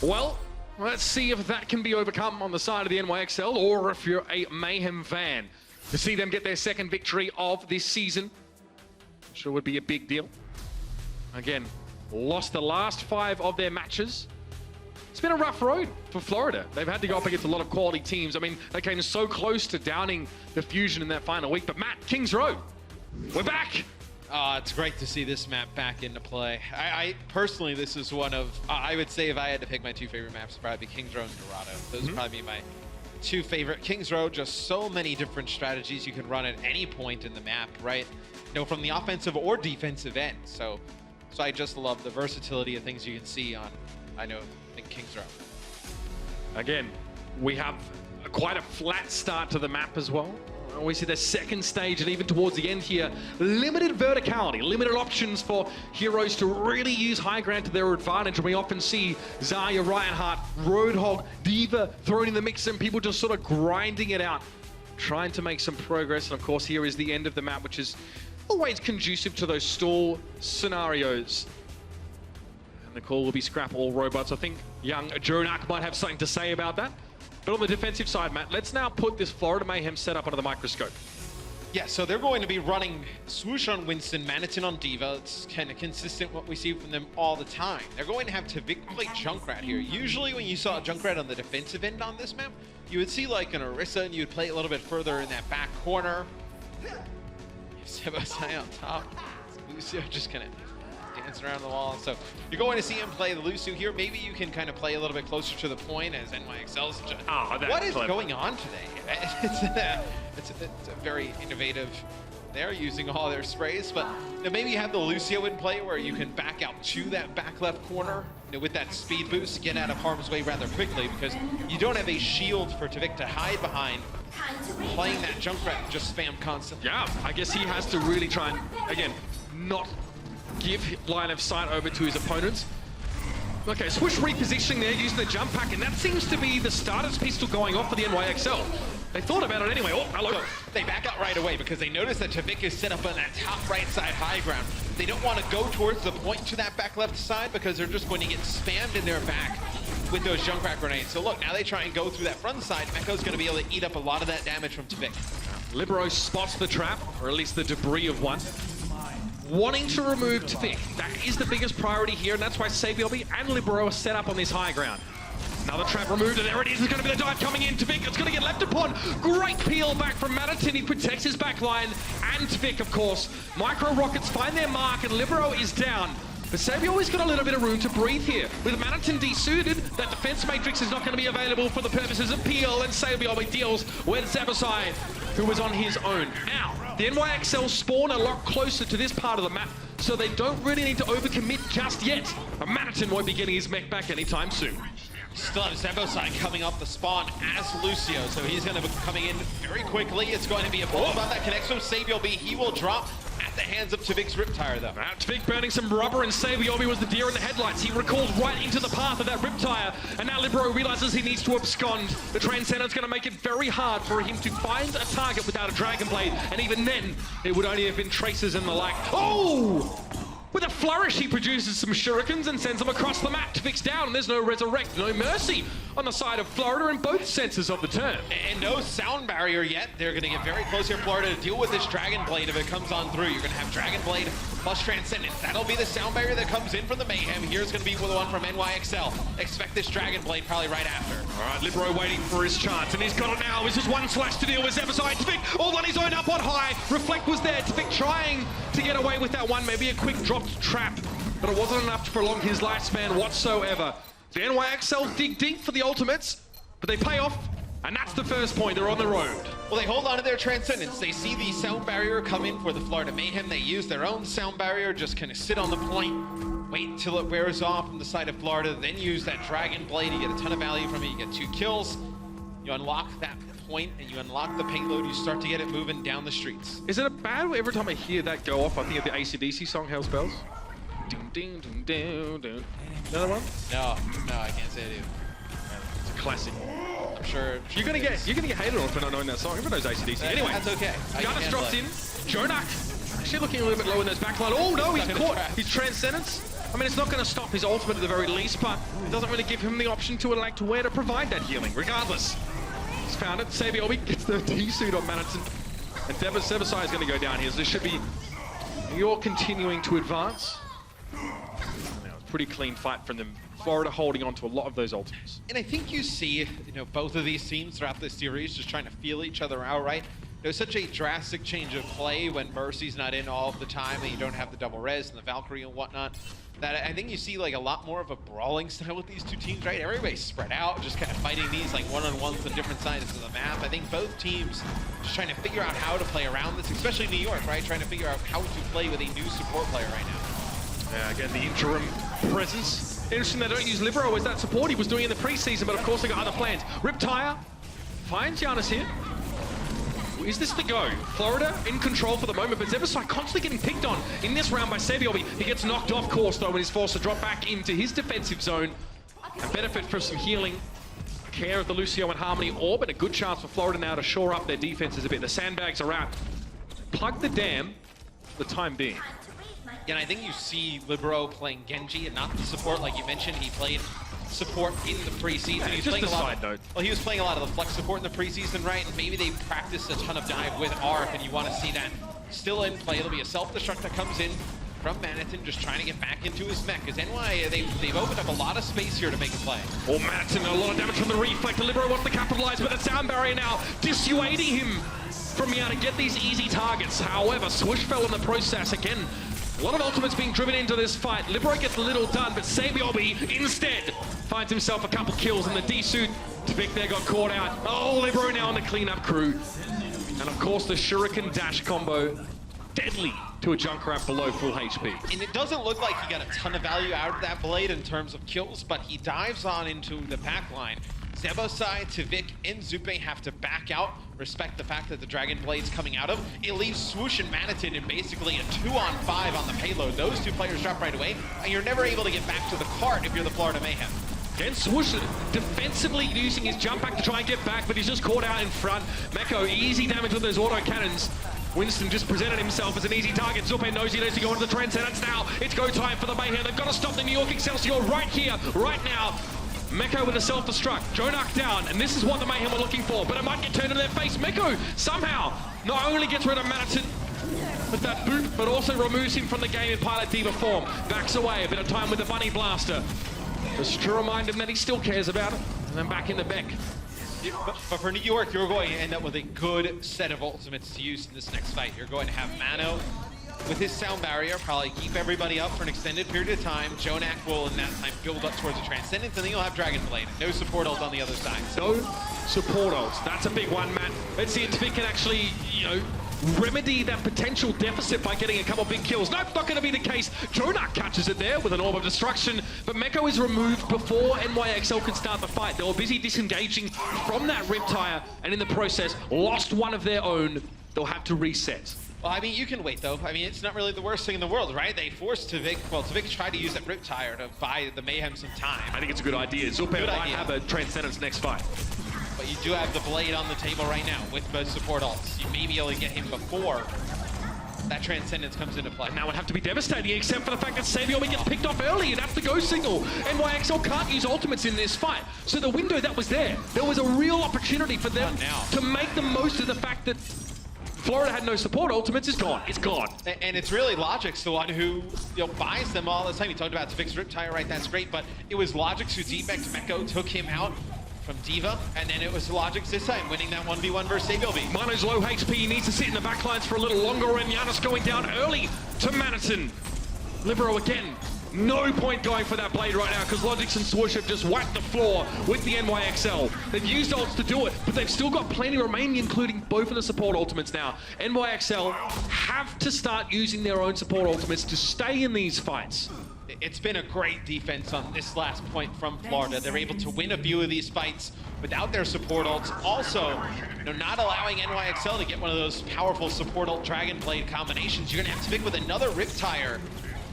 Well, let's see if that can be overcome on the side of the NYXL, or if you're a Mayhem fan. To see them get their second victory of this season, sure would be a big deal. Again, lost the last 5 of their matches. It's been a rough road for Florida. They've had to go up against a lot of quality teams. I mean, they came so close to downing the Fusion in that final week. But Matt, Kings Row, we're back. It's great to see this map back into play. I personally, this is one of, I would say if I had to pick my 2 favorite maps, it'd probably be Kings Row and Dorado. Those would probably be my 2 favorite. Kings Row, just so many different strategies you can run at any point in the map, right? You know, from the offensive or defensive end. So I just love the versatility of things you can see on, in Kings Row. Again, we have quite a flat start to the map as well. We see the second stage, and even towards the end here, limited verticality, limited options for heroes to really use high ground to their advantage. And we often see Zarya, Reinhardt, Roadhog, D.Va thrown in the mix, and people just sort of grinding it out, trying to make some progress. And of course, here is the end of the map, which is always conducive to those stall scenarios. And the call will be scrap all robots. I think young Jonak might have something to say about that. But on the defensive side, Matt, let's now put this Florida Mayhem setup under the microscope. Yeah, so they're going to be running Swoosh on Winston, Manitin on D.Va. It's kind of consistent what we see from them all the time. They're going to have Tvik play Junkrat here. Usually when you saw Junkrat on the defensive end on this map, you would see like an Orisa and you would play a little bit further in that back corner. Sebasai on top. Lucio just kind of dancing around the wall. So you're going to see him play the Lucio here. Maybe you can kind of play a little bit closer to the point as NYXL's just... what is going on today? It's a very innovative. They're using all their sprays, but maybe you have the Lucio in play where you can back out to that back left corner with that speed boost, get out of harm's way rather quickly because you don't have a shield for Tvik to hide behind. Playing that Junkrat just spam constantly. Yeah, I guess he has to really try and, again, not give line of sight over to his opponents. Okay, Swoosh repositioning there using the jump pack, and that seems to be the starter's pistol going off for the NYXL. They thought about it anyway. Oh, hello. They back out right away because they notice that Tvik is set up on that top right side high ground. They don't want to go towards the point to that back left side because they're just going to get spammed in their back with those Junkrat grenades. So look, now they try and go through that front side. Mecho's going to be able to eat up a lot of that damage from Tvik. Libero spots the trap, or at least the debris of one. Wanting to remove Tvik. That is the biggest priority here, and that's why Sabiobi and Libero are set up on this high ground. Another trap removed, and there it is. There's going to be the dive coming in. Tvik, it's going to get left upon. Great peel back from Manitin. He protects his back line, and Tvik, of course. Micro Rockets find their mark, and Libero is down. But Sabiobi's got a little bit of room to breathe here. With Manitin desuited, that defense matrix is not going to be available for the purposes of peel, and Sabiobi deals with Zabasai, who was on his own. Now, the NYXL spawn a lot closer to this part of the map, so they don't really need to overcommit just yet. But Manitin won't be getting his mech back anytime soon. Still have Zabosai coming off the spawn as Lucio, so he's going to be coming in very quickly. It's going to be a ball about that connects from Sabiobi. He will drop at the hands of Tvik's Riptire, though. Tvik burning some rubber, and Sabiobi was the deer in the headlights. He recalled right into the path of that Riptire, and now Libero realizes he needs to abscond. The Transcender's going to make it very hard for him to find a target without a Dragon Blade, and even then, it would only have been traces and the like. Oh! With a flourish, he produces some shurikens and sends them across the map. Tvik's down, and there's no resurrect, no mercy on the side of Florida in both senses of the term. And no sound barrier yet. They're going to get very close here, Florida, to deal with this Dragon Blade if it comes on through. You're going to have Dragon Blade plus Transcendence. That'll be the sound barrier that comes in from the Mayhem. Here's going to be the one from NYXL. Expect this Dragon Blade probably right after. All right, Libero waiting for his chance, and he's got it now. This is one slash to deal with Zeberside. Tvik all on his own up on high. Reflect was there. Tvik trying to get away with that one. Maybe a quick dropped trap, but it wasn't enough to prolong his lifespan whatsoever. The NYXL dig deep for the ultimates, but they pay off, and that's the first point. They're on the road. Well, they hold on to their Transcendence. They see the sound barrier come in for the Florida Mayhem. They use their own sound barrier, just kind of sit on the point, wait until it wears off from the side of Florida, then use that Dragon Blade. You get a ton of value from it. You get 2 kills. You unlock that point, and you unlock the payload. You start to get it moving down the streets. Is it a bad way every time I hear that go off? I think of the AC/DC song, Hell Spells. Ding, ding, ding, ding, ding. Another one? No, I can't say I do. It's a classic. For sure. You're gonna get hated on for not knowing that song. Everyone knows AC/DC. Anyway, that's okay. Gunnis drops in. Jonak actually looking a little bit low in those backline. Oh no, he's caught. His Transcendence. I mean, it's not going to stop his ultimate at the very least, but it doesn't really give him the option to elect where to provide that healing. Regardless, he's found it. Sabiobi gets the T-suit on Manhattan, and Zeberside is going to go down here. So this should be New York continuing to advance. Now, pretty clean fight from them. Florida holding on to a lot of those ultimates. And I think you see, both of these teams throughout this series just trying to feel each other out, right? There's such a drastic change of play when Mercy's not in all of the time and you don't have the double res and the Valkyrie and whatnot, that I think you see like a lot more of a brawling style with these two teams, right? Everybody's spread out, just kind of fighting these like one-on-ones on different sides of the map. I think both teams just trying to figure out how to play around this, especially New York, right? Trying to figure out how to play with a new support player right now. Yeah, again, the interim presence. Interesting they don't use Libero as that support he was doing in the preseason, but of course they got other plans. Riptire finds Giannis here. Is this the go? Florida in control for the moment, but Zeberside constantly getting picked on in this round by Sabiobi. He gets knocked off course though when he's forced to drop back into his defensive zone and benefit from some healing. Care of the Lucio and Harmony orb, and a good chance for Florida now to shore up their defenses a bit. The sandbags are out. Plug the dam for the time being. Yeah, and I think you see Libero playing Genji and not the support, like you mentioned. He played support in the preseason. Yeah, He's just playing a side note. Well, he was playing a lot of the flex support in the preseason, right? And maybe they practiced a ton of dive with Arc, and you want to see that still in play. It'll be a self-destruct that comes in from Manhattan, just trying to get back into his mech. Because NY, they've opened up a lot of space here to make a play. Oh, Manhattan, a lot of damage from the reflect. The Libero wants to capitalize, but the sound barrier now dissuading him from being able to get these easy targets. However, Swoosh fell in the process again. A lot of ultimates being driven into this fight. Libero gets a little done, but Sabiobi instead finds himself a couple kills in the D-suit. Tvik there got caught out. Oh, Libero now on the cleanup crew. And of course, the Shuriken dash combo, deadly to a Junkrat below full HP. And it doesn't look like he got a ton of value out of that blade in terms of kills, but he dives on into the back line. Zeberside, Tvik, and Zupe have to back out, respect the fact that the Dragon Blade's coming out of. It leaves Swoosh and Manhattan in basically a 2-on-5 on the payload. Those two players drop right away, and you're never able to get back to the cart if you're the Florida Mayhem. Again, Swoosh defensively using his jump back to try and get back, but he's just caught out in front. Meko, easy damage with those auto cannons. Winston just presented himself as an easy target. Zupe knows he needs to go into the Transcendence now. It's go time for the Mayhem. They've got to stop the New York Excelsior right here, right now. Meko with a self-destruct. Jonak down, and this is what the Mayhem were looking for, but it might get turned in their face. Meko somehow not only gets rid of Manhattan with that boot, but also removes him from the game in Pilot Diva form. Backs away, a bit of time with the Bunny Blaster. Just to remind him that he still cares about it, and then back in the Beck. But for New York, you're going to end up with a good set of ultimates to use in this next fight. You're going to have Mano with his sound barrier, probably keep everybody up for an extended period of time. Jonak will, in that time, build up towards the Transcendence, and then you'll have Dragon Blade. No support ult on the other side. No support ults. That's a big one, Matt. Let's see if Tvik can actually, remedy that potential deficit by getting a couple big kills. Nope, not going to be the case. Jonak catches it there with an Orb of Destruction, but Meko is removed before NYXL can start the fight. They were busy disengaging from that Riptire, and in the process, lost one of their own. They'll have to reset. Well, I mean, you can wait, though. I mean, it's not really the worst thing in the world, right? They forced Tvik, well, Tvik tried to use that Riptire to buy the Mayhem some time. I think it's a good idea. Zupe might have a Transcendence next fight. But you do have the Blade on the table right now with both support ults. You may be able to get him before that Transcendence comes into play. Now it would have to be devastating, except for the fact that Saviobi gets picked off early, and that's the go signal. NYXL can't use ultimates in this fight. So the window that was there was a real opportunity for them to make the most of the fact that Florida had no support. Ultimates is gone. It's gone. And it's really Logic's the one who buys them all the time. He talked about to fix Riptire, right? That's great. But it was Logic's who defected Meko, took him out from D.Va, and then it was Logic's this time, winning that 1v1 versus Saviobi. Mano's low HP. He needs to sit in the backlines for a little longer, and Giannis going down early to Manhattan. Libero again. No point going for that blade right now because Logix and Swoosh have just whacked the floor with the NYXL. They've used ults to do it, but they've still got plenty remaining, including both of the support ultimates now. NYXL have to start using their own support ultimates to stay in these fights. It's been a great defense on this last point from Florida. They're able to win a few of these fights without their support ults. Also, not allowing NYXL to get one of those powerful support ult Dragon Blade combinations. You're gonna have to pick with another Riptire.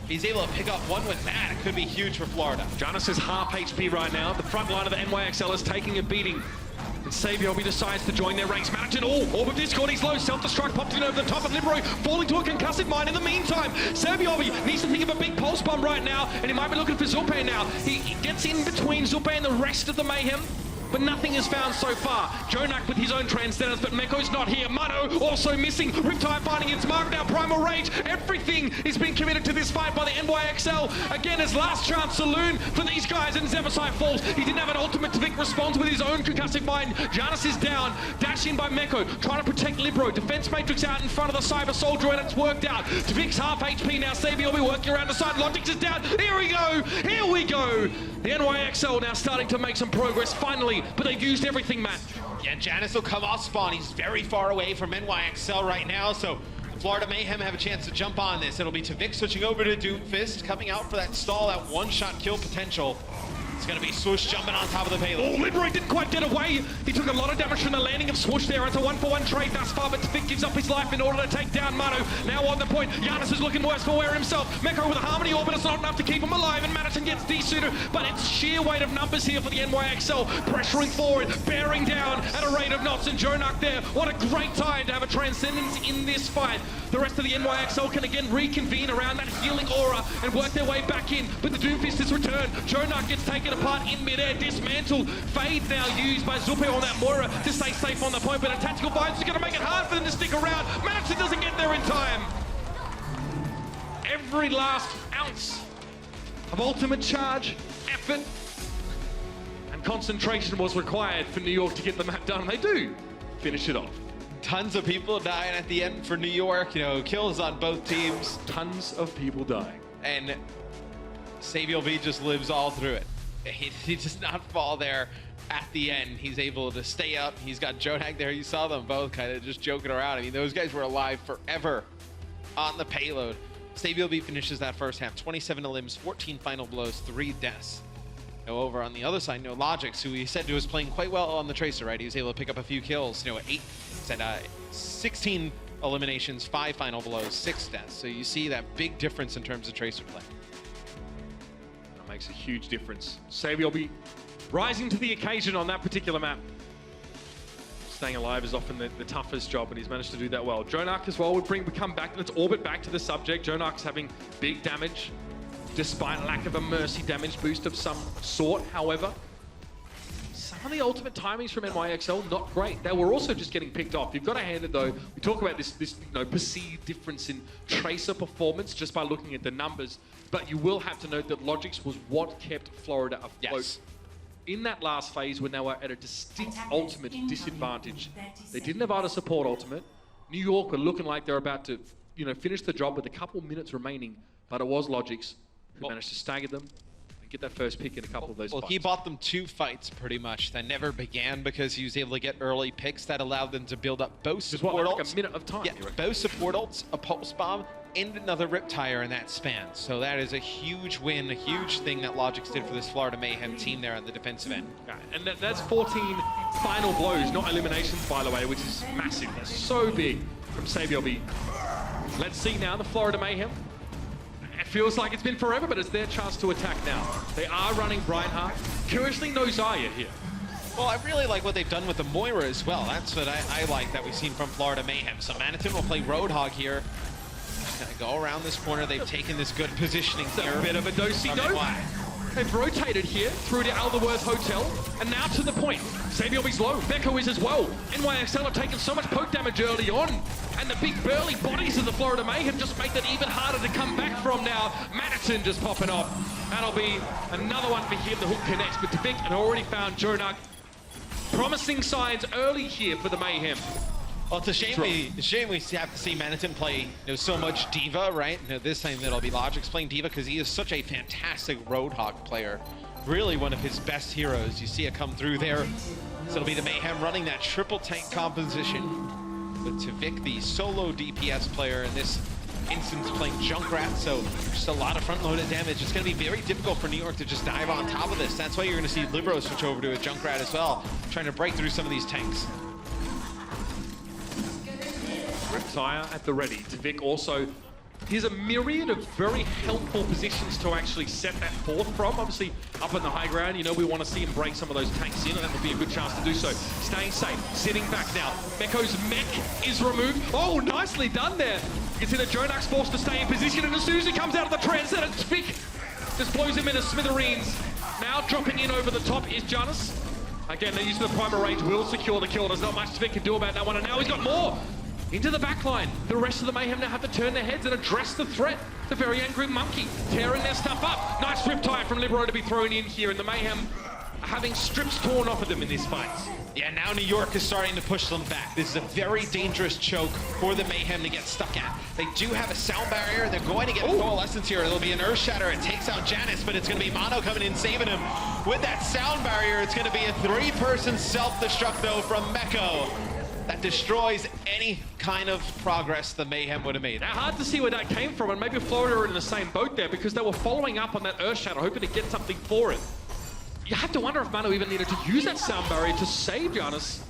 He's able to pick up one with that. It could be huge for Florida. Giannis is half HP right now. The front line of the NYXL is taking a beating. And Saviobi decides to join their ranks. Manhattan, Orb of Discord, he's low. Self-destruct popped in over the top of Libero, falling to a concussive mine. In the meantime, Saviobi needs to think of a big pulse bomb right now, and he might be looking for Zupe now. He gets in between Zupe and the rest of the Mayhem, but nothing is found so far. Jonak with his own Transcendence, but Meko's not here. Mano also missing. Riptide finding its mark now. Primal Rage. Everything is being committed to this fight by the NYXL. Again, his last chance saloon for these guys, and Zebasai falls. He didn't have an ultimate. Tvik responds with his own concussive mine. Giannis is down. Dash in by Meko, trying to protect Libero. Defense Matrix out in front of the Cyber Soldier, and it's worked out. Tvik's half HP now. Saviobi working around the side. Logix is down. Here we go. Here we go. The NYXL now starting to make some progress finally, but they've used everything, Matt. Yeah, Janice will come off spawn. He's very far away from NYXL right now, so Florida Mayhem have a chance to jump on this. It'll be Tvik switching over to Doomfist, coming out for that stall, that one-shot kill potential. It's gonna be Swoosh jumping on top of the payload. Oh, Libero didn't quite get away. He took a lot of damage from the landing of Swoosh there. It's a 1-for-1 trade thus far, but Tvik gives up his life in order to take down Mano. Now on the point, Giannis is looking worse for wear himself. Meko with a Harmony Orb, but it's not enough to keep him alive, and Manhattan gets desuited, but it's sheer weight of numbers here for the NYXL, pressuring forward, bearing down at a rate of knots, and Jonak there. What a great time to have a Transcendence in this fight. The rest of the NYXL can again reconvene around that healing aura and work their way back in, but the Doomfist is returned. Jonak gets taken apart in midair, dismantled. Fade now used by Zupe on that Moira to stay safe on the point, but a tactical violence is going to make it hard for them to stick around. Manhattan doesn't get there in time. Every last ounce of ultimate charge, effort, and concentration was required for New York to get the map done. They do finish it off. Tons of people dying at the end for New York, kills on both teams. Tons of people dying. And Saviobi just lives all through it. He does not fall there at the end. He's able to stay up. He's got Jonak there. You saw them both kind of just joking around. I mean, those guys were alive forever on the payload. Saviobi finishes that first half. 27 limbs, 14 final blows, 3 deaths. Now over on the other side, Logix, who he said was playing quite well on the Tracer, right? He was able to pick up a few kills. 16 eliminations, 5 final blows, 6 deaths. So you see that big difference in terms of Tracer play. Makes a huge difference. Saviobi rising to the occasion on that particular map. Staying alive is often the toughest job, and he's managed to do that well. Jonak as well we come back, let's orbit back to the subject. Jonak's having big damage, despite lack of a mercy damage boost of some sort. However, some of the ultimate timings from NYXL, not great. They were also just getting picked off. You've got to hand it though. We talk about this perceived difference in Tracer performance just by looking at the numbers. But you will have to note that Logix was what kept Florida afloat. Yes. In that last phase when they were at a distinct ultimate disadvantage. They didn't have Arta support ultimate. New York were looking like they're about to finish the job with a couple minutes remaining, but it was Logix who managed to stagger them and get that first pick in a couple of those fights. He bought them 2 fights pretty much that never began because he was able to get early picks that allowed them to build up both support ults. Like a minute of time. Yeah, both support ults, a pulse bomb, and another Riptire in that span. So that is a huge win, a huge thing that Logix did for this Florida Mayhem team there on the defensive end. Okay. And that's 14 final blows, not eliminations, by the way, which is massive. That's so big from Saviobi. Let's see now the Florida Mayhem. It feels like it's been forever, but it's their chance to attack now. They are running Reinhardt. Curiously, no Zarya here. Well, I really like what they've done with the Moira as well. That's what I like that we've seen from Florida Mayhem. So Manhattan will play Roadhog here. Gonna go around this corner. They've taken this good positioning here. A bit of a do-si-do. They've rotated here through to Alderworth Hotel, and now to the point. Xavier's low, Becco is as well. NYXL have taken so much poke damage early on, and the big burly bodies of the Florida Mayhem just make that even harder to come back from now. Madison just popping off. That'll be another one for him. The hook connects, but Tvik had already found Jonak. Promising signs early here for the Mayhem. Well, it's a shame we have to see Manitin play so much Diva, right? This time it'll be Logic's playing Diva because he is such a fantastic Roadhog player. Really one of his best heroes. You see it come through there. So it'll be the Mayhem running that triple tank composition. With Tvik, the solo DPS player in this instance, playing Junkrat, so just a lot of front-loaded damage. It's going to be very difficult for New York to just dive on top of this. That's why you're going to see Libero switch over to a Junkrat as well, trying to break through some of these tanks. Riptire at the ready. Tvik also, here's a myriad of very helpful positions to actually set that forth from. Obviously, up in the high ground, we want to see him break some of those tanks in, and that would be a good chance to do so. Staying safe, sitting back now. Mekko's mech is removed. Oh, nicely done there. It's in a Jonak's forced to stay in position, and as soon as he comes out of the transit, Tvik just blows him into smithereens. Now dropping in over the top is Janus. Again, the use of the primer range will secure the kill. There's not much Tvik can do about that one, and now he's got more. Into the back line. The rest of the Mayhem now have to turn their heads and address the threat. The very angry monkey tearing their stuff up. Nice Riptire from Libero to be thrown in here, and the Mayhem having strips torn off of them in these fights. Yeah, now New York is starting to push them back. This is a very dangerous choke for the Mayhem to get stuck at. They do have a sound barrier. They're going to get a Coalescence here. It'll be an Earth Shatter. It takes out Janus, but it's going to be Mono coming in, saving him. With that sound barrier, it's going to be a 3-person self-destruct, though, from Mekko. That destroys any kind of progress the Mayhem would have made. Now, hard to see where that came from, and maybe Florida are in the same boat there because they were following up on that Earth Shatter, hoping to get something for it. You have to wonder if Manu even needed to use that sound barrier to save Janus.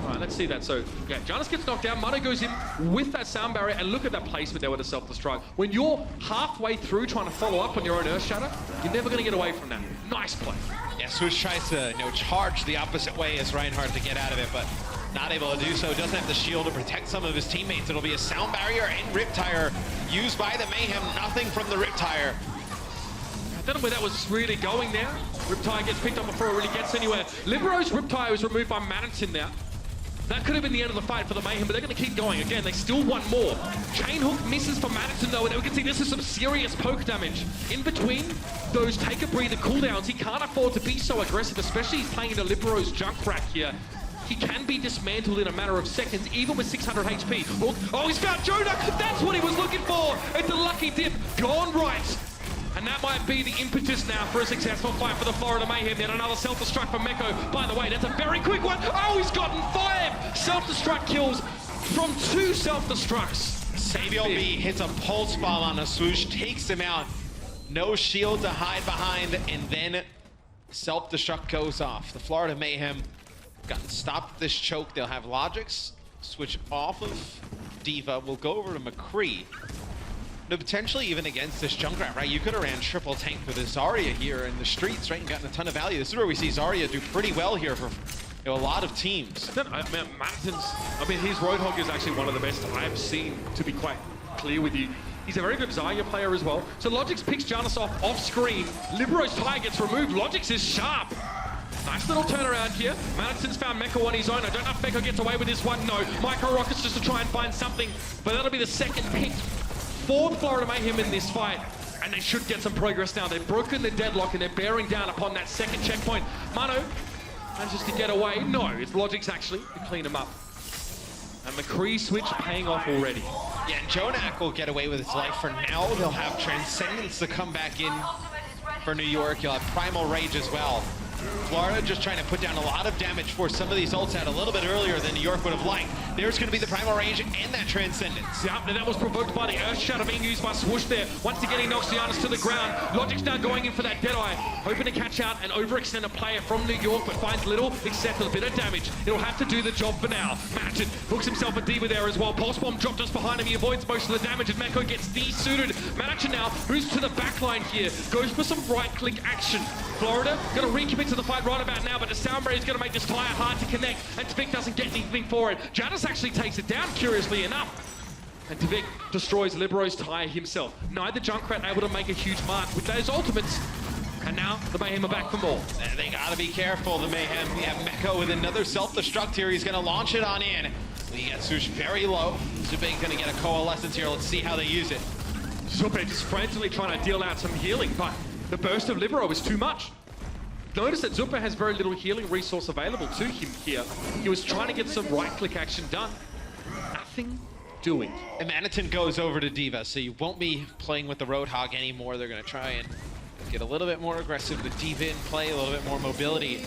All right, let's see that. So, yeah, Janus gets knocked down. Manu goes in with that sound barrier, and look at that placement there with a self-destruct. When you're halfway through trying to follow up on your own Earth Shatter, you're never going to get away from that. Nice play. Yeah, Swoosh tries to charge the opposite way as Reinhardt to get out of it, but not able to do so. Doesn't have the shield to protect some of his teammates. It'll be a sound barrier and Riptire used by the Mayhem. Nothing from the Riptire. I don't know where that was really going there. Riptire gets picked up before it really gets anywhere. Libero's Riptire was removed by Manitin now. That could have been the end of the fight for the Mayhem, but they're going to keep going. Again, they still want more. Chain Hook misses for Manitin, though, and we can see this is some serious poke damage. In between those take-a-breather cooldowns, he can't afford to be so aggressive, especially he's playing into Libero's Junkrat here. He can be dismantled in a matter of seconds, even with 600 HP. Oh, he's found Jonak! That's what he was looking for! It's a lucky dip, gone right. And that might be the impetus now for a successful fight for the Florida Mayhem. Then another self-destruct from Mekko. By the way, that's a very quick one. Oh, he's gotten 5 self-destruct kills from 2 self-destructs. Xavier B hits a pulse bomb on a Swoosh, takes him out. No shield to hide behind, and then self-destruct goes off. The Florida Mayhem gotten stopped this choke. They'll have Logics switch off of Diva. We'll go over to McCree. No, potentially even against this Junkrat, right? You could have ran triple tank with a Zarya here in the streets, right? And gotten a ton of value. This is where we see Zarya do pretty well here for a lot of teams. His Roadhog is actually one of the best I've seen, to be quite clear with you. He's a very good Zarya player as well. So Logix picks Janus off screen. Libero's tire gets removed. Logix is sharp. Nice little turnaround here. Madison's found Mekko on his own. I don't know if Mekko gets away with this one. No. Micro Rockets just to try and find something. But that'll be the second pick for Florida Mayhem in this fight. And they should get some progress now. They've broken the deadlock and they're bearing down upon that second checkpoint. Mano manages to get away. No, it's Logix actually to clean him up. And McCree switch paying off already. Yeah, and Jonak will get away with his life for now. They'll have Transcendence to come back in for New York. You'll have Primal Rage as well. Florida just trying to put down a lot of damage for some of these ults out a little bit earlier than New York would have liked. There's going to be the Primal Rage and that Transcendence. Yeah, and that was provoked by the Earth Shatter being used by Swoosh there. Once again, he knocks Giannis to the ground. Logic's now going in for that Deadeye, hoping to catch out and overextend a player from New York, but finds little except a bit of damage. It'll have to do the job for now. Manton hooks himself a Diva there as well. Pulse Bomb dropped just behind him. He avoids most of the damage, and Mekko gets desuited. Manton now moves to the backline here. Goes for some right-click action. Florida going to recommit to the fight right about now, but the sound barrier is going to make this fire hard to connect, and Tvik doesn't get anything for it. Janus actually takes it down, curiously enough. And Tvik destroys Libero's tire himself. Neither Junkrat able to make a huge mark with those ultimates. And now the Mayhem are back for more. And they gotta be careful, the Mayhem. We have Meko with another self-destruct here. He's gonna launch it on in. We get Swoosh very low. Zubik gonna get a coalescence here. Let's see how they use it. Zubik just frantically trying to deal out some healing, but the burst of Libero is too much. Notice that Zupa has very little healing resource available to him here. He was trying to get some right-click action done. Nothing doing. And Manitin goes over to D.Va, so you won't be playing with the Roadhog anymore. They're gonna try and get a little bit more aggressive with D.Va in play, a little bit more mobility.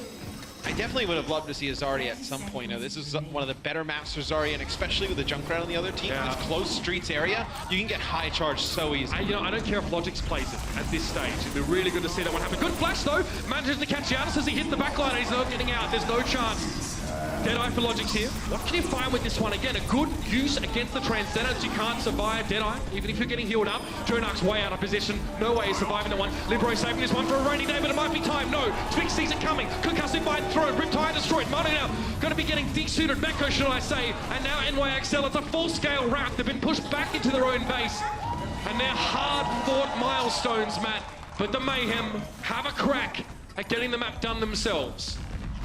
I definitely would have loved to see Azari at some point. Now, this is one of the better maps for Azari, and especially with the Junkrat on the other team, in this close streets area, you can get high charge so easily. I don't care if Logix plays it at this stage. It'd be really good to see that one happen. Good flash, though. Manages to catch Giannis as he hits the backline. He's not getting out. There's no chance. Deadeye for Logix here. What can you find with this one? Again, a good use against the Transcendence. You can't survive Deadeye, even if you're getting healed up. Jonark's way out of position. No way he's surviving the one. Libero saving this one for a rainy day, but it might be time. No. Tvik sees it coming. Concussive by throw. Riptide destroyed. Manu now going to be getting desuited. Meko, should I say. And now NYXL. It's a full-scale rout. They've been pushed back into their own base. And they're hard-fought milestones, Matt. But the Mayhem have a crack at getting the map done themselves.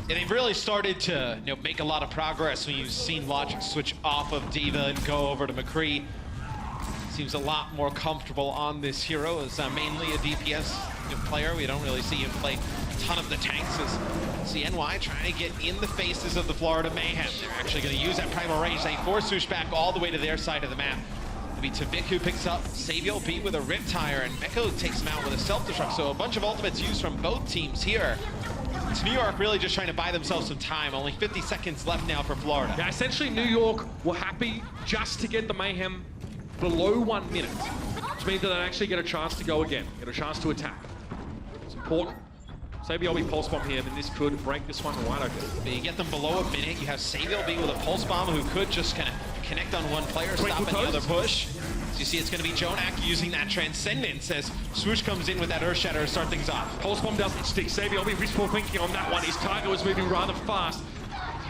Yeah, they've really started to make a lot of progress when you've seen Logic switch off of D.Va and go over to McCree. Seems a lot more comfortable on this hero as mainly a DPS player. We don't really see him play a ton of the tanks as NY trying to get in the faces of the Florida Mayhem. They're actually going to use that primal range. They force Swoosh back all the way to their side of the map. It'll be Tvik who picks up Saviel B with a Riptire, and Meko takes him out with a self-destruct. So a bunch of ultimates used from both teams here. It's New York really just trying to buy themselves some time. Only 50 seconds left now for Florida. Yeah, essentially New York were happy just to get the Mayhem below 1 minute, which means that they actually get a chance to go again, get a chance to attack. It's important. Saviel B pulse bomb here, then this could break this one wide open. But you get them below a minute. You have Saviel B with a pulse bomb who could just kind of connect on one player, stop any other push. So you see it's going to be Jonak using that Transcendence as Swoosh comes in with that Earth Shatter to start things off. Pulse bomb doesn't stick. Saviel B wishful thinking on that one. His target was moving rather fast.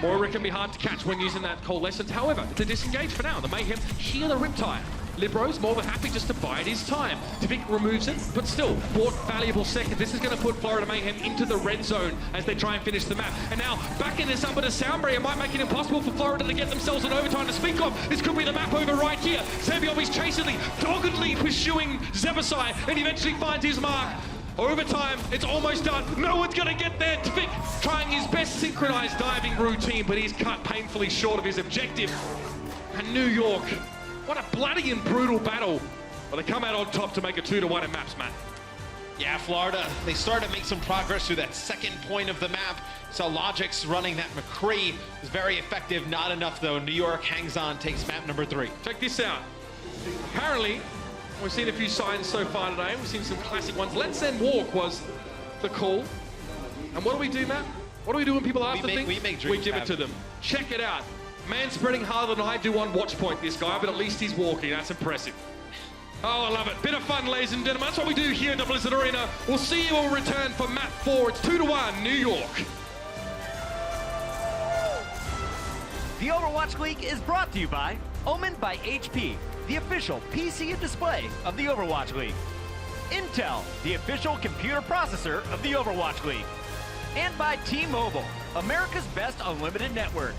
Moira can be hard to catch when using that coalescence. However, it's a disengage for now. The Mayhem hear the Riptide. Libro's more than happy just to bide his time. Tvik removes it, but still bought valuable seconds. This is going to put Florida Mayhem into the red zone as they try and finish the map. And now back in this up with a sound barrier might make it impossible for Florida to get themselves an overtime to speak of. This could be the map over right here. Saviel chasingly, doggedly pursuing Zebasai, and eventually finds his mark. Overtime, it's almost done. No one's gonna get there. Tvik trying his best synchronized diving routine, but he's cut painfully short of his objective. And New York, what a bloody and brutal battle. Well, they come out on top to make a 2-1 in maps, Matt. Yeah, Florida, they started to make some progress through that second point of the map. So Logic's running that McCree is very effective. Not enough, though. New York hangs on, takes map number 3. Check this out. Apparently, we've seen a few signs so far today. We've seen some classic ones. Let's End Walk was the call. And what do we do, Matt? What do we do when people ask the thing? We make dreams We give it to them. Check it out. Man spreading harder than I do on watch point, this guy, but at least he's walking. That's impressive. Oh, I love it. Bit of fun, ladies and gentlemen. That's what we do here at the Blizzard Arena. We'll see you all return for map 4. It's 2-1, New York. The Overwatch League is brought to you by Omen by HP, the official PC and display of the Overwatch League. Intel, the official computer processor of the Overwatch League. And by T-Mobile, America's best unlimited network.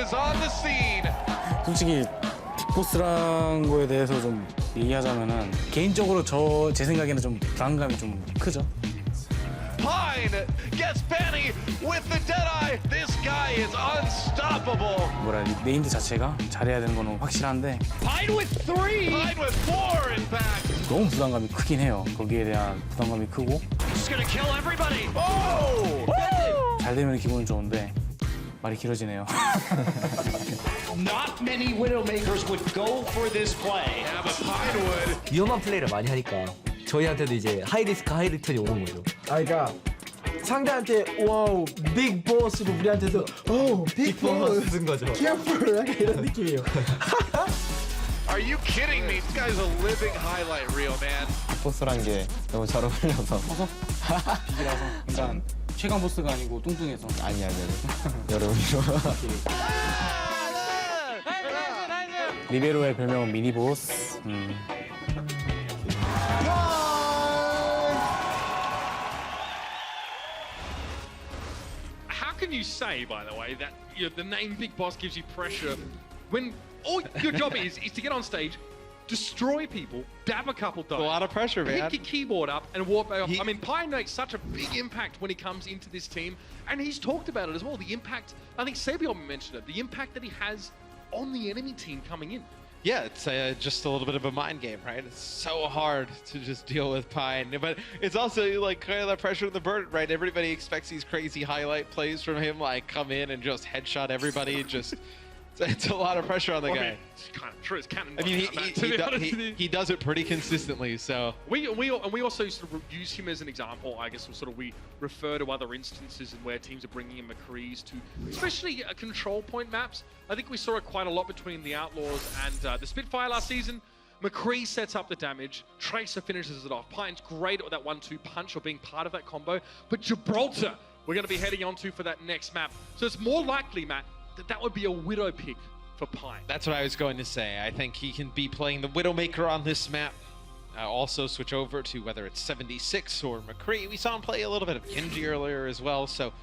is on the scene. 솔직히 빅보스란 거에 대해서 좀 얘기하자면은 개인적으로 제 생각에는 좀 불안감이 좀 크죠. Pine gets Benny with the Deadeye. This guy is unstoppable. 뭐라 네임드 자체가 잘해야 되는 거는 확실한데 Pine with 3. Pine with 4 in fact. 너무 부담감이 크긴 해요. 거기에 대한 부담감이 크고. Just gonna kill everybody. Oh! 잘 되면 기분은 좋은데 말이 길어지네요. Not many Widowmakers would go for this play. Yeah, but Pine would. 위험한 플레이를 많이 하니까 저희한테도 이제 하이 리스크 하이 리턴이 오는 거죠. 아, 그러니까 상대한테 와우 빅 보스고 우리한테도 오 빅 보스 쓴 거죠. careful 약간 이런 느낌이에요. Are you kidding me? This guy's a living highlight reel, man. 보스란 게 너무 잘 어울려서. 비기라서 일단 최강 보스가 아니고 뚱뚱해서. 아니. 여러분이로. 리베로의 별명은 미니 보스. How can you say, by the way, that the name Big Boss gives you pressure when all your job is to get on stage, destroy people, dab a couple dives, A lot of pressure, man. pick your keyboard up and walk back off. I mean, Pine makes such a big impact when he comes into this team, and he's talked about it as well. The impact, I think Sabion mentioned it, the impact that he has on the enemy team coming in. Yeah, it's just a little bit of a mind game, right? It's so hard to just deal with Pine, but it's also like kind of the pressure of the bird, right? Everybody expects these crazy highlight plays from him, like come in and just headshot everybody. Just it's a lot of pressure on the guy. I mean, it's kind of true. It's cannon. I mean, he does it pretty consistently. So we also sort of use him as an example. I guess we refer to other instances in where teams are bringing in McCrees to, especially control point maps. I think we saw it quite a lot between the Outlaws and the Spitfire last season. McCree sets up the damage, Tracer finishes it off. Pine's great at that 1-2 punch or being part of that combo, but Gibraltar we're going to be heading onto for that next map. So it's more likely, Matt, that would be a Widow pick for Pine. That's what I was going to say. I think he can be playing the Widowmaker on this map. Also switch over to whether it's 76 or McCree. We saw him play a little bit of Genji earlier as well, so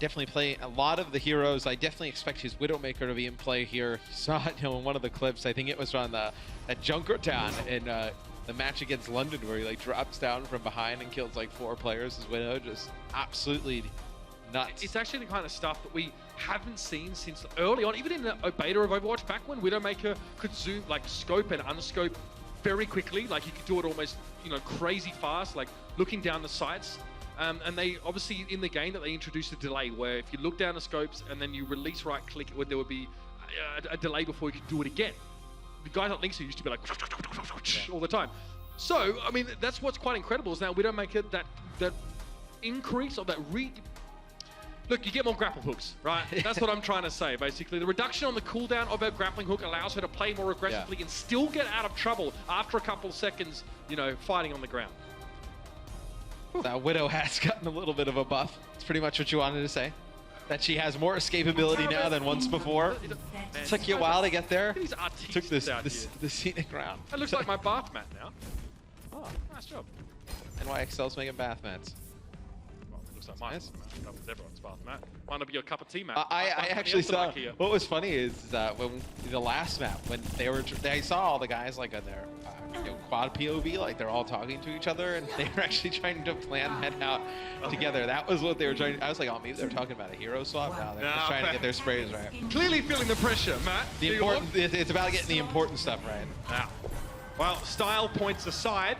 definitely play a lot of the heroes. I definitely expect his Widowmaker to be in play here. You saw it, in one of the clips. I think it was on at Junkertown in the match against London, where he like drops down from behind and kills like 4 players as Widow. Just absolutely nuts. It's actually the kind of stuff that we haven't seen since early on, even in the beta of Overwatch, back when Widowmaker could zoom, like scope and unscope very quickly. Like you could do it almost, crazy fast, like looking down the sights. And they obviously in the game that they introduced a delay where if you look down the scopes and then you release right click, there would be a delay before you could do it again. The guys at Linksu used to be like all the time. So I mean that's what's quite incredible is now Widowmaker that increase of that look, you get more grapple hooks, right? That's what I'm trying to say, basically. The reduction on the cooldown of her grappling hook allows her to play more aggressively and still get out of trouble after a couple of seconds, fighting on the ground. That Widow has gotten a little bit of a buff. It's pretty much what you wanted to say. That she has more escapability now than once before. It took you a while to get there. Took the scenic round. That looks like my bath mat now. Oh, nice job. NYXL's making bath mats. Well, it looks like mine. Everyone's bath mat. Might not be your cup of tea, mat. I actually saw. What was funny is that when the last map, when they saw all the guys like on their quad POV, like they're all talking to each other, and they were actually trying to plan that out together. That was what they were trying. I was like, oh, maybe they're talking about a hero swap. No, they're just trying to get their sprays right. Clearly feeling the pressure, Matt. It's about getting the important stuff right. Now, well, style points aside,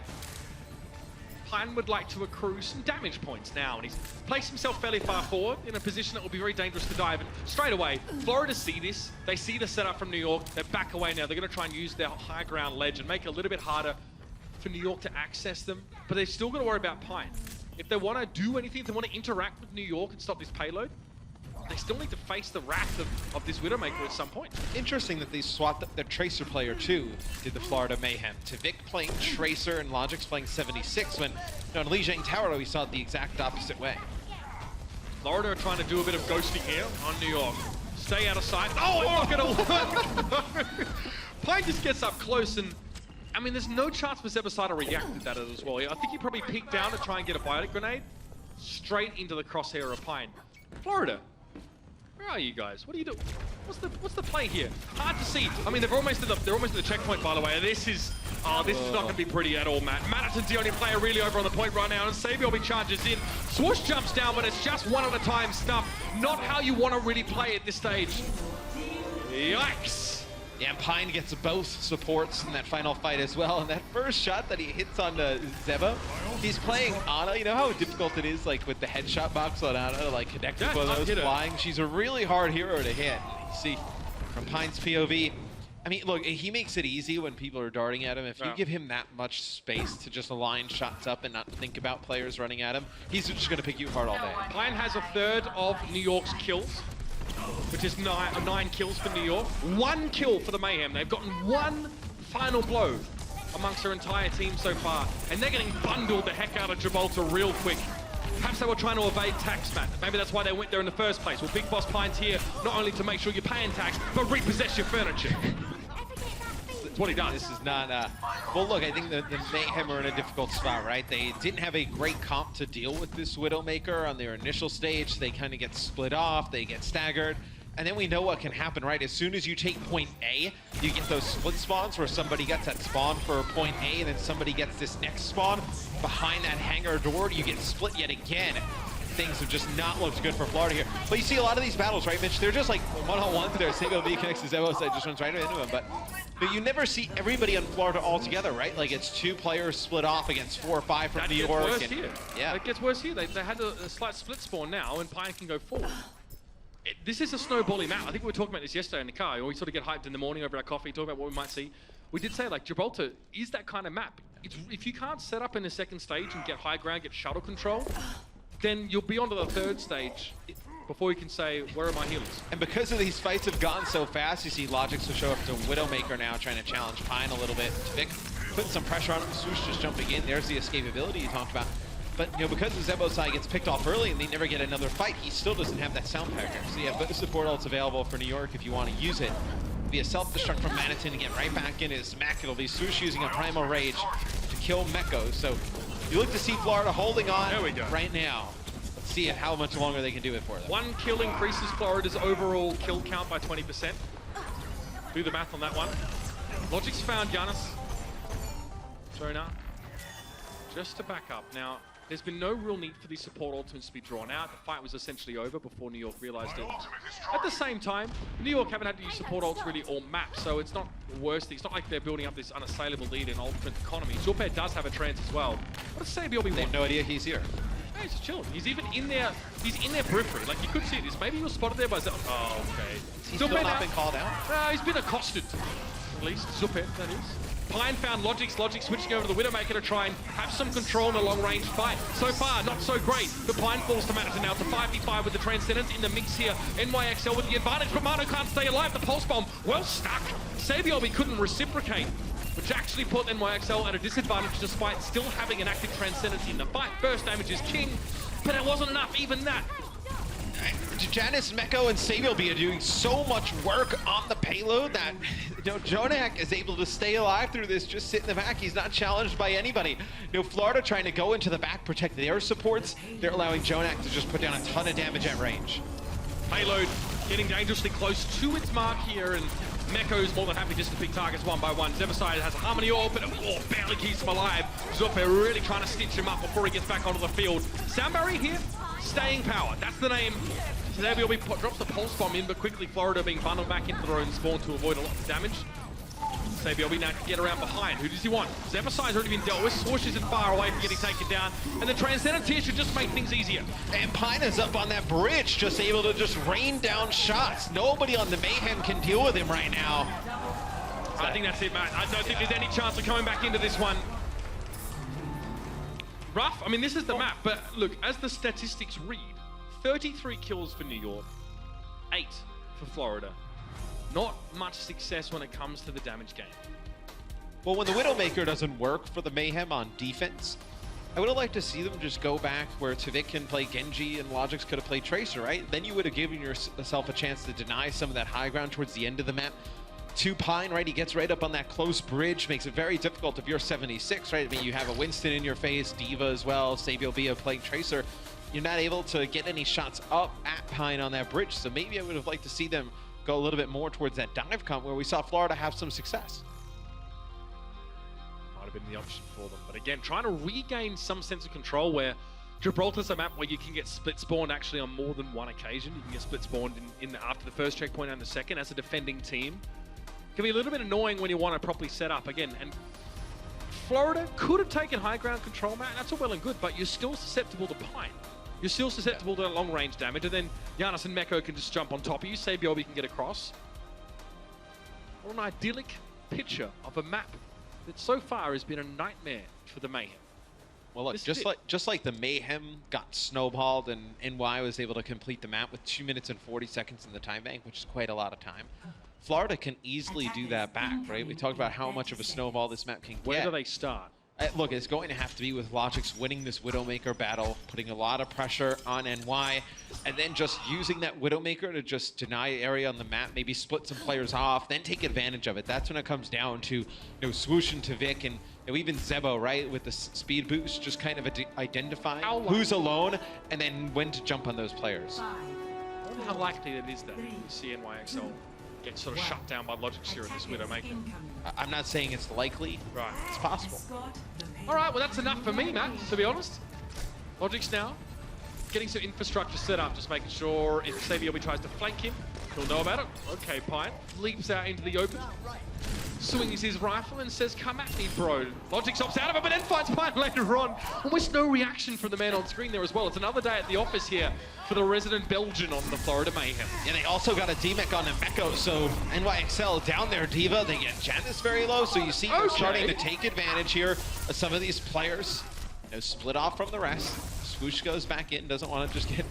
Pine would like to accrue some damage points now, and he's placed himself fairly far forward in a position that will be very dangerous to dive. And straight away, Florida see this. They see the setup from New York. They back away now. They're going to try and use their high ground ledge and make it a little bit harder for New York to access them. But they've still got to worry about Pine. If they want to do anything, if they want to interact with New York and stop this payload, they still need to face the wrath of this Widowmaker at some point. Interesting that they swapped up their Tracer player too, did the Florida Mayhem. To Vic playing Tracer and Logic's playing 76, when in Lijiang Tower we saw it the exact opposite way. Florida are trying to do a bit of ghosting here on New York. Stay out of sight. Oh, it's not going to work! Pine just gets up close and, I mean, there's no chance for Zebasai to react to that as well. I think he probably peeked down to try and get a biotic grenade straight into the crosshair of Pine. Florida. Where are you guys? What are you doing? What's the play here? Hard to see. I mean, they're almost at the checkpoint, by the way. This is not going to be pretty at all, Matt. Madison's the only player really over on the point right now, and Sabiobi charges in. Swoosh jumps down, but it's just one at a time stuff. Not how you want to really play at this stage. Yikes. Yeah, and Pine gets both supports in that final fight as well. And that first shot that he hits on Zebo, he's playing Ana. You know how difficult it is, like with the headshot box on Ana, to like connect with one of those flying. She's a really hard hero to hit. You see from Pine's POV. I mean, look, he makes it easy when people are darting at him. If you give him that much space to just align shots up and not think about players running at him, he's just going to pick you apart all day. Pine has a third of New York's kills, which is 9 kills for New York. 1 kill for the Mayhem. They've gotten 1 final blow amongst their entire team so far, and they're getting bundled the heck out of Gibraltar real quick. Perhaps they were trying to evade tax, Matt. Maybe that's why they went there in the first place. Well, Big Boss Pine's here not only to make sure you're paying tax, but repossess your furniture. That's what he does. This is not, well, look, I think the Mayhem are in a difficult spot, right? They didn't have a great comp to deal with this Widowmaker on their initial stage. They kind of get split off, they get staggered. And then we know what can happen, right? As soon as you take point A, you get those split spawns where somebody gets that spawn for point A and then somebody gets this next spawn behind that hangar door. You get split yet again. Things have just not looked good for Florida here. But you see a lot of these battles, right, Mitch? They're just like one-on-ones there. Single V connects to Zebo, so just runs right into him. But you never see everybody on Florida all together, right? Like it's 2 players split off against 4 or 5 from New York. Worse here. Yeah, it gets worse here. They had a slight split spawn now, and Pine can go forward. This is a snowbally map. I think we were talking about this yesterday in the car. We sort of get hyped in the morning over our coffee, talk about what we might see. We did say, like, Gibraltar is that kind of map. If you can't set up in the second stage and get high ground, get shuttle control, then you'll be onto the third stage before you can say, where are my healers? And because of these fights have gone so fast, you see Logics will show up to Widowmaker now, trying to challenge Pine a little bit. Vic putting some pressure on him. Swoosh just jumping in. There's the escapability you talked about. But, you know, because the Zebo side gets picked off early and they never get another fight, he still doesn't have that sound packer. So yeah, both support ults available for New York if you want to use it. Via self-destruct from Manitin to get right back in his Mac. It'll be Swoosh using a Primal Rage to kill Meko. So you look to see Florida holding on right now. Let's see how much longer they can do it for them. 1 kill increases Florida's overall kill count by 20%. Do the math on that one. Logic's found Giannis. Jonah. Just to back up. Now, there's been no real need for these support ultimates to be drawn out. The fight was essentially over before New York realized it. At the same time, New York haven't had to use support ults really all map, so it's not the worst thing. It's not like they're building up this unassailable lead in ultimate economy. Zupé does have a trance as well. What does Sabiobi want? They have no idea he's here. Yeah, he's chilling. He's even in there. He's in their periphery. Like, you could see this. Maybe he was spotted there by Zupé. Oh, okay. He's still not been called out? He's been accosted. At least. Zupé, that is. Pine found Logic switching over to the Widowmaker to try and have some control in a long-range fight. So far, not so great. But Pine falls to Madison now. It's a 5v5 with the Transcendence in the mix here. NYXL with the advantage, but Mano can't stay alive. The Pulse Bomb, well stuck. Sabiobi couldn't reciprocate, which actually put NYXL at a disadvantage despite still having an active Transcendence in the fight. First damage is king, but it wasn't enough, even that. Janice, Meko, and Sabiobi are doing so much work on the payload that, you know, Jonak is able to stay alive through this, just sit in the back. He's not challenged by anybody. You know, Florida trying to go into the back, protect their supports. They're allowing Jonak to just put down a ton of damage at range. Payload getting dangerously close to its mark here, and Meko's more than happy just to pick targets one by one. Zeverside has a Harmony Orb, but barely keeps him alive. Zupé really trying to stitch him up before he gets back onto the field. Sound barrier here, staying power. That's the name. Sabiobi drops the Pulse Bomb in, but quickly Florida being bundled back into their own spawn to avoid a lot of damage. Sabiobi now can get around behind. Who does he want? Zeverside's already been dealt with. Swoosh isn't far away from getting taken down. And the Transcendence here should just make things easier. And Pine is up on that bridge, just able to just rain down shots. Nobody on the Mayhem can deal with him right now. I think that's it, Matt. I don't think there's any chance of coming back into this one. Rough. I mean, this is the map, but look, as the statistics read, 33 kills for New York, 8 for Florida. Not much success when it comes to the damage game. Well, when the Widowmaker doesn't work for the Mayhem on defense, I would have liked to see them just go back where Tavik can play Genji and Logics could have played Tracer, right? Then you would have given yourself a chance to deny some of that high ground towards the end of the map. To Pine, right? He gets right up on that close bridge, makes it very difficult if you're 76, right? I mean, you have a Winston in your face, Diva as well, Sabiobi playing Tracer. you're not able to get any shots up at Pine on that bridge. So maybe I would have liked to see them go a little bit more towards that dive comp where we saw Florida have some success. Might have been the option for them. But again, trying to regain some sense of control where Gibraltar's a map where you can get split spawned actually on more than one occasion. You can get split spawned in after the first checkpoint and the second as a defending team. It can be a little bit annoying when you want to properly set up again. And Florida could have taken high ground control, Matt. That's all well and good, but you're still susceptible to Pine. You're still susceptible to long range damage, and then Giannis and Meko can just jump on top of you. Sabiobi can get across. What an idyllic picture of a map that so far has been a nightmare for the Mayhem. Well, look, just like the Mayhem got snowballed and NY was able to complete the map with 2 minutes and 40 seconds in the time bank, which is quite a lot of time. Florida can easily do that back, right? We talked about how much of a snowball this map can get. Where do they start? Look, it's going to have to be with Logic's winning this Widowmaker battle, putting a lot of pressure on NY, and then just using that Widowmaker to just deny area on the map, maybe split some players off, then take advantage of it. That's when it comes down to, swoosh into Vic and even Zebo, right, with the speed boost, just kind of identifying who's alone and then when to jump on those players. I wonder how likely it is that you see NYXL get sort of shut down by Logic's here in this Widowmaker. I'm not saying it's likely. Right. It's possible. All right, well, that's enough for me, Matt, to be honest. Logic's now getting some infrastructure set up, just making sure if Sabiobi tries to flank him, he'll know about it. Okay, Pine leaps out into the open, swings his rifle and says, come at me, bro. Logic opts out of it, but then finds Pine later on. Almost no reaction from the man on screen there as well. It's another day at the office here for the resident Belgian on the Florida Mayhem. And they also got a D-Mech on Meko, so NYXL down there, Diva. They get Janice very low, so you see them starting to take advantage here of some of these players. Split off from the rest. Swoosh goes back in, doesn't want to just get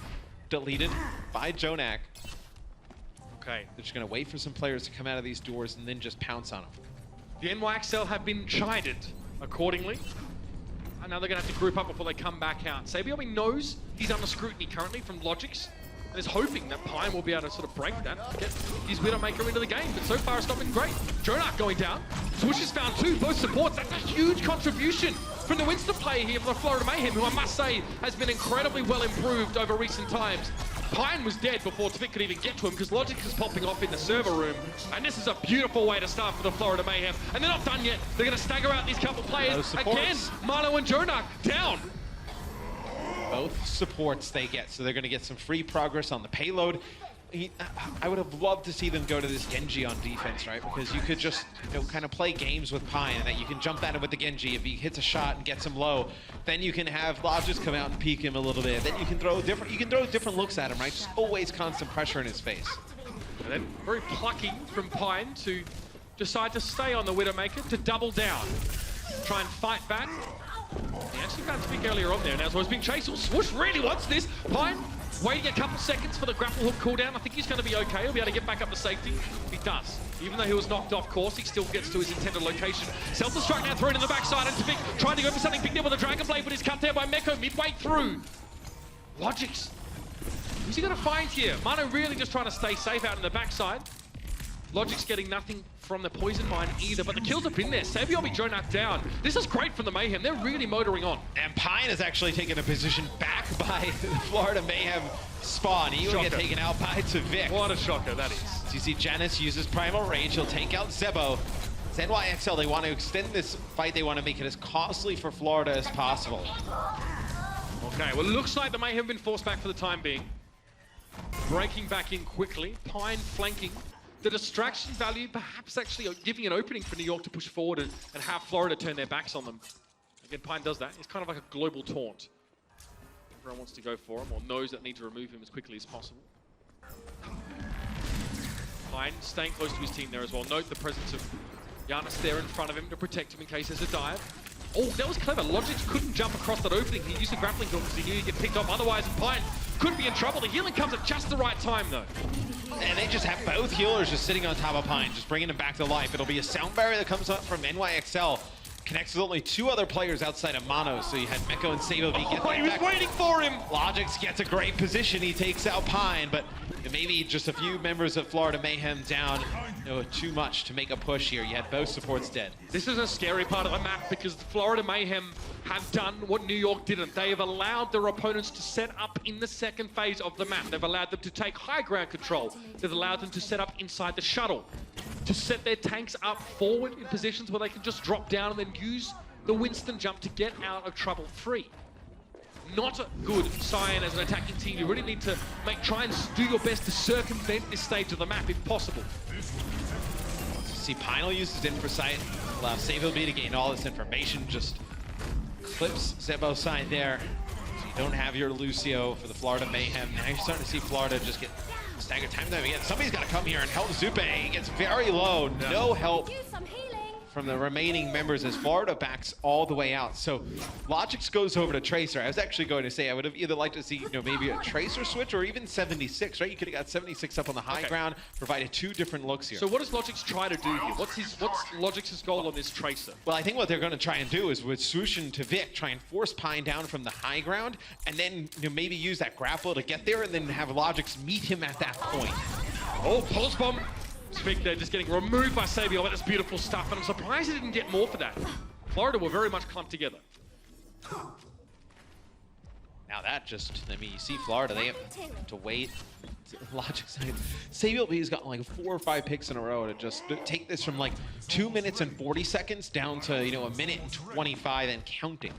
deleted by Jonak. Okay. They're just going to wait for some players to come out of these doors and then just pounce on them. The NYXL have been chided accordingly. And now they're going to have to group up before they come back out. Sabiobi knows he's under scrutiny currently from Logic's and is hoping that Pine will be able to sort of break that, get his Widowmaker into the game. But so far it's not been great. Jonak going down. Swoosh has found two, both supports. That's a huge contribution from the Winston player here for the Florida Mayhem, who I must say has been incredibly well improved over recent times. Pine was dead before Tvik could even get to him because Logic is popping off in the server room. And this is a beautiful way to start for the Florida Mayhem. And they're not done yet. They're going to stagger out these couple players. Again, Marlo and Jonak down. Both supports they get, so they're going to get some free progress on the payload. I would have loved to see them go to this Genji on defense, right? Because you could just kind of play games with Pine, and that you can jump at him with the Genji. If he hits a shot and gets him low, then you can have Logis come out and peek him a little bit. Then you can throw different looks at him, right? Just always constant pressure in his face. And then very plucky from Pine to decide to stay on the Widowmaker, to double down, try and fight back. He actually found Tvik earlier on there, and as I was being chased, Swoosh really wants this. Pine waiting a couple seconds for the grapple hook cooldown. I think he's going to be okay. He'll be able to get back up to safety. He does. Even though he was knocked off course, he still gets to his intended location. Self-destruct now thrown in the backside, and Tvik trying to go for something big there with a Dragon Blade, but he's cut there by Meko midway through. Logic's. Who's he going to find here? Mano really just trying to stay safe out in the backside. Logic's getting nothing from the poison mine either, but the kills have been there. Sabiobi Jonak down. This is great from the Mayhem. They're really motoring on. And Pine has actually taken a position back by the Florida Mayhem spawn. He will get taken out by Tvik. What a shocker that is. So you see Janice uses Primal Rage. He'll take out Zebo. It's NYXL. They want to extend this fight. They want to make it as costly for Florida as possible. Okay, well, it looks like the Mayhem have been forced back for the time being. Breaking back in quickly. Pine flanking. The distraction value perhaps actually giving an opening for New York to push forward and have Florida turn their backs on them. Again, Pine does that. It's kind of like a global taunt. Everyone wants to go for him or knows that they need to remove him as quickly as possible. Pine staying close to his team there as well. Note the presence of Giannis there in front of him to protect him in case there's a dive. Oh, that was clever. Logic couldn't jump across that opening. He used the grappling hook because he knew he'd get picked off. Otherwise, Pine could be in trouble. The healing comes at just the right time, though. And they just have both healers just sitting on top of Pine, just bringing him back to life. It'll be a sound barrier that comes up from NYXL. connects with only 2 other players outside of Mono, so you had Meko and Sable get he was waiting for him! Logix gets a great position, he takes out Pine, but maybe just a few members of Florida Mayhem down, too much to make a push here. You had both supports dead. This is a scary part of the map because the Florida Mayhem have done what New York didn't. They have allowed their opponents to set up in the second phase of the map. They've allowed them to take high ground control. They've allowed them to set up inside the shuttle, to set their tanks up forward in positions where they can just drop down and then use the Winston jump to get out of trouble free. Not a good sign as an attacking team. You really need to try and do your best to circumvent this stage of the map if possible. See, Pine uses Infrasight, allows Sable to gain all this information, just clips Zebo's side there. So you don't have your Lucio for the Florida Mayhem. Now you're starting to see Florida just get staggered time again. Somebody's got to come here and help Zupe. He gets very low, no help from the remaining members as Florida backs all the way out. So Logix goes over to Tracer. I was actually going to say I would have either liked to see maybe a Tracer switch or even 76, right? You could have got 76 up on the high ground, provided 2 different looks here. So what does Logix try to do here? What's Logix's goal on this Tracer? Well, I think what they're going to try and do is with Swooshin to Vic, try and force Pine down from the high ground, and then maybe use that grapple to get there, and then have Logix meet him at that point. Oh, pulse bomb. Vic there just getting removed by Sabiel. That is beautiful stuff, and I'm surprised he didn't get more for that. Florida were very much clumped together. Now that just, you see Florida, they have to wait. Logix side. Sabiel B's got like 4 or 5 picks in a row to just take this from like 2 minutes and 40 seconds down to, a minute and 25 and counting.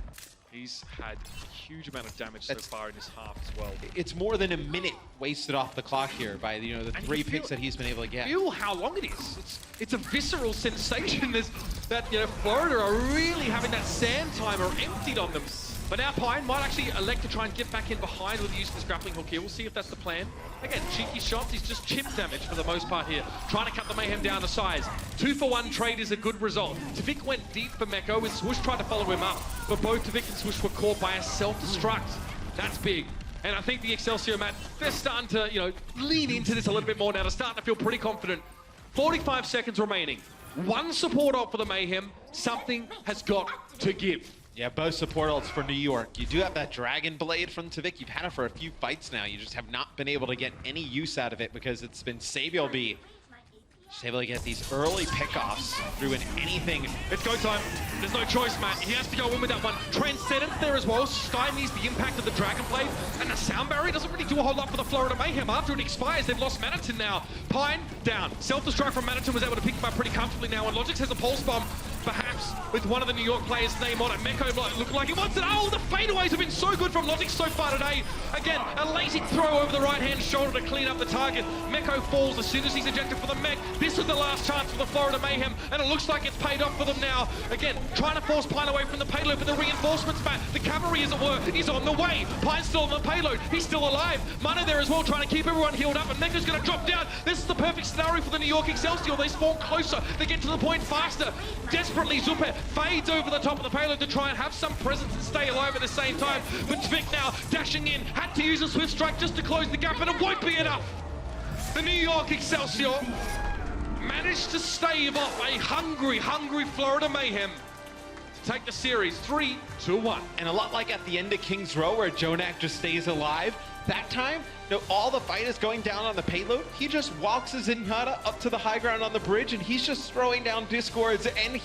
He's had a huge amount of damage so far in his half as well. It's more than a minute wasted off the clock here by the 3 picks that he's been able to get. Feel how long it is. It's a visceral sensation. There's that Florida are really having that sand timer emptied on them. But now Pine might actually elect to try and get back in behind with the use of this grappling hook here. We'll see if that's the plan. Again, cheeky shots. He's just chip damage for the most part here. Trying to cut the Mayhem down to size. 2-for-1 trade is a good result. Tavik went deep for Meko and Swoosh tried to follow him up. But both Tavik and Swoosh were caught by a self-destruct. That's big. And I think the Excelsior, Matt, they're starting to, lean into this a little bit more now. They're starting to feel pretty confident. 45 seconds remaining. 1 support ult for the Mayhem. Something has got to give. Yeah, both support ults for New York. You do have that Dragon Blade from Tavik. You've had it for a few fights now. You just have not been able to get any use out of it because it's been Sabiel B. Just able to get these early pickoffs through in anything. It's go time. There's no choice, Matt. He has to go in with that one. Transcendence there as well. Stymies the impact of the Dragon Blade. And the Sound Barrier doesn't really do a whole lot for the Florida Mayhem. After it expires, they've lost Maniton now. Pine down. Self-destruct from Maniton was able to pick him up pretty comfortably now. And Logix has a pulse bomb. Perhaps with one of the New York players' name on it. Meko looking like he wants it. Oh, the fadeaways have been so good from Logix so far today. Again, a lazy throw over the right-hand shoulder to clean up the target. Meko falls as soon as he's ejected for the mech. This was the last chance for the Florida Mayhem, and it looks like it's paid off for them now. Again, trying to force Pine away from the payload, but the reinforcements, Matt. The cavalry, as it were, is on the way. Pine's still on the payload. He's still alive. Mana there as well, trying to keep everyone healed up, and Meko's going to drop down. This is the perfect scenario for the New York Excelsior. They spawn closer. They get to the point faster. Desperately, Zupe fades over the top of the payload to try and have some presence and stay alive at the same time. But Tvik now dashing in, had to use a swift strike just to close the gap, and it won't be enough. The New York Excelsior managed to stave off a hungry Florida Mayhem to take the series 3-1. And a lot like at the end of King's Row where Jonak just stays alive, that time, all the fight is going down on the payload. He just walks his Zenyatta up to the high ground on the bridge, and he's just throwing down Discords and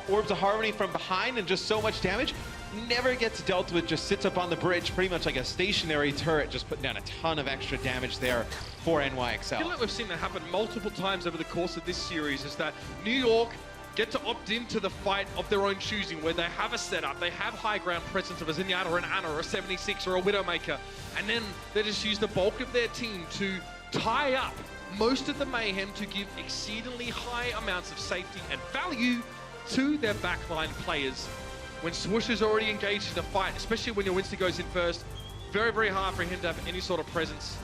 Orbs of Harmony from behind, and just so much damage. Never gets dealt with, just sits up on the bridge, pretty much like a stationary turret, just putting down a ton of extra damage there for NYXL. I feel like we've seen that happen multiple times over the course of this series, is that New York get to opt into the fight of their own choosing, where they have a setup, they have high ground presence of a Zenyatta or an Ana or a 76 or a Widowmaker, and then they just use the bulk of their team to tie up most of the Mayhem to give exceedingly high amounts of safety and value to their backline players. When Swoosh is already engaged in a fight, especially when your Winston goes in first, very, very hard for him to have any sort of presence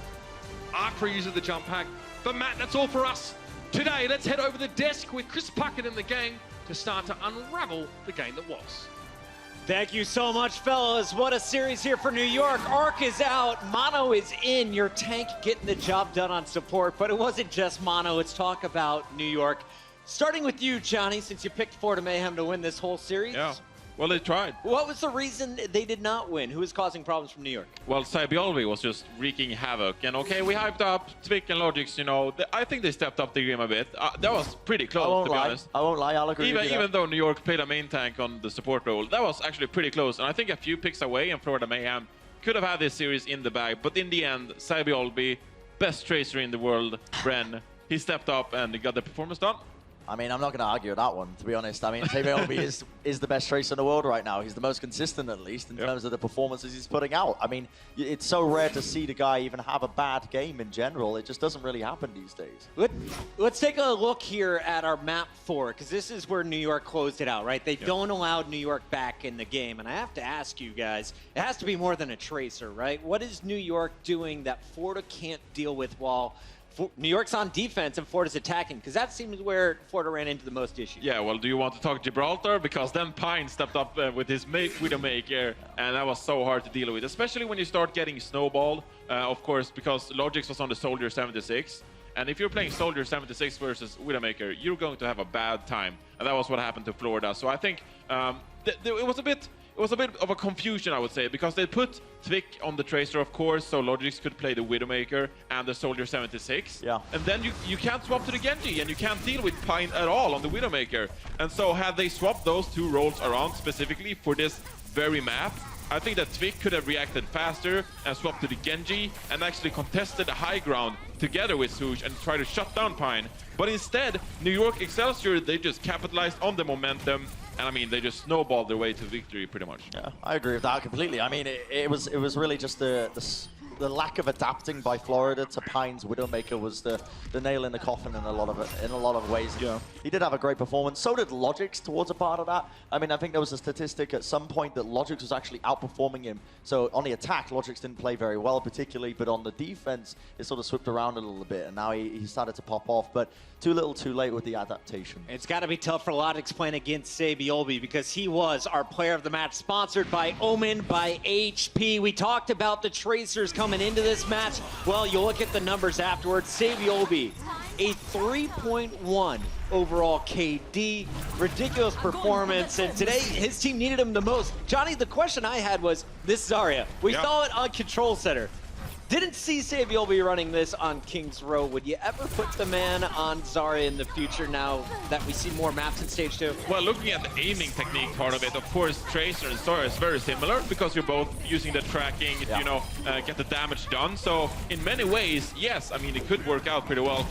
after he uses the jump pack. But Matt, that's all for us today. Let's head over the desk with Chris Puckett and the gang to start to unravel the game that was. Thank you so much, fellas. What a series here for New York. Arc is out, Mono is in. Your tank getting the job done on support, but it wasn't just Mono. Let's talk about New York. Starting with you, Johnny, since you picked Florida Mayhem to win this whole series. Yeah. Well, they tried. What was the reason they did not win? Who was causing problems from New York? Well, Sabiolvi was just wreaking havoc. And okay, we hyped up Twick and Logix, you know. I think they stepped up the game a bit. That was pretty close, to be honest. I won't lie, I'll agree with you. Even though New York played a main tank on the support role, that was actually pretty close. And I think a few picks away and Florida Mayhem could have had this series in the bag. But in the end, Sabiolvi, best tracer in the world, Bren, he stepped up and got the performance done. I mean, I'm not going to argue with that one, to be honest. I mean, Sabiolvi is the best tracer in the world right now. He's the most consistent, at least, in terms of the performances he's putting out. I mean, it's so rare to see the guy even have a bad game in general. It just doesn't really happen these days. Let's take a look here at our map 4, because this is where New York closed it out, right? They don't allow New York back in the game. And I have to ask you guys, it has to be more than a tracer, right? What is New York doing that Florida can't deal with while New York's on defense and Florida's attacking? Because that seems where Florida ran into the most issues. Yeah, well, do you want to talk Gibraltar? Because then Pine stepped up with his Widowmaker, and that was so hard to deal with, especially when you start getting snowballed, of course, because Logix was on the Soldier 76. And if you're playing Soldier 76 versus Widowmaker, you're going to have a bad time. And that was what happened to Florida. So I think it was a bit of a confusion, I would say, because they put Twick on the Tracer, of course, so Logix could play the Widowmaker and the Soldier 76. Yeah. And then you can't swap to the Genji, and you can't deal with Pine at all on the Widowmaker. And so had they swapped those two roles around specifically for this very map, I think that Twick could have reacted faster and swapped to the Genji and actually contested the high ground together with Swoosh and tried to shut down Pine. But instead, New York Excelsior, they just capitalized on the momentum. And I mean, they just snowballed their way to victory, pretty much. Yeah, I agree with that completely. I mean, it was really just the lack of adapting by Florida to Pine's Widowmaker was the nail in the coffin in a lot of ways. Yeah. He did have a great performance. So did Logix towards a part of that. I mean, I think there was a statistic at some point that Logix was actually outperforming him. So on the attack, Logix didn't play very well particularly, but on the defense, it sort of swept around a little bit, and now he started to pop off. But too little, too late with the adaptation. It's got to be tough for Logix playing against Sabiolvi because he was our player of the match, sponsored by Omen, by HP. We talked about the Tracers coming into this match. Well, you look at the numbers afterwards. Sabiolvi, a 3.1 overall KD, ridiculous performance, and today his team needed him the most. Johnny, the question I had was this Zarya. We saw it on Control Center. Didn't see Sabiolvi running this on King's Row. Would you ever put the man on Zarya in the future now that we see more maps in Stage 2? Well, looking at the aiming technique part of it, of course, Tracer and Zarya is very similar because you're both using the tracking, you know, get the damage done. So in many ways, yes, I mean, it could work out pretty well.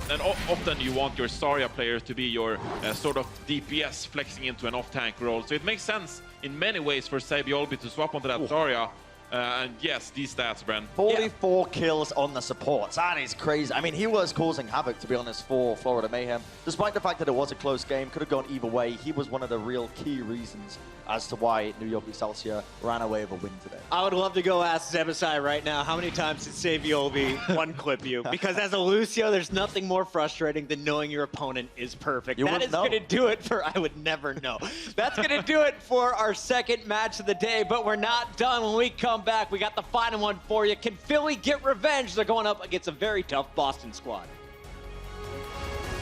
And often you want your Zarya players to be your sort of DPS flexing into an off-tank role. So it makes sense in many ways for Sabiolvi to swap onto that Zarya. And yes, these stats, Bren. 44 kills on the supports. That is crazy. I mean, he was causing havoc, to be honest, for Florida Mayhem. Despite the fact that it was a close game, could have gone either way, he was one of the real key reasons as to why New York Excelsior ran away with a win today. I would love to go ask Zebasai right now, how many times did Sabiolvi one-clip you? Because as a Lucio, there's nothing more frustrating than knowing your opponent is perfect. That is going to do it for, I would never know. That's going to do it for our second match of the day, but we're not done. When we come back, we got the final one for you. Can Philly get revenge? They're going up against a very tough Boston squad.